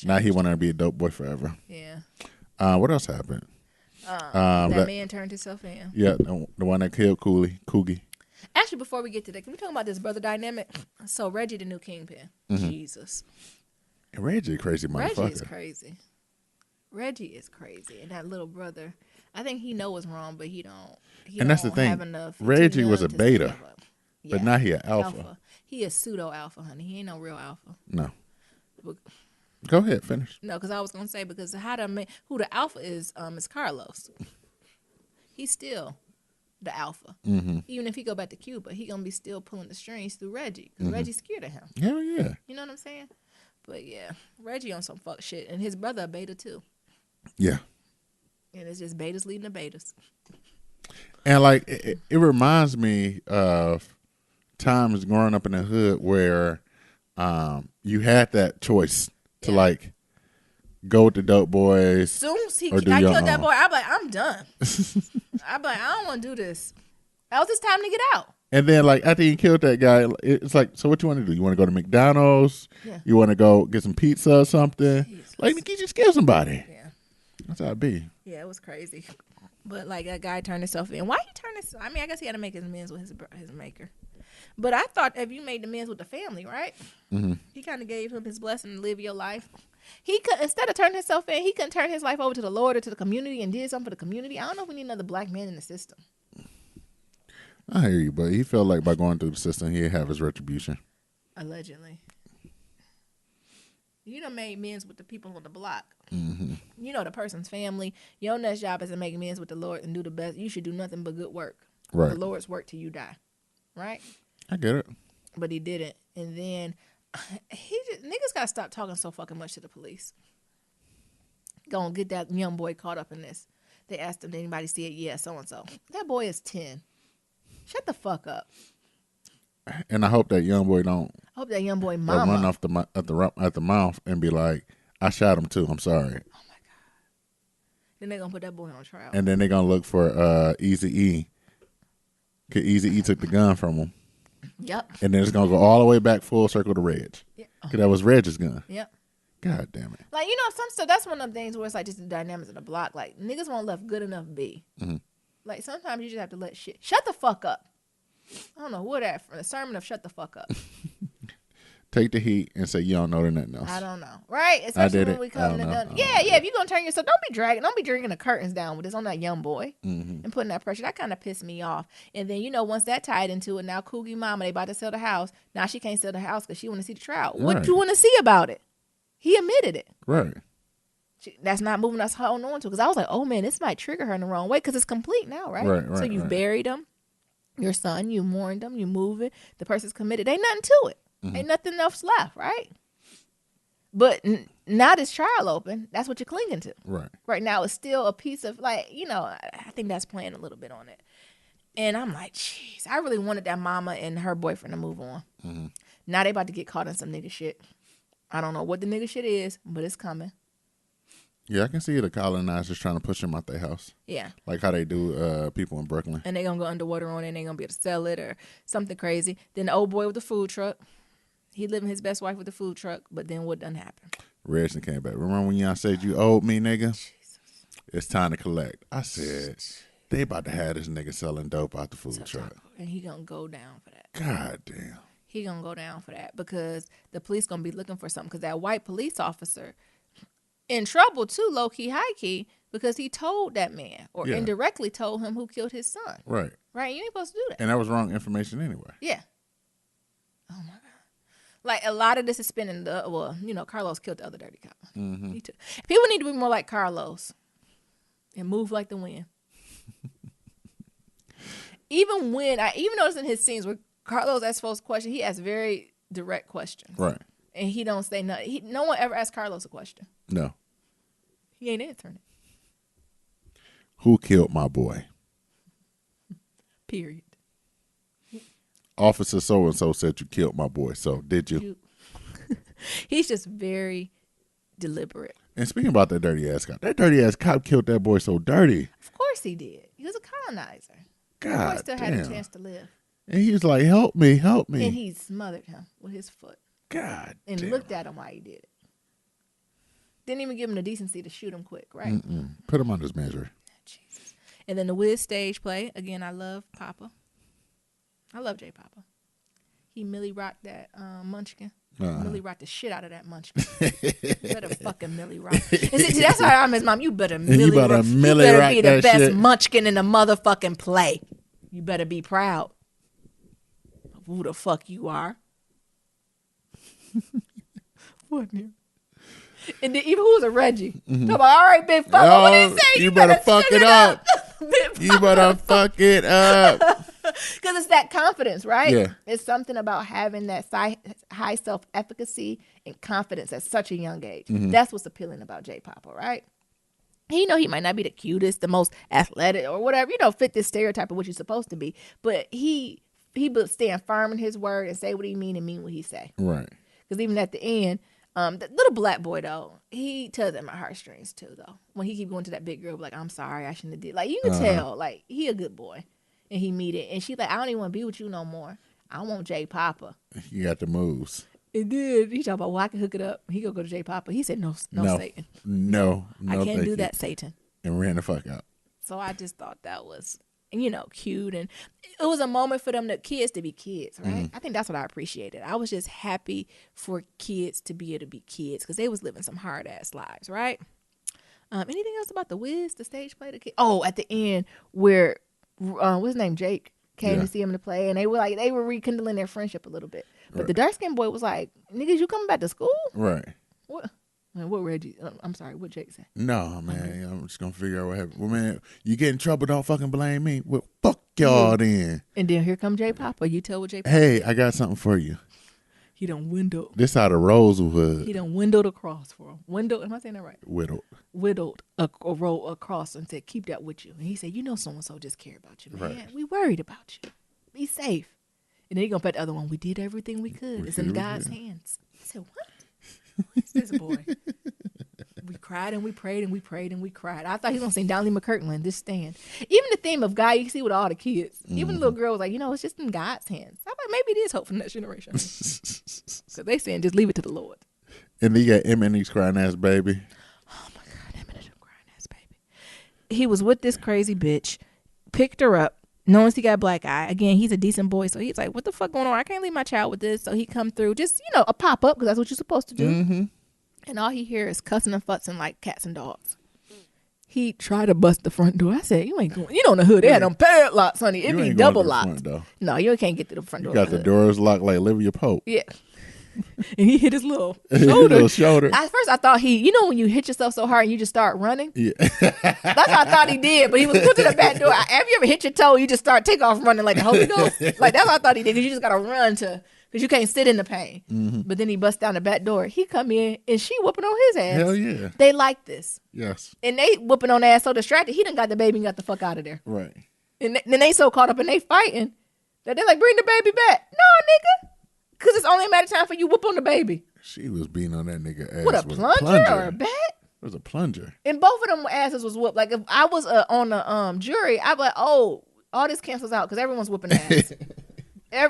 Speaker 1: Now he want to be a dope boy forever.
Speaker 2: Yeah.
Speaker 1: What else happened?
Speaker 2: That man turned himself in.
Speaker 1: Yeah, the one that killed Coogie.
Speaker 2: Actually, before we get to that, can we talk about this brother dynamic? So Reggie, the new kingpin. Mm-hmm. Jesus.
Speaker 1: And Reggie, crazy motherfucker.
Speaker 2: Reggie is crazy. Reggie is crazy, and that little brother. I think he know what's wrong, but he don't.
Speaker 1: And that's the thing.
Speaker 2: Have enough
Speaker 1: Reggie was a beta,
Speaker 2: yeah.
Speaker 1: but now he an alpha.
Speaker 2: He is pseudo alpha, honey. He ain't no real alpha.
Speaker 1: No. Go ahead, finish.
Speaker 2: No, because I was gonna say who the alpha is Carlos. He's still the alpha.
Speaker 1: Mm-hmm.
Speaker 2: Even if he go back to Cuba, he gonna be still pulling the strings through Reggie because Reggie's scared of him.
Speaker 1: Hell yeah.
Speaker 2: You know what I'm saying? But yeah, Reggie on some fuck shit, and his brother a beta too.
Speaker 1: Yeah.
Speaker 2: And it's just betas leading the betas.
Speaker 1: And like it reminds me of times growing up in the hood where you had that choice to like go with the dope boys.
Speaker 2: Soon as I killed that boy, I'm like, I'm done. I'm like, I don't want to do this. That was his time to get out.
Speaker 1: And then like after you killed that guy, it's like, so what you want to do? You want to go to McDonald's?
Speaker 2: Yeah.
Speaker 1: You want to go get some pizza or something?
Speaker 2: Jesus.
Speaker 1: Like, you just kill somebody.
Speaker 2: Yeah.
Speaker 1: That's how it be.
Speaker 2: Yeah, it was crazy. But like that guy turned himself in. Why he turned his? I mean, I guess he had to make his amends with his maker. But I thought if you made the amends with the family, right?
Speaker 1: Mm-hmm.
Speaker 2: He kind of gave him his blessing to live your life. He could, instead of turning himself in, he couldn't turn his life over to the Lord or to the community and did something for the community. I don't know if we need another black man in the system.
Speaker 1: I hear you, but he felt like by going through the system, he'd have his retribution.
Speaker 2: Allegedly. You done made amends with the people on the block.
Speaker 1: Mm-hmm.
Speaker 2: You know the person's family. Your next job is to make amends with the Lord and do the best. You should do nothing but good work.
Speaker 1: Right.
Speaker 2: The Lord's work till you die. Right?
Speaker 1: I get it.
Speaker 2: But he didn't. And then niggas gotta stop talking so fucking much to the police. Gonna get that young boy caught up in this. They asked him, did anybody see it? Yeah, so-and-so. That boy is 10. Shut the fuck up.
Speaker 1: And I hope that young boy don't.
Speaker 2: I hope that young boy mama
Speaker 1: run off at the mouth and be like, I shot him too. I'm sorry.
Speaker 2: Oh my God. Then they're gonna put that boy on trial.
Speaker 1: And then they're gonna look for Easy-E. Cause Easy-E took the gun from him.
Speaker 2: Yep.
Speaker 1: And then it's gonna go all the way back full circle to Reg.
Speaker 2: Yeah.
Speaker 1: Cause that was Reg's gun.
Speaker 2: Yep.
Speaker 1: God damn it.
Speaker 2: Like, you know, some stuff, that's one of the things where it's like just the dynamics of the block. Like, niggas won't let good enough be.
Speaker 1: Mm-hmm.
Speaker 2: Like, sometimes you just have to let shit. Shut the fuck up. I don't know who that from. The sermon of shut the fuck up.
Speaker 1: Take the heat and say you don't know nothing else.
Speaker 2: I don't know. Right? Especially when we come to done. Yeah, if you're going to turn yourself, don't be dragging the curtains down with this on that young boy and putting that pressure. That kind of pissed me off. And then, you know, once that tied into it, now Coogie Mama, they about to sell the house. Now she can't sell the house because she want to see the trial. What do you want to see about it? He admitted it.
Speaker 1: Right.
Speaker 2: That's not moving us holding on to. Because I was like, oh, man, this might trigger her in the wrong way because it's complete now, right? So you've buried him. Your son, you mourned him, you move it. The person's committed. Ain't nothing to it. Mm-hmm. Ain't nothing else left, right? But now this trial open, that's what you're clinging to. Right. Right now, it's still a piece of, like, you know, I think that's playing a little bit on it. And I'm like, jeez, I really wanted that mama and her boyfriend to move on. Mm-hmm. Now they about to get caught in some nigga shit. I don't know what the nigga shit is, but it's coming.
Speaker 1: Yeah, I can see the colonizers trying to push them out their house. Yeah. Like how they do people in Brooklyn.
Speaker 2: And they're going to go underwater on it and they're going to be able to sell it or something crazy. Then the old boy with the food truck. He living his best life with the food truck, but then what done happened?
Speaker 1: Reggie came back. Remember when y'all said you owed me, nigga? Jesus. It's time to collect. I said, they about to have this nigga selling dope out the food truck.
Speaker 2: And he going to go down for that.
Speaker 1: God damn.
Speaker 2: He going to go down for that because the police going to be looking for something because that white police officer in trouble too, low-key, high-key, because he told that man or indirectly told him who killed his son. Right. Right? You ain't supposed to do that.
Speaker 1: And that was wrong information anyway.
Speaker 2: Yeah. Oh, my God. Like, a lot of this is spinning Carlos killed the other dirty cop. Mm-hmm. People need to be more like Carlos and move like the wind. Even though it's in his scenes where Carlos asks folks questions, he asks very direct questions. Right. And he don't say nothing. No one ever asked Carlos a question. No. He ain't answering it.
Speaker 1: Who killed my boy?
Speaker 2: Period.
Speaker 1: Officer so-and-so said you killed my boy. So, did you?
Speaker 2: He's just very deliberate.
Speaker 1: And speaking about that dirty ass cop killed that boy so dirty.
Speaker 2: Of course he did. He was a colonizer.
Speaker 1: God
Speaker 2: the boy still had a chance to live.
Speaker 1: And he was like, help me.
Speaker 2: And he smothered him with his foot.
Speaker 1: God
Speaker 2: and damn. Looked at him while he did it. Didn't even give him the decency to shoot him quick, right?
Speaker 1: Put him on his measure.
Speaker 2: Jesus. And then the Wiz stage play. Again, I love Papa. I love J Papa. He Millie rocked that Munchkin. Millie rocked the shit out of that Munchkin. You better fucking Millie rock. That's how I'm his mom. You better Millie rock. You better be the best shit. Munchkin in the motherfucking play. You better be proud of who the fuck you are. What new? And then even who was a Reggie? Mm-hmm. Talk about, all right, big fuck. What did he say?
Speaker 1: You better fuck it up. You better fuck it up.
Speaker 2: Because it's that confidence, right? Yeah. It's something about having that high self-efficacy and confidence at such a young age. Mm-hmm. That's what's appealing about J Papa, right? He he might not be the cutest, the most athletic, or whatever, fit this stereotype of what you're supposed to be. But he would stand firm in his word and say what he mean and mean what he say.
Speaker 1: Right.
Speaker 2: Because even at the end, the little black boy though, he tugs at my heartstrings too though. When he keep going to that big girl, like, I'm sorry, I shouldn't have did. Like, you can tell, like, he a good boy, and he meet it, and she like, I don't even want to be with you no more. I want J Papa.
Speaker 1: You got the moves.
Speaker 2: It did. He talked about, well, I can hook it up. He go to J Papa. He said, no, Satan.
Speaker 1: No,
Speaker 2: I can't do that, Satan.
Speaker 1: And ran the fuck out.
Speaker 2: So I just thought that was, cute. And it was a moment for them, the kids, to be kids, right? I think that's what I appreciated. I was just happy for kids to be able to be kids because they was living some hard-ass lives, right? Anything else about the Wiz, the stage play? Oh, at the end where, what's his name, Jake, came to see him to play, and they were rekindling their friendship a little bit. But the dark-skinned boy was like, niggas, you coming back to school?
Speaker 1: Right.
Speaker 2: What? Man, what Reggie? I'm sorry, what Jake said?
Speaker 1: No, man, I'm just gonna figure out what happened. Well, man, you get in trouble, don't fucking blame me. Well, fuck y'all then.
Speaker 2: And then here come J Papa. You tell what J Papa.
Speaker 1: Hey, I got something for you.
Speaker 2: He done windowed.
Speaker 1: This out of Rosewood.
Speaker 2: He done windowed across for him. Windowed, am I saying that right?
Speaker 1: Whittled
Speaker 2: a row across and said, keep that with you. And he said, so-and-so just care about you, man.
Speaker 1: Right.
Speaker 2: We worried about you. Be safe. And then he gonna put the other one. We did everything we could. It's in God's hands. I said, what? This boy. We cried and we prayed and we prayed and we cried. I thought he was gonna sing Donnie McKirkland, this stand. Even the theme of God, you see with all the kids. Even the little girl was like, it's just in God's hands. I thought maybe it is hope for the next generation. Because they saying just leave it to the Lord.
Speaker 1: And then you got Eminem's crying ass baby.
Speaker 2: Oh my God, Eminem crying ass baby. He was with this crazy bitch, picked her up, knowing he got a black eye. Again, he's a decent boy, so he's like, what the fuck going on? I can't leave my child with this. So he come through, just, a pop-up, because that's what you're supposed to do.
Speaker 1: Mm-hmm.
Speaker 2: And all he hear is cussing and futzing like cats and dogs. He tried to bust the front door. I said, you ain't going. In the hood, they had them padlocks, honey. It'd be double locked. No, you can't get to the front door.
Speaker 1: You got the doors locked like Olivia Pope.
Speaker 2: Yeah. And he hit his little shoulder. At first, I thought when you hit yourself so hard and you just start running?
Speaker 1: Yeah.
Speaker 2: That's what I thought he did. But he was put to the back door. Have you ever hit your toe? You just start take off running like the Holy Ghost? Like, that's what I thought he did. Because you just got to run because you can't sit in the pain. Mm-hmm. But then he busts down the back door. He come in and she whooping on his ass.
Speaker 1: Hell yeah.
Speaker 2: They like this.
Speaker 1: Yes.
Speaker 2: And they whooping on their ass so distracted. He done got the baby and got the fuck out of there.
Speaker 1: Right.
Speaker 2: And then they so caught up and they fighting that they like, bring the baby back. No, nigga. Because it's only a matter of time for you whoop on the baby.
Speaker 1: She was beating on that nigga ass.
Speaker 2: What, a plunger or a bat?
Speaker 1: It was a plunger.
Speaker 2: And both of them asses was whooped. Like, if I was on the jury, I'd be like, oh, all this cancels out because everyone's whooping ass.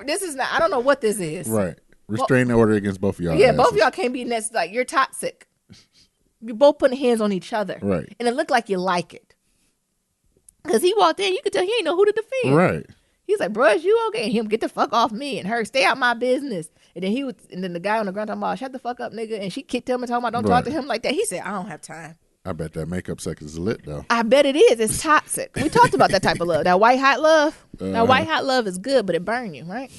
Speaker 2: This is not, I don't know what this is.
Speaker 1: Right. Restraining order against both of y'all.
Speaker 2: Yeah, both of y'all can't be next. Like, you're toxic. You're both putting hands on each other.
Speaker 1: Right.
Speaker 2: And it looked like you like it. Because he walked in, you could tell he ain't know who to defend.
Speaker 1: Right.
Speaker 2: He's like, bro, is you okay? And him, get the fuck off me. And her, stay out my business. And then the guy on the ground talking about, shut the fuck up, nigga. And she kicked him and told him, don't talk to him like that. He said, I don't have time.
Speaker 1: I bet that makeup sex is lit, though.
Speaker 2: I bet it is. It's toxic. We talked about that type of love. That white hot love. That white hot love is good, but it burns you, right?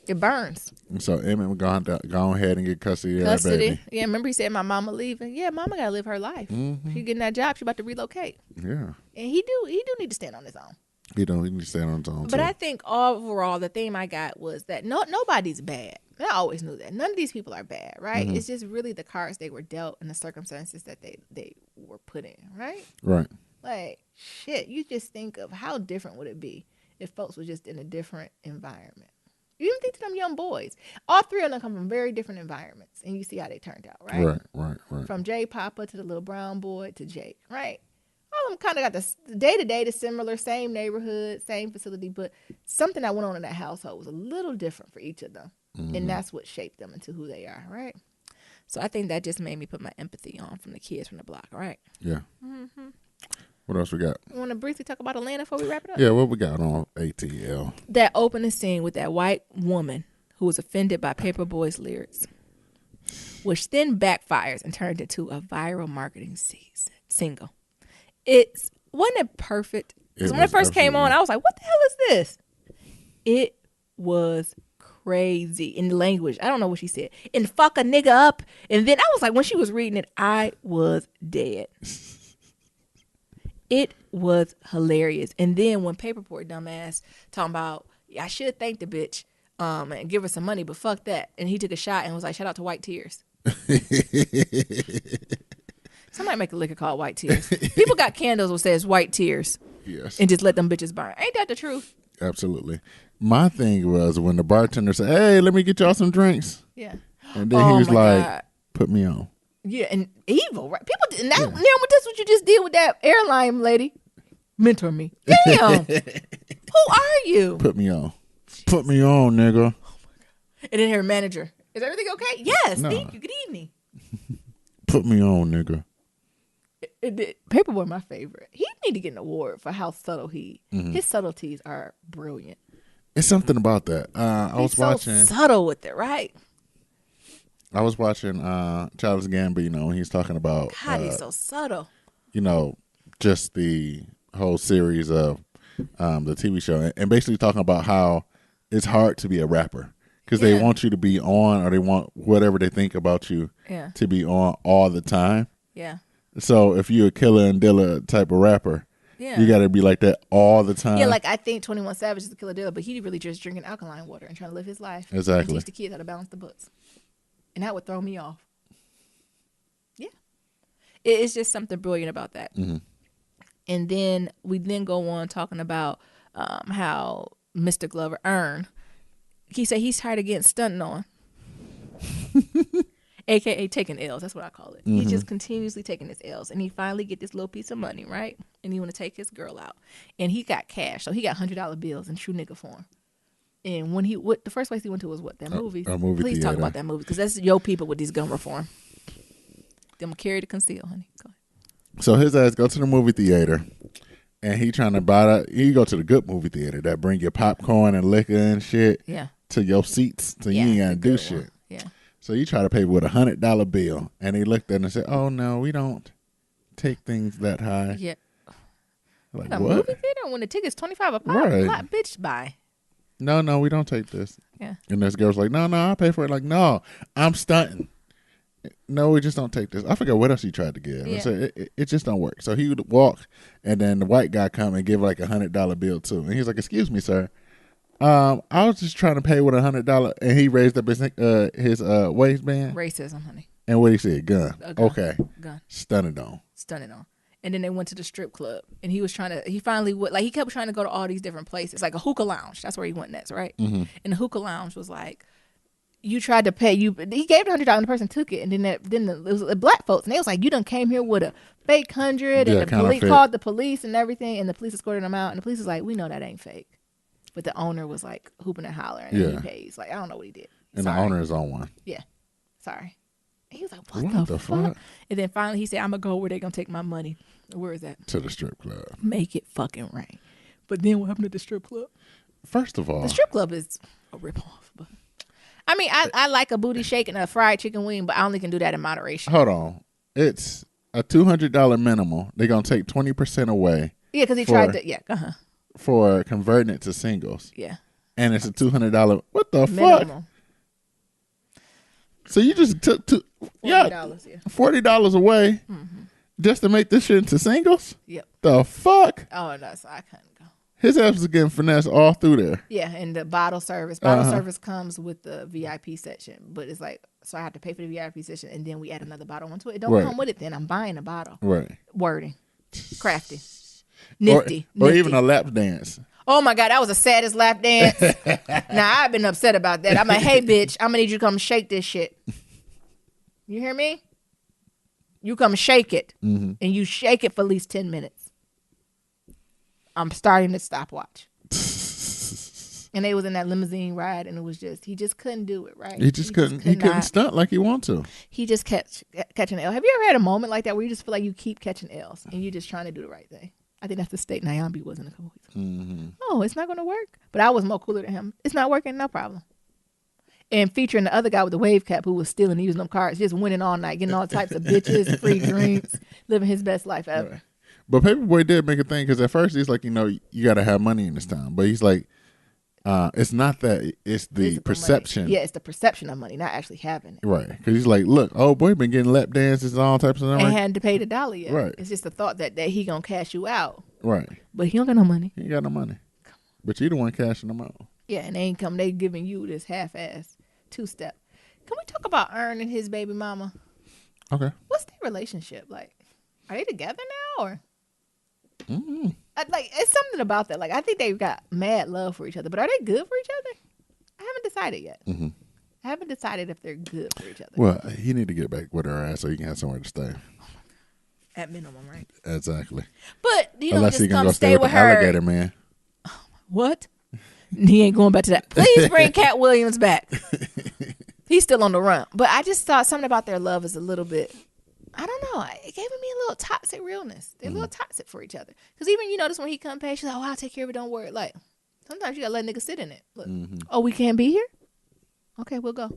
Speaker 2: It burns.
Speaker 1: So Emmett go ahead and get custody of that baby.
Speaker 2: Yeah, remember he said my mama leaving. Yeah, mama gotta live her life. Mm-hmm. She getting that job. She about to relocate.
Speaker 1: Yeah.
Speaker 2: And he do need to stand on his own.
Speaker 1: He need to stand on his own.
Speaker 2: But I think overall the theme I got was that nobody's bad. I always knew that. None of these people are bad, right? Mm-hmm. It's just really the cards they were dealt and the circumstances that they were put in, right?
Speaker 1: Right.
Speaker 2: Like, shit, you just think of how different would it be if folks were just in a different environment. You even think to them young boys. All three of them come from very different environments, and you see how they turned out, right?
Speaker 1: Right.
Speaker 2: From J Papa to the little brown boy to Jake, right? All of them kind of got the day-to-day, the similar, same neighborhood, same facility, but something that went on in that household was a little different for each of them, and that's what shaped them into who they are, right? So I think that just made me put my empathy on from the kids from the block, right?
Speaker 1: Yeah. Mm-hmm. What else we got?
Speaker 2: You want to briefly talk about Atlanta before we wrap it up?
Speaker 1: Yeah, what we got on ATL?
Speaker 2: That opening scene with that white woman who was offended by Paperboy's lyrics, which then backfires and turned into a viral marketing single. Wasn't it perfect? Because when it first came on, I was like, what the hell is this? It was crazy in language. I don't know what she said. And fuck a nigga up. And then I was like, when she was reading it, I was dead. It was hilarious. And then when Paperboy dumbass talking about, I should thank the bitch and give her some money, but fuck that. And he took a shot and was like, shout out to White Tears. Somebody make a liquor called White Tears. People got candles that says White Tears.
Speaker 1: Yes.
Speaker 2: And just let them bitches burn. Ain't that the truth?
Speaker 1: Absolutely. My thing was when the bartender said, "Hey, let me get y'all some drinks."
Speaker 2: Yeah.
Speaker 1: And then he was like,
Speaker 2: God.
Speaker 1: "Put me on."
Speaker 2: Yeah, and evil, right? People did not. Now, that's what you just did with that airline lady. Mentor me. Damn. Who are you?
Speaker 1: Put me on. Put me on, nigga.
Speaker 2: Oh my God. And then her manager. Is everything okay? Yes. No. Thank you. Good evening.
Speaker 1: Put me on, nigga.
Speaker 2: Paperboy, my favorite. He need to get an award for how subtle his subtleties are brilliant.
Speaker 1: It's something about that. I was watching
Speaker 2: subtle with it, right?
Speaker 1: I was watching Childish Gambino, and he's talking about
Speaker 2: God, he's so subtle.
Speaker 1: You know, just the whole series of the TV show, and basically talking about how it's hard to be a rapper because they want you to be on, or they want whatever they think about you to be on all the time.
Speaker 2: Yeah.
Speaker 1: So if you're a killer and dealer type of rapper, you got to be like that all the time.
Speaker 2: Yeah, like I think 21 Savage is a killer dealer, but he really just drinking alkaline water and trying to live his life.
Speaker 1: Exactly.
Speaker 2: And teach the kids how to balance the books. And that would throw me off. Yeah. It's just something brilliant about that.
Speaker 1: Mm-hmm.
Speaker 2: And then we go on talking about how Mr. Glover he said he's tired of getting stunted on. AKA taking L's. That's what I call it.
Speaker 1: Mm-hmm.
Speaker 2: He's just continuously taking his L's. And he finally get this little piece of money, right? And he want to take his girl out. And he got cash. So he got $100 bills in true nigga form. And when the first place he went to was what? That movie?
Speaker 1: A movie
Speaker 2: Please
Speaker 1: theater.
Speaker 2: talk about that movie, because that's your people with these gun reform. Them carry to conceal, honey. Go ahead.
Speaker 1: So his ass go to the movie theater, and he trying to buy that. He go to the good movie theater that bring your popcorn and liquor and shit to your seats, so you ain't gotta do shit.
Speaker 2: One. Yeah.
Speaker 1: So you try to pay with $100 bill, and he looked at it and said, "Oh no, we don't take things that high."
Speaker 2: Yeah.
Speaker 1: Like
Speaker 2: a
Speaker 1: what?
Speaker 2: Movie theater when the ticket's $25 a pop,
Speaker 1: Right.
Speaker 2: Bitch, buy.
Speaker 1: No, we don't take this.
Speaker 2: Yeah.
Speaker 1: And this girl's like, no, I'll pay for it. Like, no, I'm stunting. No, we just don't take this. I forget what else he tried to give.
Speaker 2: Yeah.
Speaker 1: So it just don't work. So he would walk, and then the white guy come and give like $100 bill too. And he's like, "Excuse me, sir. I was just trying to pay with $100." And he raised up his waistband.
Speaker 2: Racism, honey.
Speaker 1: And what he said? Gun. Okay.
Speaker 2: Gun.
Speaker 1: Stunning on.
Speaker 2: And then they went to the strip club, and he kept trying to go to all these different places, like a hookah lounge. That's where he went next, right?
Speaker 1: Mm-hmm.
Speaker 2: And the hookah lounge was like, you tried to pay, he gave the $100 and the person took it, and then it was black folks, and they was like, you done came here with a fake 100, and the police called the police and everything, and the police escorted them out, and the police was like, we know that ain't fake. But the owner was like hooping and hollering, and he pays. Like, I don't know what he did.
Speaker 1: And the owner is on one.
Speaker 2: Yeah. Sorry. He was like, what the fuck? And then finally he said, I'm going to go where they're going to take my money. Where is that?
Speaker 1: To the strip club.
Speaker 2: Make it fucking rain. But then what happened to the strip club?
Speaker 1: First of all,
Speaker 2: the strip club is a ripoff. But I mean, I like a booty shake and a fried chicken wing, but I only can do that in moderation.
Speaker 1: Hold on. It's a $200 minimum. They're going to take 20% away.
Speaker 2: Yeah, because he tried to,
Speaker 1: for converting it to singles.
Speaker 2: Yeah.
Speaker 1: And it's a $200. What the
Speaker 2: minimum.
Speaker 1: Fuck? So you just took $40 away just to make this shit into singles?
Speaker 2: Yep.
Speaker 1: The fuck?
Speaker 2: Oh, no, so I couldn't go.
Speaker 1: His ass was getting finesse all through there.
Speaker 2: Yeah, and the bottle service. Bottle service comes with the VIP section, but it's like, so I have to pay for the VIP section, and then we add another bottle onto it. It don't come with it then. I'm buying a bottle.
Speaker 1: Right.
Speaker 2: Wording. Crafty. Nifty.
Speaker 1: Or even a lap dance.
Speaker 2: Oh my God, that was the saddest lap dance. Now, I've been upset about that. I'm like, hey, bitch, I'm going to need you to come shake this shit. You hear me? You come shake it. Mm-hmm. And you shake it for at least 10 minutes. I'm starting the stopwatch. And they was in that limousine ride, and it was just, he just couldn't do it, right?
Speaker 1: He couldn't stunt like he wanted to. He
Speaker 2: just catching L. Have you ever had a moment like that where you just feel like you keep catching L's and you're just trying to do the right thing? I think that's the state Nyambi was in a couple weeks ago. Mm-hmm. Oh, it's not going to work. But I was more cooler than him. It's not working, no problem. And featuring the other guy with the wave cap who was stealing, using them cards, just winning all night, getting all types of bitches, free drinks, living his best life ever.
Speaker 1: Right. But Paperboy did make a thing, because at first he's like, you got to have money in this town. But he's like, it's not that, it's the perception.
Speaker 2: Money. Yeah, it's the perception of money, not actually having it.
Speaker 1: Right. Because he's like, look, oh boy, been getting lap dances and all types of
Speaker 2: stuff. And hadn't to pay the dollar yet.
Speaker 1: Right.
Speaker 2: It's just the thought that he going to cash you out.
Speaker 1: Right.
Speaker 2: But he don't got no money.
Speaker 1: He ain't got no money. But you the one cashing them out.
Speaker 2: Yeah, and they giving you this half-ass two-step. Can we talk about Ern and his baby mama?
Speaker 1: Okay.
Speaker 2: What's their relationship like? Are they together now or? Like it's something about that. Like I think they've got mad love for each other, but are they good for each other? I haven't decided yet. I haven't decided if they're good for each other.
Speaker 1: Well, he need to get back with her ass so he can have somewhere to stay.
Speaker 2: At minimum, right?
Speaker 1: Exactly.
Speaker 2: But you don't
Speaker 1: Unless
Speaker 2: just
Speaker 1: he can
Speaker 2: come
Speaker 1: go
Speaker 2: stay
Speaker 1: stay with
Speaker 2: with
Speaker 1: the
Speaker 2: her.
Speaker 1: alligator man.
Speaker 2: What? He ain't going back to that. Please bring Cat Williams back. He's still on the run. But I just thought something about their love is a little bit, I don't know. It gave me a little toxic realness. They're a little toxic for each other. Because even you notice when he come pay, she's like, oh, I'll take care of it. Don't worry. Like, sometimes you got to let niggas sit in it. Look, oh, we can't be here? Okay, we'll go.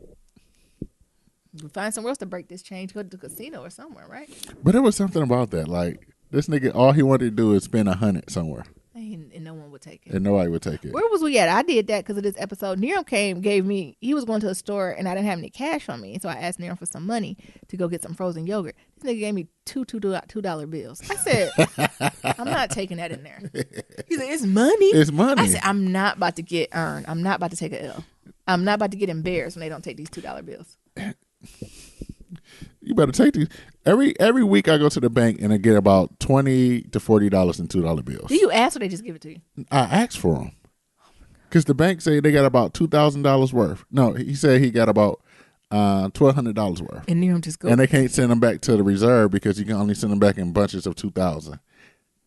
Speaker 2: We'll find somewhere else to break this chain. Go to the casino or somewhere, right?
Speaker 1: But there was something about that. Like, this nigga, all he wanted to do is spend $100 somewhere.
Speaker 2: And no one would take it.
Speaker 1: And nobody would take it.
Speaker 2: Where was we at? I did that because of this episode. Nerum gave me, he was going to a store and I didn't have any cash on me. So I asked Nerum for some money to go get some frozen yogurt. This nigga gave me two $2 bills. I said, I'm not taking that in there. He said, it's money.
Speaker 1: It's money.
Speaker 2: I said, I'm not about to get earned. I'm not about to take a L. I'm not about to get embarrassed when they don't take these $2 bills.
Speaker 1: You better take these. Every week I go to the bank and I get about $20 to $40 in $2 bills.
Speaker 2: Do you ask or they just give it to you?
Speaker 1: I asked for them. Because the bank say they got about $2,000 worth. No, he said he got about $1,200 worth.
Speaker 2: And Nerum just goes.
Speaker 1: And they can't send them back to the reserve because you can only send them back in bunches of 2,000.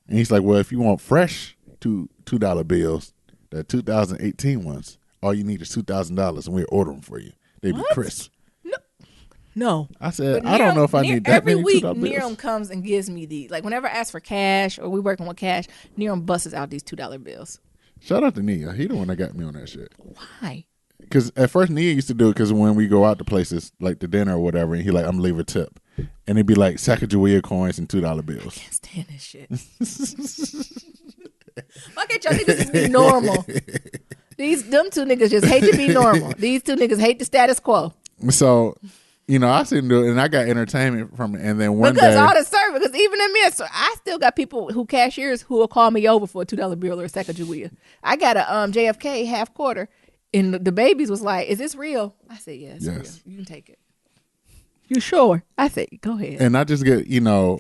Speaker 1: And he's like, well, if you want fresh $2 bills, the 2018 ones, all you need is $2,000 and we'll order them for you. They be crisp.
Speaker 2: No.
Speaker 1: I said, I don't know if I need that
Speaker 2: every
Speaker 1: many
Speaker 2: week,
Speaker 1: $2 bills.
Speaker 2: Nerum comes and gives me these. Like, whenever I ask for cash or we working with cash, Nerum busts out these $2 bills.
Speaker 1: Shout out to Nia. He the one that got me on that shit.
Speaker 2: Why?
Speaker 1: Because at first Nia used to do it because when we go out to places like the dinner or whatever, and he like, I'm gonna leave a tip. And it'd be like Sacagawea coins and $2 bills.
Speaker 2: I can't stand this shit. Why can't y'all niggas just be normal? Them two niggas just hate to be normal. These two niggas hate the status quo.
Speaker 1: So, you know, I seen do it, and I got entertainment from it. And then one
Speaker 2: because
Speaker 1: day,
Speaker 2: all the service, because even in me, so I still got people who cashiers who will call me over for a $2 bill or a Sacagawea. I got a JFK half quarter, and the babies was like, "Is this real?" I said, "Yeah, it's real. You can take it." You sure? I said, "Go ahead."
Speaker 1: And I just get, you know.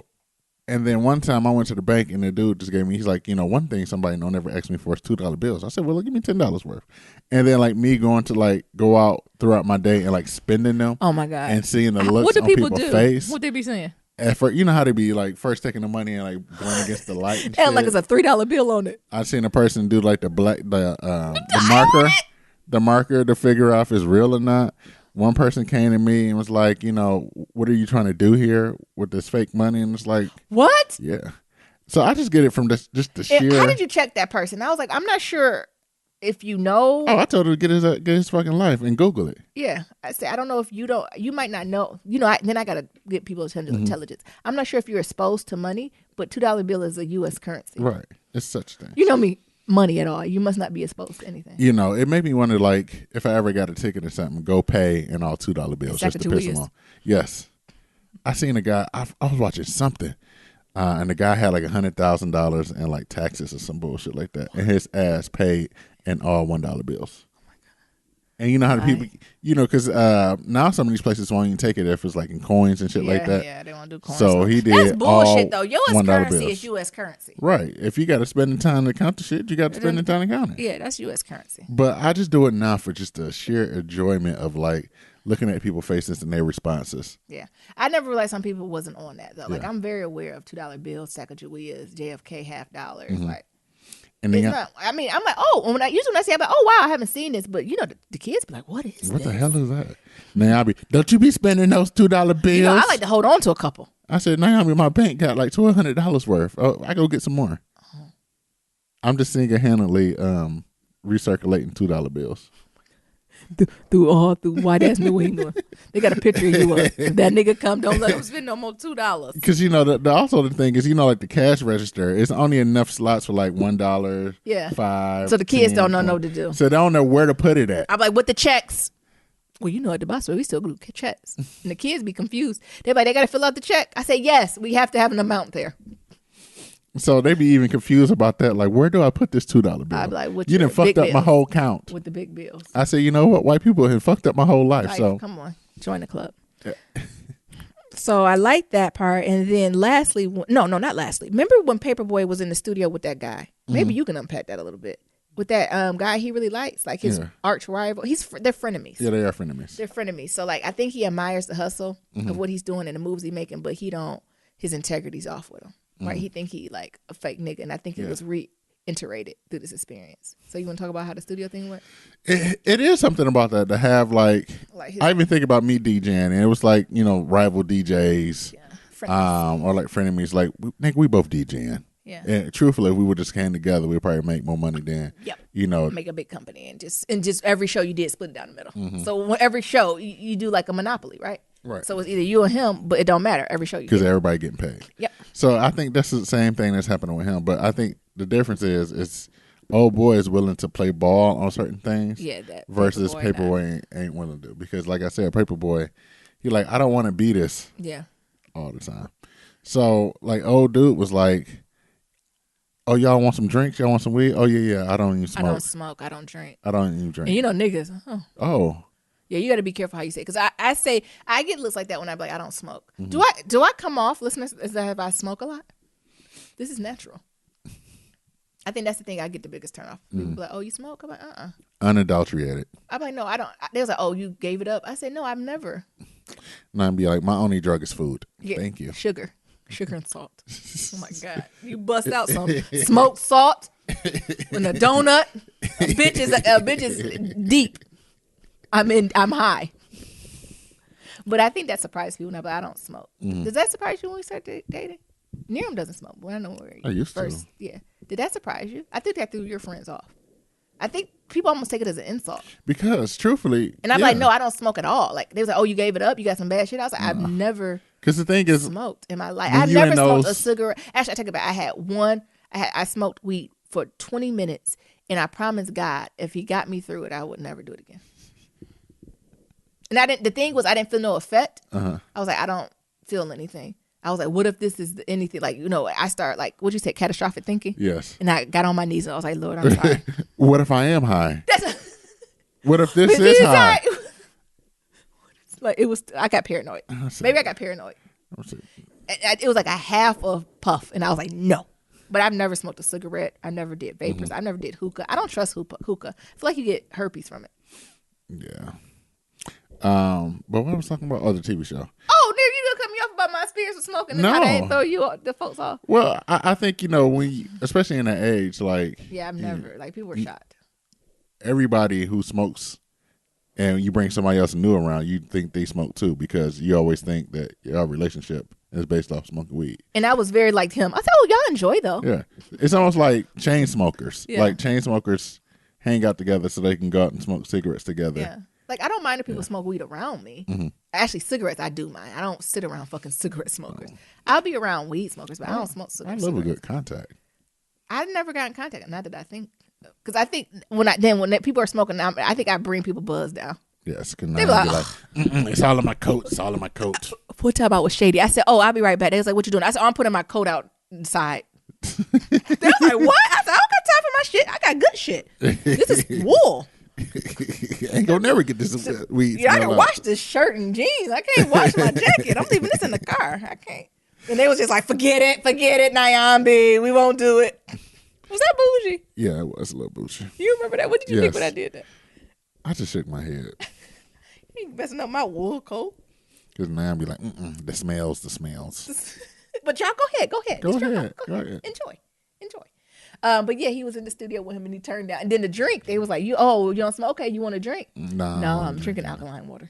Speaker 1: And then one time I went to the bank and the dude just gave me, he's like, you know, one thing somebody don't ever ask me for is $2 bills. I said, well, give me $10 worth. And then like me going to like go out throughout my day and like spending them.
Speaker 2: Oh my God.
Speaker 1: And seeing the looks on people's face.
Speaker 2: What they be saying?
Speaker 1: At first, you know how they be like first taking the money and like going against the light and shit.
Speaker 2: Like it's a $3 bill on it.
Speaker 1: I seen a person do like the marker to figure out if it's real or not. One person came to me and was like, you know, what are you trying to do here with this fake money? And it's like,
Speaker 2: what?
Speaker 1: Yeah. So I just get it from just the sheer.
Speaker 2: How did you check that person? I was like, I'm not sure if you know.
Speaker 1: Oh, I told her to get his fucking life and Google it.
Speaker 2: Yeah. I said, I don't know if you don't, you might not know. You know, then I got to get people's intelligence. I'm not sure if you're exposed to money, but $2 bill is a U.S. currency.
Speaker 1: Right. It's such a thing.
Speaker 2: You know me. Money at all. You must not be exposed to anything.
Speaker 1: You know, it made me wonder, like, if I ever got a ticket or something, go pay and all $2 bills just to piss him off. Yes. I seen a guy, I was watching something, and the guy had like $100,000 in like taxes or some bullshit like that. And his ass paid in all $1 bills. And you know how the people, you know, because now some of these places won't even take it if it's like in coins and shit like that.
Speaker 2: Yeah, they won't do coins.
Speaker 1: So he did.
Speaker 2: That's bullshit,
Speaker 1: all
Speaker 2: though. U.S. currency is U.S. currency.
Speaker 1: Right. If you got to spend the time to count the shit, you got to spend the time to count it.
Speaker 2: Yeah, that's U.S. currency.
Speaker 1: But I just do it now for just the sheer enjoyment of like looking at people's faces and their responses.
Speaker 2: Yeah. I never realized some people wasn't on that, though. Like, I'm very aware of $2 bills, Sacagaweas, JFK $50. Like, and it's not, I mean, I'm like, oh, when I see, I'm like, oh, wow, I haven't seen this. But, you know, the kids be like, what is this?
Speaker 1: What the hell is that? Naomi, don't you be spending those $2 bills?
Speaker 2: You know, I like to hold on to a couple.
Speaker 1: I said, Naomi, my bank got like $1,200 worth. Oh, I go get some more. I'm just single-handedly recirculating $2 bills.
Speaker 2: Through white ass New England. They got a picture of you up. If that nigga come, don't let him spend no more $2.
Speaker 1: Because, you know, also the thing is, you know, like the cash register, it's only enough slots for like $1, $5.
Speaker 2: So the kids
Speaker 1: 10,
Speaker 2: don't know what to do.
Speaker 1: So they don't know where to put it at.
Speaker 2: I'm like, with the checks. Well, you know, at the box we still do checks. And the kids be confused. They're like, they got to fill out the check. I say, yes, we have to have an amount there.
Speaker 1: So they be even confused about that. Like, where do I put this $2 bill?
Speaker 2: I be like,
Speaker 1: you done fucked up my whole count.
Speaker 2: With the big bills.
Speaker 1: I say, you know what? White people have fucked up my whole life. So
Speaker 2: come on, join the club. Yeah. So I like that part. And then lastly, no, not lastly. Remember when Paperboy was in the studio with that guy? Maybe you can unpack that a little bit. With that guy he really likes, like his arch rival. They're frenemies.
Speaker 1: Yeah, they are frenemies.
Speaker 2: They're frenemies. So like I think he admires the hustle of what he's doing and the moves he's making, but his integrity's off with him. Right? He think he like a fake nigga, and I think he was reiterated through this experience. So you want to talk about how the studio thing went?
Speaker 1: It is something about that to have like I even think about me DJing, and it was like, you know, rival DJs, or like frenemies. Like we both DJing. Yeah. And truthfully, if we would just came together, we'd probably make more money than you know,
Speaker 2: make a big company and just every show you did split it down the middle. So every show you do like a monopoly, right?
Speaker 1: Right.
Speaker 2: So it's either you or him, but it don't matter. Every show you
Speaker 1: because everybody getting paid.
Speaker 2: Yep.
Speaker 1: So I think that's the same thing that's happening with him. But I think the difference is it's old boy is willing to play ball on certain things.
Speaker 2: Yeah. That
Speaker 1: versus Paperboy ain't willing to do, because like I said, Paperboy, he like, I don't want to be this.
Speaker 2: Yeah.
Speaker 1: All the time. So like old dude was like, oh, y'all want some drinks? Y'all want some weed? Oh yeah. I don't even smoke.
Speaker 2: I don't smoke. I don't drink.
Speaker 1: I don't even drink.
Speaker 2: And you know niggas.
Speaker 1: Oh.
Speaker 2: Yeah, you got to be careful how you say it. Because I say, I get looks like that when I'm like, I don't smoke. Do I come off, listeners, as if I smoke a lot? This is natural. I think that's the thing I get the biggest turn off. People be like, oh, you smoke? I'm like,
Speaker 1: Unadulterated.
Speaker 2: I'm like, no, I don't. They was like, oh, you gave it up? I said, no, I've never.
Speaker 1: And I'd be like, my only drug is food.
Speaker 2: Yeah,
Speaker 1: thank you.
Speaker 2: Sugar and salt. Oh my God. You bust out some smoked salt and a donut. A bitch is deep. I'm high. But I think that surprised people now, but I don't smoke. Does that surprise you when we start dating? Niram doesn't smoke. Well, I know where you
Speaker 1: used
Speaker 2: first.
Speaker 1: to.
Speaker 2: Yeah. Did that surprise you? I think that threw your friends off. I think people almost take it as an insult.
Speaker 1: Because truthfully,
Speaker 2: and I'm like, no, I don't smoke at all. Like they was like, oh, you gave it up? You got some bad shit? I was like, I've never
Speaker 1: because the thing is
Speaker 2: smoked in my life. I've never smoked a cigarette. Actually, I take it back. I had one. I smoked weed for 20 minutes, and I promised God if He got me through it, I would never do it again. And the thing was, I didn't feel no effect. I was like, I don't feel anything. I was like, what if this is anything? Like, you know, I start like, what'd you say, catastrophic thinking?
Speaker 1: Yes.
Speaker 2: And I got on my knees and I was like, Lord, I'm sorry.
Speaker 1: What if I am high? What if this is high?
Speaker 2: Like it was, I got paranoid. Maybe I got paranoid. It was like a half a puff, and I was like, no. But I've never smoked a cigarette. I never did vapors. I never did hookah. I don't trust hookah. I feel like you get herpes from it.
Speaker 1: Yeah. But what I was talking about, other TV show.
Speaker 2: Oh, dude, you gonna cut me off about my experience with smoking and how they ain't throw you the folks off?
Speaker 1: Well, I think, you know, when you, especially in that age, like
Speaker 2: I've never like people were shocked.
Speaker 1: Everybody who smokes and you bring somebody else new around, you think they smoke too, because you always think that your relationship is based off smoking weed.
Speaker 2: And I was very like him. I said, oh, y'all enjoy though.
Speaker 1: Yeah, it's almost like chain smokers. Yeah. Like chain smokers hang out together so they can go out and smoke cigarettes together.
Speaker 2: Yeah. Like, I don't mind if people smoke weed around me. Actually, cigarettes, I do mind. I don't sit around fucking cigarette smokers. I'll be around weed smokers, but I don't smoke cigarettes.
Speaker 1: I love a good contact.
Speaker 2: I've never gotten contact, not that I think. Because I think when people are smoking, I think I bring people buzz down.
Speaker 1: Yes, because now like, it's all in my coat. It's all in my coat.
Speaker 2: What talk about was shady? I said, oh, I'll be right back. They was like, what you doing? I said, oh, I'm putting my coat outside. They was like, what? I said, I don't got time for my shit. I got good shit. This is wool.
Speaker 1: Ain't gonna never get this weed.
Speaker 2: Yeah, I can wash this shirt and jeans. I can't wash my jacket. I'm leaving this in the car. I can't. And they was just like, forget it, Nyambi. We won't do it. Was that bougie?
Speaker 1: Yeah, it was a little bougie.
Speaker 2: You remember that? What did you think when I did that?
Speaker 1: I just shook my head.
Speaker 2: You ain't messing up my wool coat.
Speaker 1: Because now I'd be like, the smells.
Speaker 2: But y'all go ahead.
Speaker 1: Go ahead.
Speaker 2: Enjoy. But yeah, he was in the studio with him and he turned down. And then the drink, they was like, you don't smoke? Okay, you want a drink? No, I'm drinking alkaline water.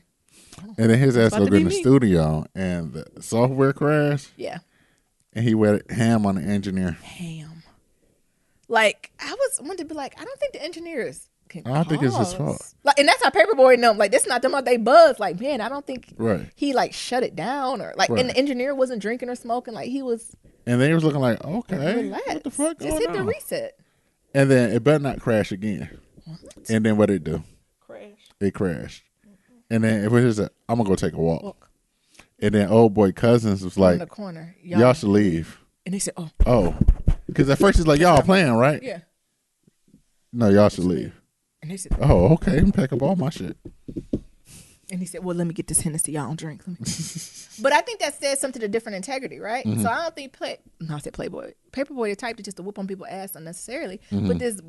Speaker 1: And then his ass go in the studio and the software crashed.
Speaker 2: Yeah.
Speaker 1: And he went ham on the engineer.
Speaker 2: Ham. Like, I wanted to be like, I don't think the engineers can
Speaker 1: I don't think it's his fault.
Speaker 2: Like, and that's how Paperboy and them, like, that's not them out they buzz. Like, man, I don't think he like shut it down or like, and the engineer wasn't drinking or smoking. Like, he was.
Speaker 1: And they was looking like, okay, what the fuck going on?
Speaker 2: Just hit the reset.
Speaker 1: And then it better not crash again. What? And then what it do?
Speaker 2: Crash.
Speaker 1: It crashed. And then it was just, I'm going to go take a walk. And then old boy Cousins was like,
Speaker 2: in the corner.
Speaker 1: Y'all should leave.
Speaker 2: And they said,
Speaker 1: oh. Because at first he's like, y'all playing, right?
Speaker 2: Yeah.
Speaker 1: No, y'all should leave.
Speaker 2: And they said,
Speaker 1: oh, okay. I'm pack up all my shit.
Speaker 2: And he said, well, let me get this Hennessy. Y'all don't drink. But I think that says something to different integrity, right? So I don't think Playboy, Paperboy, the type to just to whoop on people's ass unnecessarily. But this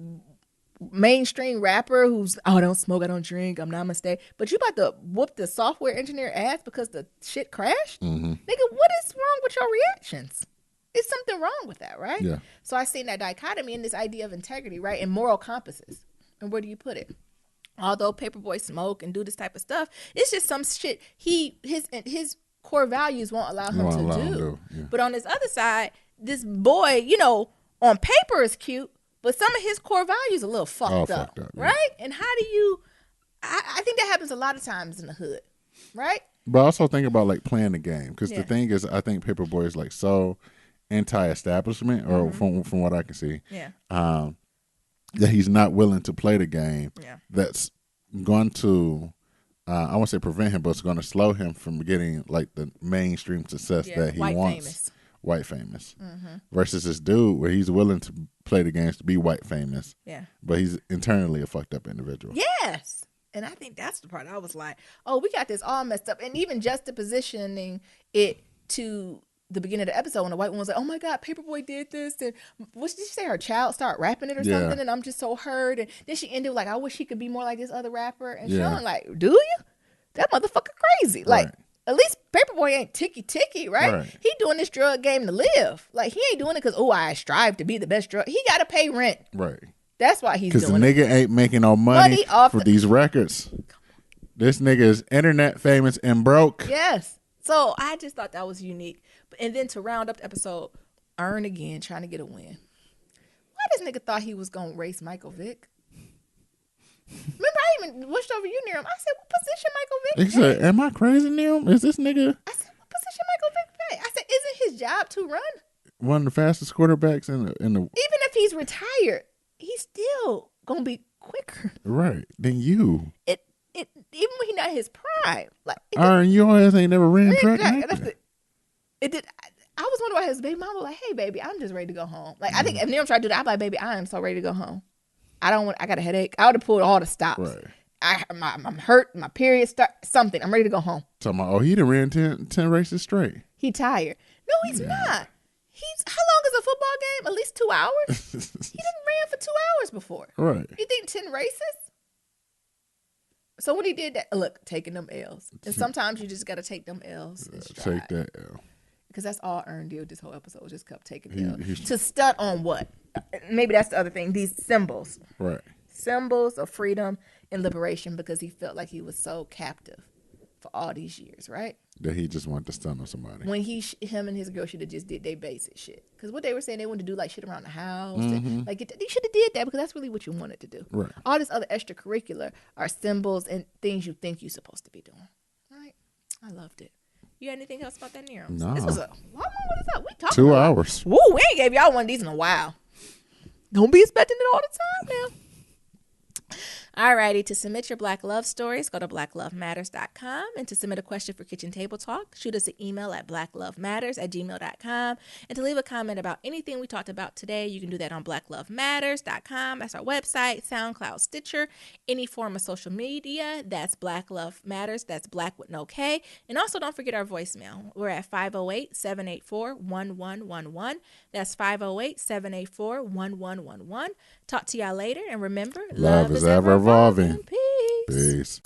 Speaker 2: mainstream rapper who's, I don't smoke, I don't drink, I'm namaste, but you about to whoop the software engineer ass because the shit crashed? Nigga, what is wrong with your reactions? It's something wrong with that, right?
Speaker 1: Yeah.
Speaker 2: So I seen that dichotomy in this idea of integrity, right? And moral compasses. And where do you put it? Although Paperboy smoke and do this type of stuff, it's just some shit his core values won't allow him to do. Yeah. But on this other side, this boy, you know, on paper is cute, but some of his core values are a little fucked up, right? And how do you, I think that happens a lot of times in the hood, right?
Speaker 1: But I also think about like playing the game, because the thing is, I think Paperboy is like so anti-establishment, or from what I can see, that he's not willing to play the game. That's going to, I won't say prevent him, but it's going to slow him from getting like the mainstream success that he wants. White famous. Versus this dude where he's willing to play the games to be white famous. But he's internally a fucked up individual.
Speaker 2: Yes. And I think that's the part I was like, oh, we got this all messed up. And even juxtapositioning it to the beginning of the episode when the white one was like, oh my God, Paperboy did this. And what did she say? Her child start rapping it or something? And I'm just so hurt. And then she ended like, I wish he could be more like this other rapper. And Sean like, do you? That motherfucker crazy. Like, at least Paperboy ain't ticky, right? He doing this drug game to live. Like, he ain't doing it because, oh, I strive to be the best drug. He got to pay rent. That's why he's doing it.
Speaker 1: Because the nigga ain't making no money for these records. This nigga is internet famous and broke.
Speaker 2: Yes. So I just thought that was unique. And then to round up the episode, Earn again, trying to get a win. Why this nigga thought he was going to race Michael Vick? Remember, I even wished over you near him. I said, what position Michael Vick
Speaker 1: He said, am I crazy near him? Is this nigga?
Speaker 2: I said, what position Michael Vick play? I said, isn't his job to run?
Speaker 1: One of the fastest quarterbacks in the
Speaker 2: Even if he's retired, he's still going to be quicker.
Speaker 1: Right. Than you.
Speaker 2: Even when he's not his prime. Like,
Speaker 1: your ass ain't never ran track.
Speaker 2: I was wondering why his baby mama was like, hey, baby, I'm just ready to go home. Like, I think if Neil tried to do that, I'd be like, baby, I am so ready to go home. I got a headache. I would have pulled all the stops. I'm hurt. My period start something. I'm ready to go home.
Speaker 1: Talking about, he done ran 10 races straight.
Speaker 2: He tired. No, he's not. How long is a football game? At least 2 hours? He didn't ran for 2 hours before.
Speaker 1: Right.
Speaker 2: You think 10 races? So when he did that, look, taking them L's. And sometimes you just got to take them L's.
Speaker 1: Take that L.
Speaker 2: Because that's all Earn did this whole episode. Just kept taking L's. To stunt on what? Maybe that's the other thing. These symbols.
Speaker 1: Right.
Speaker 2: Symbols of freedom and liberation, because he felt like he was so captive for all these years, right?
Speaker 1: That he just wanted to stun on somebody.
Speaker 2: When him and his girl should have just did their basic shit. Because what they were saying, they wanted to do like shit around the house. And, like, they should have did that because that's really what you wanted to do.
Speaker 1: Right.
Speaker 2: All this other extracurricular are symbols and things you think you're supposed to be doing. Right? I loved it. You got anything else about that, Nero?
Speaker 1: No.
Speaker 2: This was how long was this up? We talked
Speaker 1: 2 hours.
Speaker 2: Woo, we ain't gave y'all one of these in a while. Don't be expecting it all the time now. Alrighty, to submit your Black Love stories, go to blacklovematters.com. And to submit a question for Kitchen Table Talk, shoot us an email at blacklovematters@gmail.com. And to leave a comment about anything we talked about today, you can do that on blacklovematters.com. That's our website, SoundCloud, Stitcher, any form of social media. That's Black Love Matters. That's Black with no K. And also don't forget our voicemail. We're at 508-784-1111. That's 508-784-1111. Talk to y'all later. And remember,
Speaker 1: love is ever evolving.
Speaker 2: Peace.
Speaker 1: Peace.